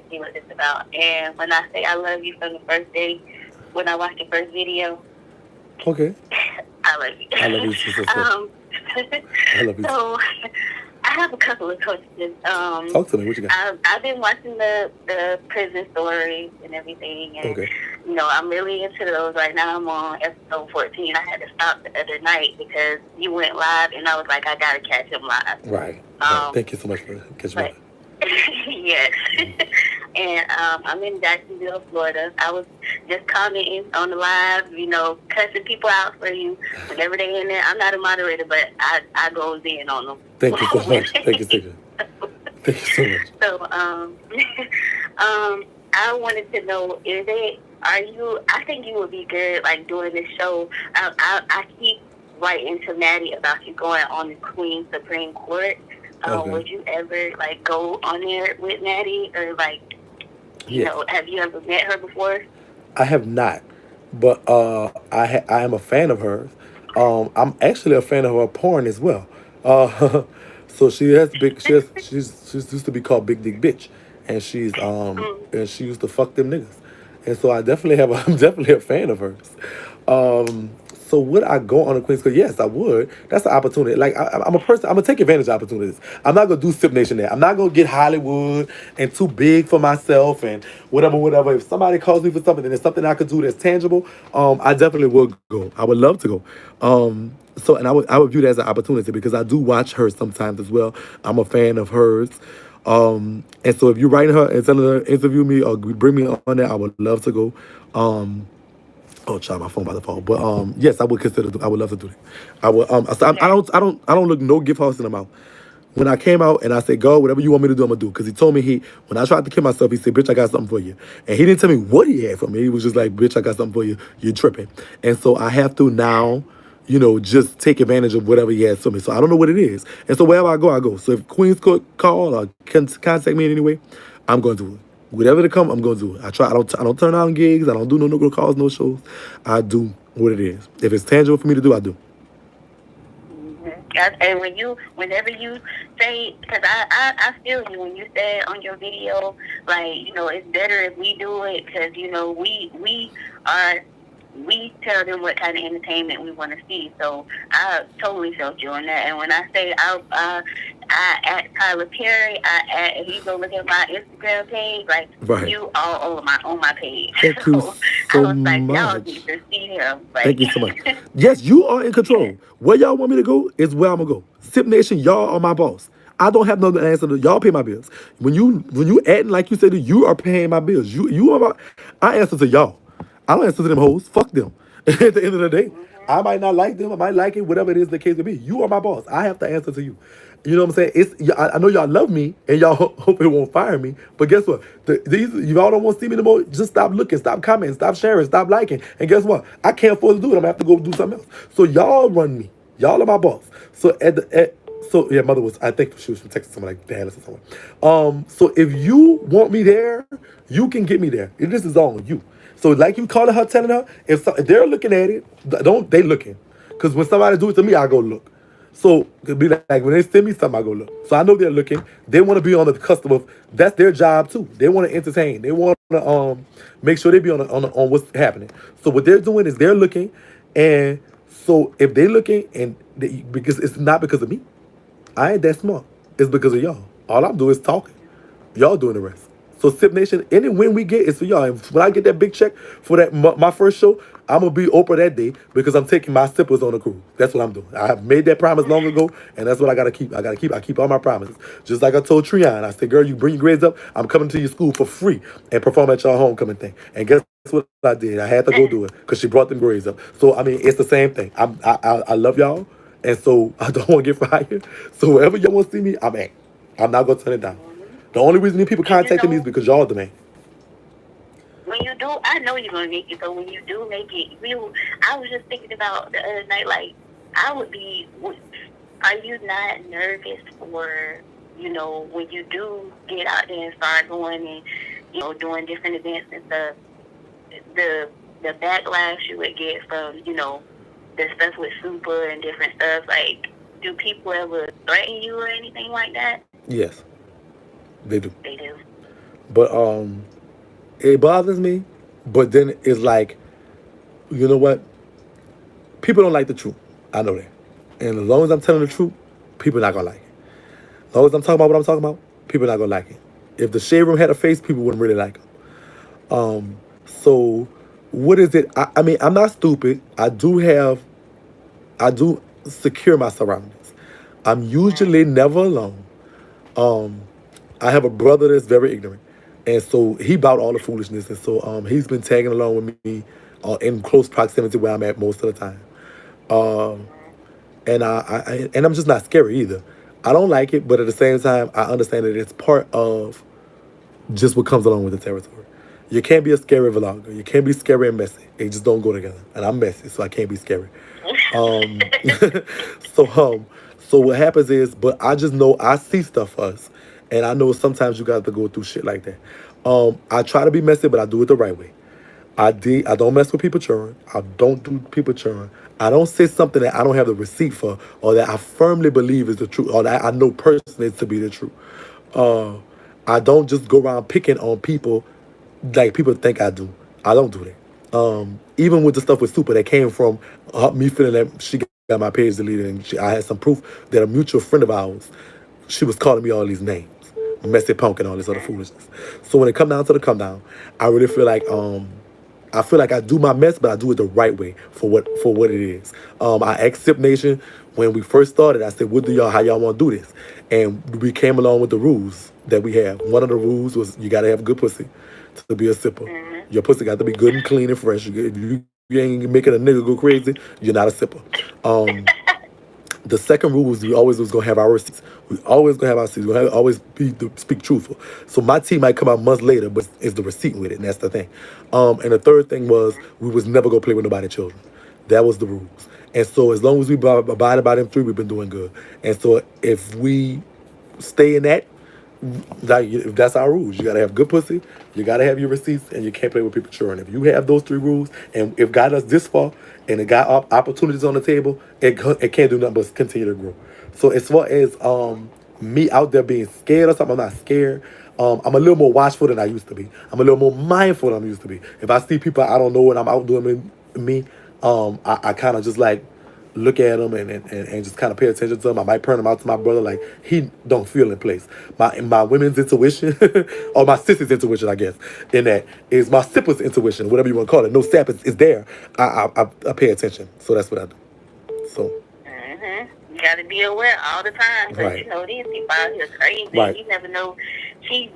see what it's about. And when I say I love you from the first day, when I watched the first video, Okay. I love you. I love you, sister. I love you. So I have a couple of questions. Talk to me. What you got? I've been watching the prison stories and everything, and Okay. you know, I'm really into those right now. I'm on episode 14. I had to stop the other night because you went live, and I was like, I gotta catch him live. Right. Thank you so much for catching me. Yes. And I'm in Jacksonville, Florida. I was just commenting on the live, you know, cussing people out for you whenever they're in there. I'm not a moderator, but I goes in on them. Thank you so much. Thank you, Sigrid. Thank you so much. So, I wanted to know, I think you would be good, like, doing this show. I keep writing to Maddie about you going on the Queen Supreme Court. Okay. Would you ever, like, go on there with Maddie? Or, like, you know, have you ever met her before? I have not, but I am a fan of hers. I'm actually a fan of her porn as well. So she has she's used to be called Big Dick Bitch, and and she used to fuck them niggas, and so I'm definitely a fan of hers. So would I go on a Queen's Court? Yes, I would. That's an opportunity. Like I'm a person. I'm gonna take advantage of opportunities. I'm not gonna do Sip Nation there. I'm not gonna get Hollywood and too big for myself and whatever. If somebody calls me for something and there's something I could do that's tangible, I definitely would go. I would love to go. So and I would view that as an opportunity because I do watch her sometimes as well. I'm a fan of hers. And so if you're writing her and telling her interview me or bring me on there, I would love to go. Oh, child, my phone by the phone. But yes, I would I would love to do that. I would. So I don't look no gift horse in the mouth. When I came out and I said, "Go, whatever you want me to do, I'm gonna do." Because he told me when I tried to kill myself, he said, "Bitch, I got something for you." And he didn't tell me what he had for me. He was just like, "Bitch, I got something for you. You're tripping." And so I have to now, you know, just take advantage of whatever he has for me. So I don't know what it is. And so wherever I go, I go. So if Queen's Court call or can contact me in any way, I'm going to do it. Whatever to come, I'm gonna do it. I don't turn down gigs. I don't do no calls, no shows. I do what it is. If it's tangible for me to do, I do. Mm-hmm. And whenever you say, because I feel you when you say on your video, like, you know, it's better if we do it because, you know, we tell them what kind of entertainment we want to see. So I totally felt you on that. And when I say I at Tyler Perry, if you go look at my Instagram page, like right. You all on my page. Thank you so I was like, much. y'all need to see him. Like, thank you so much. Yes, you are in control. Where y'all want me to go is where I'm gonna go. Sip Nation, y'all are my boss. I don't have no answer to y'all pay my bills. When you acting like you said you are paying my bills. You are I answer to y'all. I don't answer to them hoes. Fuck them. At the end of the day, I might not like them. I might like it. Whatever it is the case may be. You are my boss. I have to answer to you. You know what I'm saying? I know y'all love me and y'all hope it won't fire me. But guess what? Y'all don't want to see me no more. Just stop looking, stop commenting, stop sharing, stop liking. And guess what? I can't afford to do it. I'm gonna have to go do something else. So y'all run me. Y'all are my boss. So mother was. I think she was from Texas, somewhere like Dallas or somewhere. So if you want me there, you can get me there. This is all on you. So like you calling her, telling her, if they're looking at it, they looking. Because when somebody do it to me, I go look. So it'd be like when they send me something, I go look. So I know they're looking. They want to be on the cusp of. That's their job too. They want to entertain. They want to make sure they be on what's happening. So what they're doing is they're looking, and so if they're looking because it's not because of me, I ain't that smart. It's because of y'all. All I'm doing is talking. Y'all doing the rest. So Sip Nation, any win we get is for y'all. And when I get that big check for that my first show, I'm gonna be Oprah that day because I'm taking my sippers on a cruise. That's what I'm doing. I have made that promise long ago, and that's what I gotta keep. I keep all my promises. Just like I told Trion, I said, girl, you bring your grades up, I'm coming to your school for free and perform at your homecoming thing. And guess what I did? I had to go do it because she brought them grades up. So I mean, it's the same thing. I love y'all, and so I don't want to get fired. So wherever y'all want to see me, I'm at. I'm not gonna turn it down. The only reason these people contacting me is because y'all the man. When you do, I know you're gonna make it. So when you do make it, I was just thinking about the other night. Like, I would be. Are you not nervous for, when you do get out there and start going and doing different events and stuff, the backlash you would get from the stuff with Super and different stuff? Like, do people ever threaten you or anything like that? Yes, they do. They do. But it bothers me. But then it's like, you know what? People don't like the truth. I know that. And as long as I'm telling the truth, people not gonna like it. As long as I'm talking about what I'm talking about, people not gonna like it. If the shade room had a face, people wouldn't really like them. So what is it? I mean, I'm not stupid. I do secure my surroundings. I'm usually never alone. I have a brother that's very ignorant, and so he bought all the foolishness, and so he's been tagging along with me in close proximity where I'm at most of the time. And and I'm just not scary either. I don't like it, but at the same time, I understand that it's part of just what comes along with the territory. You can't be a scary vlogger. You can't be scary and messy. They just don't go together. And I'm messy, so I can't be scary. Um, so so what happens is, but I just know I see stuff for us, and I know sometimes you got to go through shit like that. I try to be messy, but I do it the right way. I don't mess with people churn. I don't do people churn. I don't say something that I don't have the receipt for, or that I firmly believe is the truth, or that I know personally to be the truth. Uh, I don't just go around picking on people like people think I do. I don't do that. Even with the stuff with Super that came from me feeling that she got my page deleted, and I had some proof that a mutual friend of ours, she was calling me all these names, messy punk and all this other foolishness. So when it come down to the come down, I really feel like I do my best, but I do it the right way for what it is. I asked Sip Nation when we first started. I said, how y'all want to do this? And we came along with the rules that we have. One of the rules was you got to have good pussy to be a sipper. Mm-hmm. Your pussy got to be good and clean and fresh. If you ain't making a nigga go crazy, you're not a sipper. The second rule was we always was gonna have our receipts. We always gonna have our receipts. We always speak truthful. So my tea might come out months later, but it's the receipt with it, and that's the thing. And the third thing was we was never gonna play with nobody's children. That was the rules. And so as long as we abide by them three, we've been doing good. And so if we stay in that, if that's our rules. You gotta have good pussy, you gotta have your receipts, and you can't play with people children. If you have those three rules, and if got us this far, and it got opportunities on the table, it can't do nothing but continue to grow. So as far as me out there being scared or something, I'm not scared. I'm a little more watchful than I used to be. I'm a little more mindful than I used to be. If I see people I don't know and I'm out doing me, I kind of just like look at them and just kind of pay attention to them. I might turn them out to my brother like he don't feel in place. My women's intuition, or my sister's intuition, I guess, in that is my sipper's intuition, whatever you want to call it. No sap is there. I pay attention. So that's what I do. So. Mm-hmm. You got to be aware all the time because right. These people out here crazy. Right. You never know. She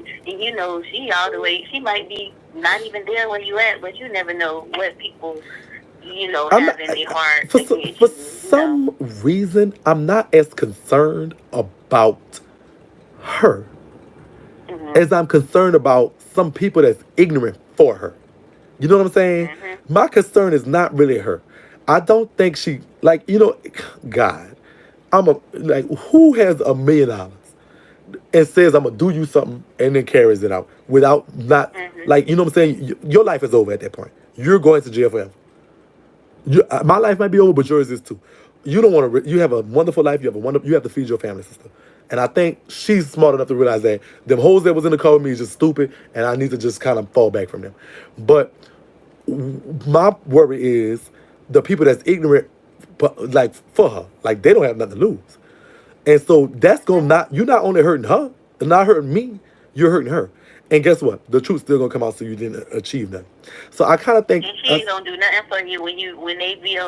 all the way. She might be not even there where you at, but you never know what people. Have in their heart. For some reason, I'm not as concerned about her as I'm concerned about some people that's ignorant for her. You know what I'm saying? Mm-hmm. My concern is not really her. I don't think she, God, who has $1 million and says I'm going to do you something and then carries it out without not, you know what I'm saying? Your life is over at that point. You're going to jail forever. My life might be over, but yours is too. You don't want to. You have a wonderful life. You have to feed your family, sister. And I think she's smart enough to realize that them hoes that was in the car with me is just stupid, and I need to just kind of fall back from them. But my worry is the people that's ignorant, but for her, they don't have nothing to lose. And so that's you're not only hurting her, and not hurting me, you're hurting her. And guess what? The truth's still gonna come out, so you didn't achieve nothing. So I kind of think And she ain't gonna do nothing for you when they be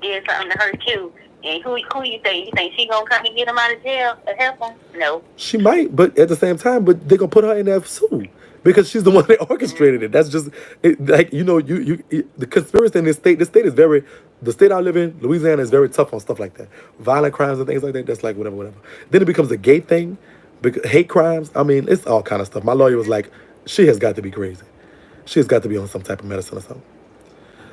did something to hurt you. And who you think? You think she gonna come and get him out of jail to help him? No. she might, but at the same time, but they gonna put her in there too because she's the one that orchestrated it. That's just like the conspiracy in this state. The state is very. The state I live in, Louisiana, is very tough on stuff like that, violent crimes and things like that. That's like whatever. Then it becomes a gay thing, hate crimes. I mean, it's all kind of stuff. My lawyer was like, she has got to be crazy. She has got to be on some type of medicine or something.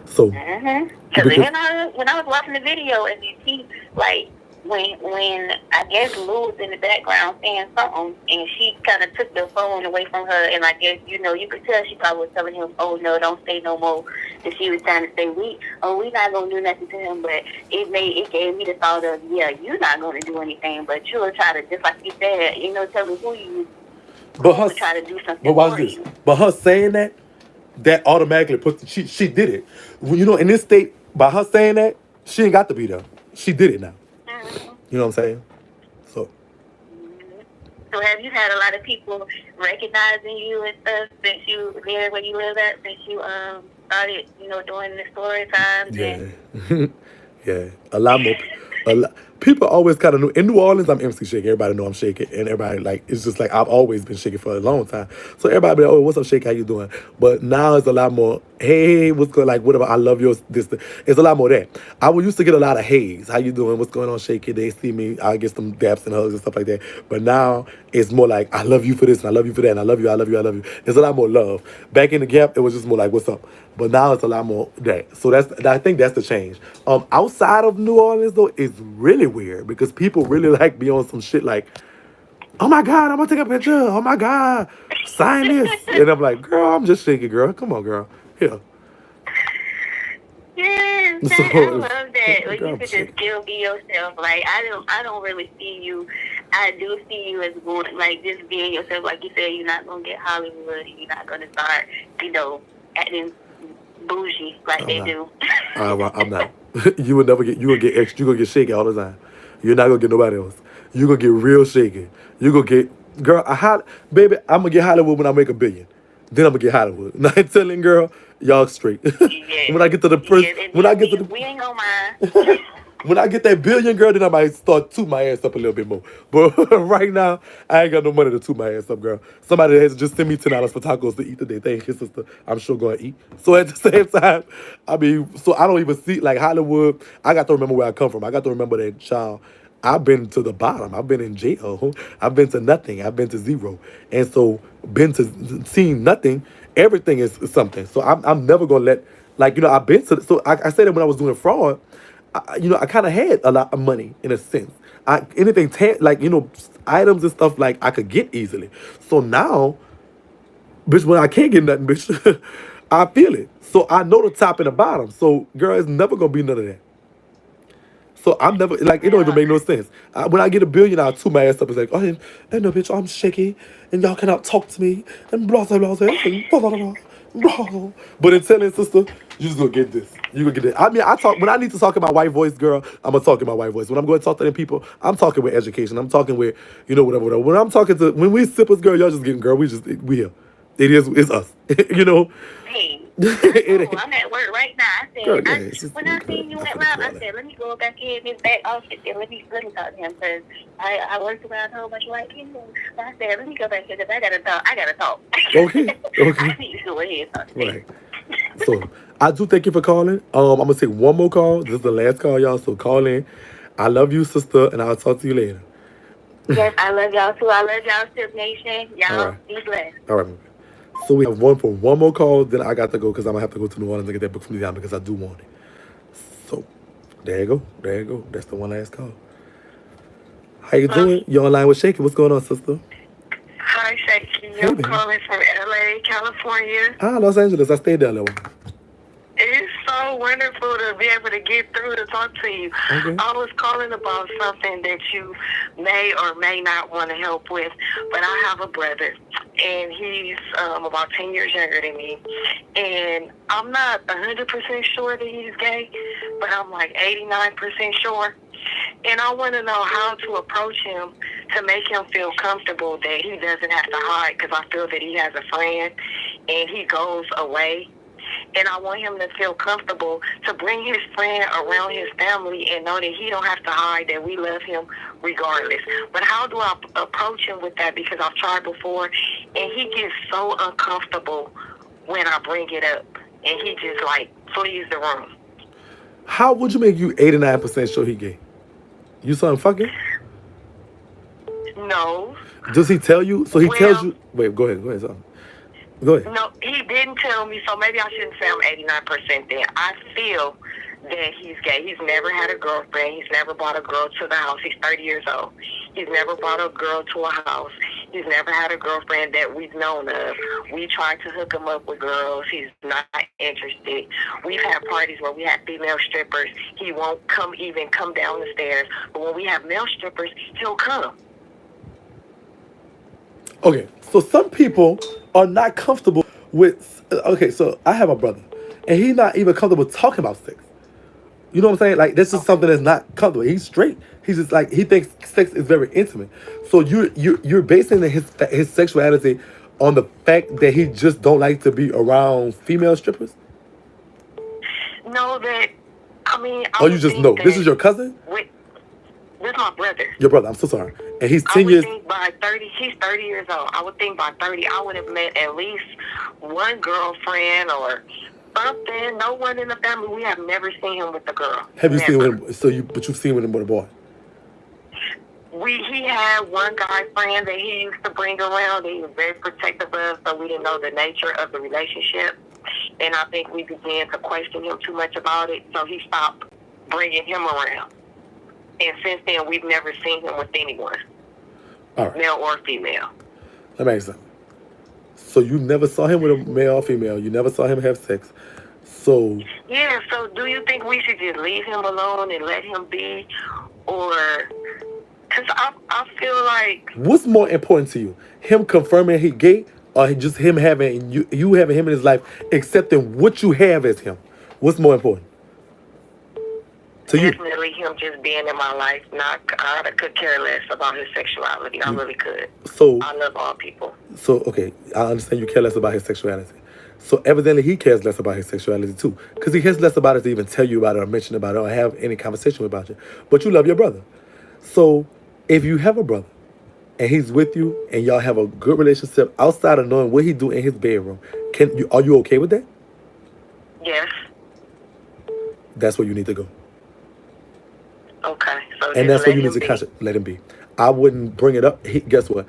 So, Because when I was watching the video and you see like when I guess Lou was in the background saying something and she kind of took the phone away from her and I guess you could tell she probably was telling him, oh no, don't say no more. And she was trying to say we not gonna do nothing to him, but it gave me the thought of you're not gonna do anything, but you'll try to, just like you said, tell me who you try to do something. But watch this. But her saying that automatically puts she did it. In this state, by her saying that, she ain't got to be there. She did it now. You know what I'm saying? So have you had a lot of people recognizing you and stuff since you there where you live at, since you started, doing the story times? Yeah. Yeah. A lot more. People always kind of know. In New Orleans, I'm MC Shakie. Everybody know I'm Shakie. And everybody, it's just like, I've always been Shakie for a long time. So everybody be like, oh, what's up, Shakie? How you doing? But now it's a lot more, hey, what's going on? Like, whatever, I love yours, this. It's a lot more that. I used to get a lot of haze. How you doing? What's going on, Shakie? They see me, I get some daps and hugs and stuff like that. But now it's more like, I love you for this, and I love you for that, and I love you, I love you, I love you. There's a lot more love. Back in the Gap, it was just more like, what's up? But now it's a lot more that. So I think that's the change. Outside of New Orleans though, it's really weird because people really like be on some shit like, oh my God, I'm gonna take a picture. Oh my God, sign this. And I'm like, girl, I'm just Shakie, girl. Come on, girl. Here. Yes, I love that. Like, you could just still be yourself. Like I don't really see you. I do see you as going like just being yourself. Like you said, you're not gonna get Hollywood. You're not gonna start, acting bougie like they do. I'm not. You would never get. You gonna get extra. You gonna get Shakie all the time. You're not gonna get nobody else. You gonna get real Shakie. You gonna get girl. Baby, I'm gonna get Hollywood when I make $1 billion. Then I'm gonna get Hollywood. Now I'm telling girl, y'all straight. When I get to the first, we ain't gonna mind. When I get that $1 billion, girl, then I might start toot my ass up a little bit more. But right now, I ain't got no money to toot my ass up, girl. Somebody has to just send me $10 for tacos to eat today. Thank you, sister. I'm sure going to eat. So at the same time, I don't even see, like Hollywood, I got to remember where I come from. I got to remember that, child, I've been to the bottom. I've been in jail. I've been to nothing. I've been to zero. And so been to seeing nothing, everything is something. So I'm never going to let, I've been to, so I said that when I was doing fraud, I kind of had a lot of money in a sense. Items and stuff like I could get easily. So now, bitch, when I can't get nothing, bitch, I feel it. So I know the top and the bottom. So, girl, it's never gonna be none of that. So I'm never it don't even make no sense. When I get $1 billion, I'll toot my ass up and say, oh, no, bitch, I'm Shakie, and y'all cannot talk to me, and blah blah blah, and blah blah blah. Bro. But until then, sister, you just gonna get this. You gonna get it. I mean, when I need to talk in my white voice, girl, I'm gonna talk in my white voice. When I'm going to talk to them people, I'm talking with education. I'm talking with, whatever. When we sippers, girl, y'all just getting, girl, we here. It's us. Hey, I'm at work right now. I said, girl, when I seen you at Live, I said, let me go back in his back office and let me talk to him because I worked around a whole bunch of white people. So I said, let me go back here because I gotta talk. Okay. I need to go ahead and talk to right. So I do thank you for calling. I'm gonna take one more call. This is the last call, y'all. So call in. I love you, sister, and I'll talk to you later. Yes, I love y'all too. I love y'all, Sip Nation. Y'all be blessed. All right. So we have one for one more call. Then I got to go because I'm gonna have to go to New Orleans and get that book from Louisiana because I do want it. So there you go. That's the one last call. How you doing? You online with Shakie? What's going on, sister? Hi, Shakie. I'm calling from LA, California. Los Angeles. I stayed there a little while. It's so wonderful to be able to get through to talk to you. Okay. I was calling about something that you may or may not want to help with, but I have a brother, and he's about 10 years younger than me, and I'm not 100% sure that he's gay, but I'm like 89% sure, and I want to know how to approach him to make him feel comfortable that he doesn't have to hide, because I feel that he has a friend and he goes away. And I want him to feel comfortable to bring his friend around his family and know that he don't have to hide, that we love him regardless. But how do I approach him with that? Because I've tried before, and he gets so uncomfortable when I bring it up. And he just, like, flees the room. How would you make you 89% sure he gay? You saw him fucking? No. Does he tell you? So he Well, tells you. Wait, go ahead, son. Go ahead. No, he didn't tell me, so maybe I shouldn't say I'm 89% there. I feel that he's gay. He's never had a girlfriend. He's never brought a girl to the house. He's 30 years old. He's never brought a girl to a house. He's never had a girlfriend that we've known of. We tried to hook him up with girls. He's not interested. We've had parties where we had female strippers. He won't even come down the stairs. But when we have male strippers, he'll come. Okay, so some people are not comfortable with. Okay, so I have a brother, and he's not even comfortable talking about sex. You know what I'm saying? Like, this is something that's not comfortable. He's straight. He's just like, he thinks sex is very intimate. So you're basing his sexuality on the fact that he just don't like to be around female strippers. No, that Oh, you just know. This is your cousin? This is my brother. Your brother. I'm so sorry. And he's 10 I would years. think by 30, he's 30 years old. I would think by 30, I would have met at least one girlfriend or something. No one in the family. We have never seen him with a girl. Have you seen Never. him? But you've seen him with a boy. He had one guy friend that he used to bring around. He was very protective of, so we didn't know the nature of the relationship. And I think we began to question him too much about it, so he stopped bringing him around. And since then, we've never seen him with anyone, All right. male or female. That makes sense. So you never saw him with a male or female. You never saw him have sex. So Yeah, so do you think we should just leave him alone and let him be? Or, because I feel like... what's more important to you? Him confirming he gay, or just him having you having him in his life, accepting what you have as him? What's more important to you? Definitely him just being in my life. I could care less about his sexuality. I really could. So I love all people. So, okay, I understand you care less about his sexuality. So evidently he cares less about his sexuality too. Because he cares less about it to even tell you about it or mention about it or have any conversation about you. But you love your brother. So if you have a brother and he's with you and y'all have a good relationship outside of knowing what he do in his bedroom, are you okay with that? Yes. That's where you need to go. Okay. So And that's where you need to let him be. I wouldn't bring it up. Guess what?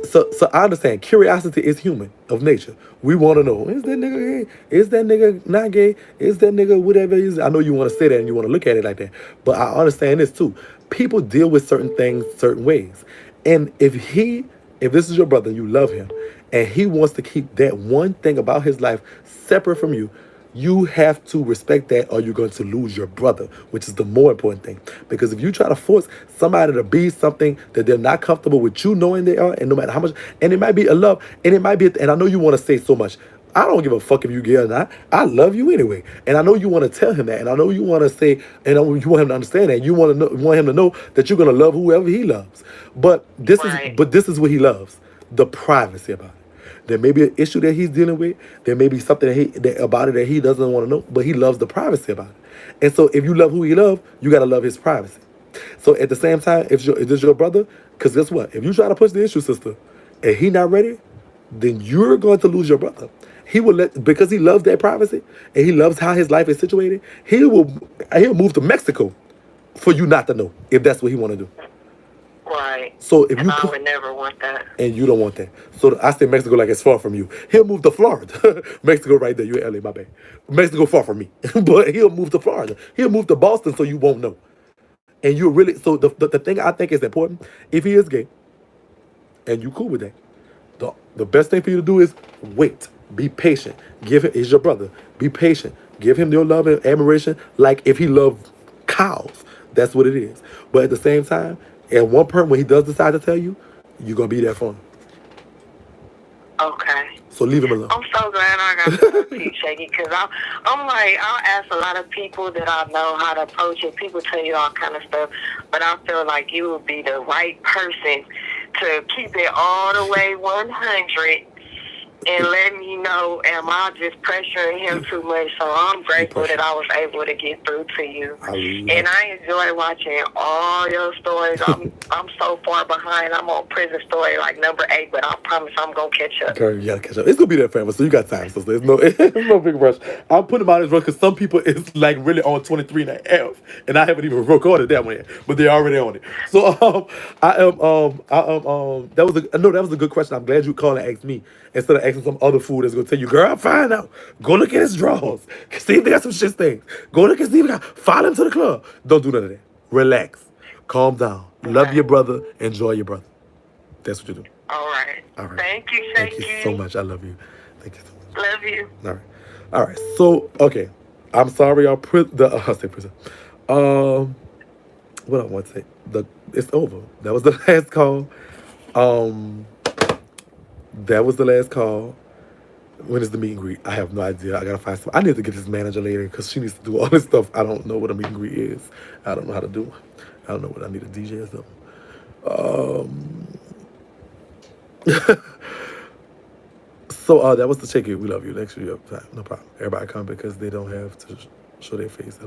So I understand curiosity is human of nature. We want to know, is that nigga gay? Is that nigga not gay? Is that nigga whatever it is? I know you want to say that and you want to look at it like that. But I understand this too. People deal with certain things certain ways. And if this is your brother and you love him and he wants to keep that one thing about his life separate from you, you have to respect that or you're going to lose your brother, which is the more important thing. Because if you try to force somebody to be something that they're not comfortable with you knowing they are, and no matter how much, and it might be a love, and it might be, and I know you want to say so much, I don't give a fuck if you gay or not. I love you anyway. And I know you want to tell him that. And I know you want to say, and you want him to understand that. You want him to know that you're going to love whoever he loves. But this is what he loves, the privacy about it. There may be an issue that he's dealing with. There may be something about it that he doesn't want to know, but he loves the privacy about it. And so if you love who he loves, you got to love his privacy. So at the same time, if this your brother, because guess what? If you try to push the issue, sister, and he not ready, then you're going to lose your brother. He will because he loves that privacy and he loves how his life is situated, he'll move to Mexico for you not to know if that's what he want to do. Right. So if I would never want that. And you don't want that. So I say Mexico like it's far from you. He'll move to Florida. Mexico right there. You in LA, my bad. Mexico far from me. But he'll move to Florida. He'll move to Boston so you won't know. And you really, so the thing I think is important, if he is gay, and you cool with that, the best thing for you to do is wait. Be patient. He's your brother. Be patient. Give him your love and admiration like if he loved cows. That's what it is. But at the same time, at one point, when he does decide to tell you, you're going to be there for him. Okay. So leave him alone. I'm so glad I Shakie, because I'm like, I'll ask a lot of people that I know how to approach it. People tell you all kind of stuff, but I feel like you would be the right person to keep it all the way 100 and let me know, am I just pressuring him too much? So I'm grateful that I was able to get through to you. And I enjoy watching all your stories. I'm so far behind. I'm on prison story like number 8, but I promise I'm going to catch up. Girl, you gotta catch up. It's gonna be there forever, so you got time. So there's no, there's no big rush. I'll put them out as rush because some people is like really on 23 and a half, and I haven't even recorded that one yet, but they're already on it. So that was a good question. I'm glad you called and asked me instead of asking some other fool that's gonna tell you, girl, I'm fine now. Go look at his drawers. See if they got some shit things. Go look and see if they got. Follow him to the club. Don't do none of that. Relax. Calm down. Love your brother. Enjoy your brother. That's what you do. All right. All right. Thank you, Shakie. Thank you so much. I love you. Thank you so much. Love you. All right. All right. So, okay. I'm sorry, y'all. I say prison. What I want to say? It's over. That was the last call. That was the last call. When is the meet and greet? I have no idea. I gotta find some. I need to get this manager later because she needs to do all this stuff. I don't know what a meet and greet is. I don't know how to do. I don't know what I need a DJ or something. So that was the Shakie. We love you. Next year, no problem. Everybody come because they don't have to show their face.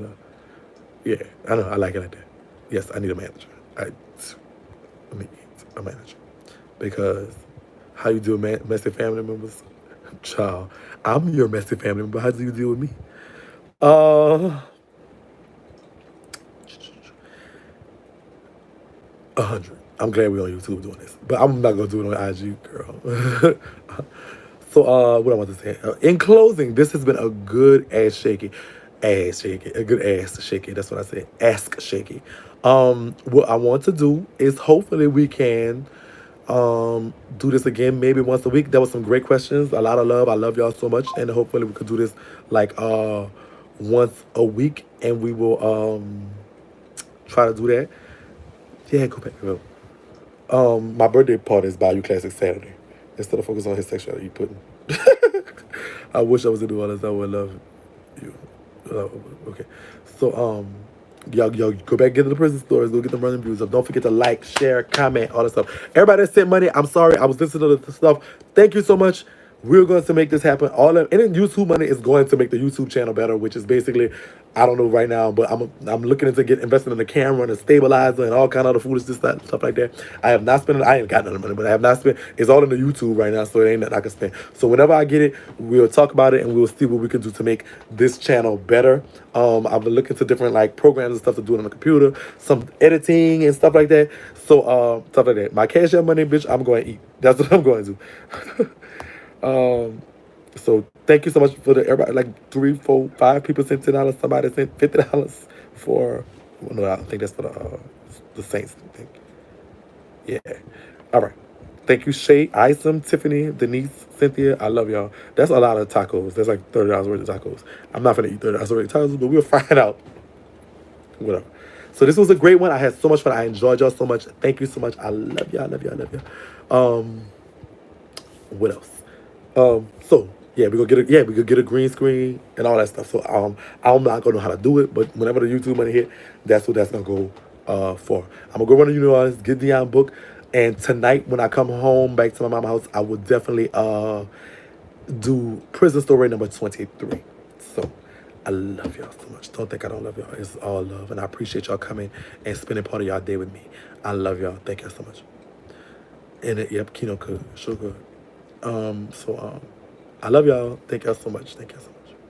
Yeah, I know. I like it like that. Yes, I need a manager. I need a manager because how you deal with messy family members, child. I'm your messy family member. How do you deal with me? 100. I'm glad we're on YouTube doing this, but I'm not gonna do it on IG, girl. So, what I want to say. In closing, this has been a good a good ass shaky. That's what I say. Ask Shakie. What I want to do is hopefully we can do this again maybe once a week. There was some great questions, a lot of love. I love y'all so much, and hopefully we could do this like once a week, and we will try to do that. Yeah, go back. My birthday party is Bayou Classic Saturday. Instead of focus on his sexuality, you putting. I wish I was gonna do all this. I would love you. Okay, so y'all go back, get to the prison stories, go get them running views up. Don't forget to like, share, comment, all that stuff. Everybody that sent money, I'm sorry, I was listening to the stuff. Thank you so much. We're going to make this happen. All of any YouTube money is going to make the YouTube channel better, which is basically, I don't know right now, but I'm looking into investing in the camera and a stabilizer and all kind of other foolishness stuff like that. I have not spent it. I ain't got none money, but I have not spent. It's all in the YouTube right now, so it ain't nothing I can spend. So whenever I get it, we'll talk about it and we'll see what we can do to make this channel better. I've been looking to different like programs and stuff to do it on the computer, some editing and stuff like that. So stuff like that. My cash out money, bitch, I'm going to eat. That's what I'm going to do. So thank you so much for everybody, like 3, 4, 5 people sent $10. Somebody sent $50 for, well, no, I think that's for the Saints thing. Yeah. All right. Thank you, Shay, Isom, Tiffany, Denise, Cynthia. I love y'all. That's a lot of tacos. That's like $30 worth of tacos. I'm not gonna eat $30 worth of tacos, but we'll find out. Whatever. So this was a great one. I had so much fun. I enjoyed y'all so much. Thank you so much. I love y'all. I love y'all. I love y'all. What else? So yeah, we could get a green screen and all that stuff. So I'm not gonna know how to do it, but whenever the YouTube money hit, that's what that's gonna go for. I'm gonna go run a new artist, get Dion book, and tonight when I come home back to my mama's house, I will definitely do Prison Story number 23. So I love y'all so much. Don't think I don't love y'all. It's all love, and I appreciate y'all coming and spending part of y'all day with me. I love y'all. Thank y'all so much. And yep, Kino could, sure good. I love y'all. Thank y'all so much. Thank y'all so much.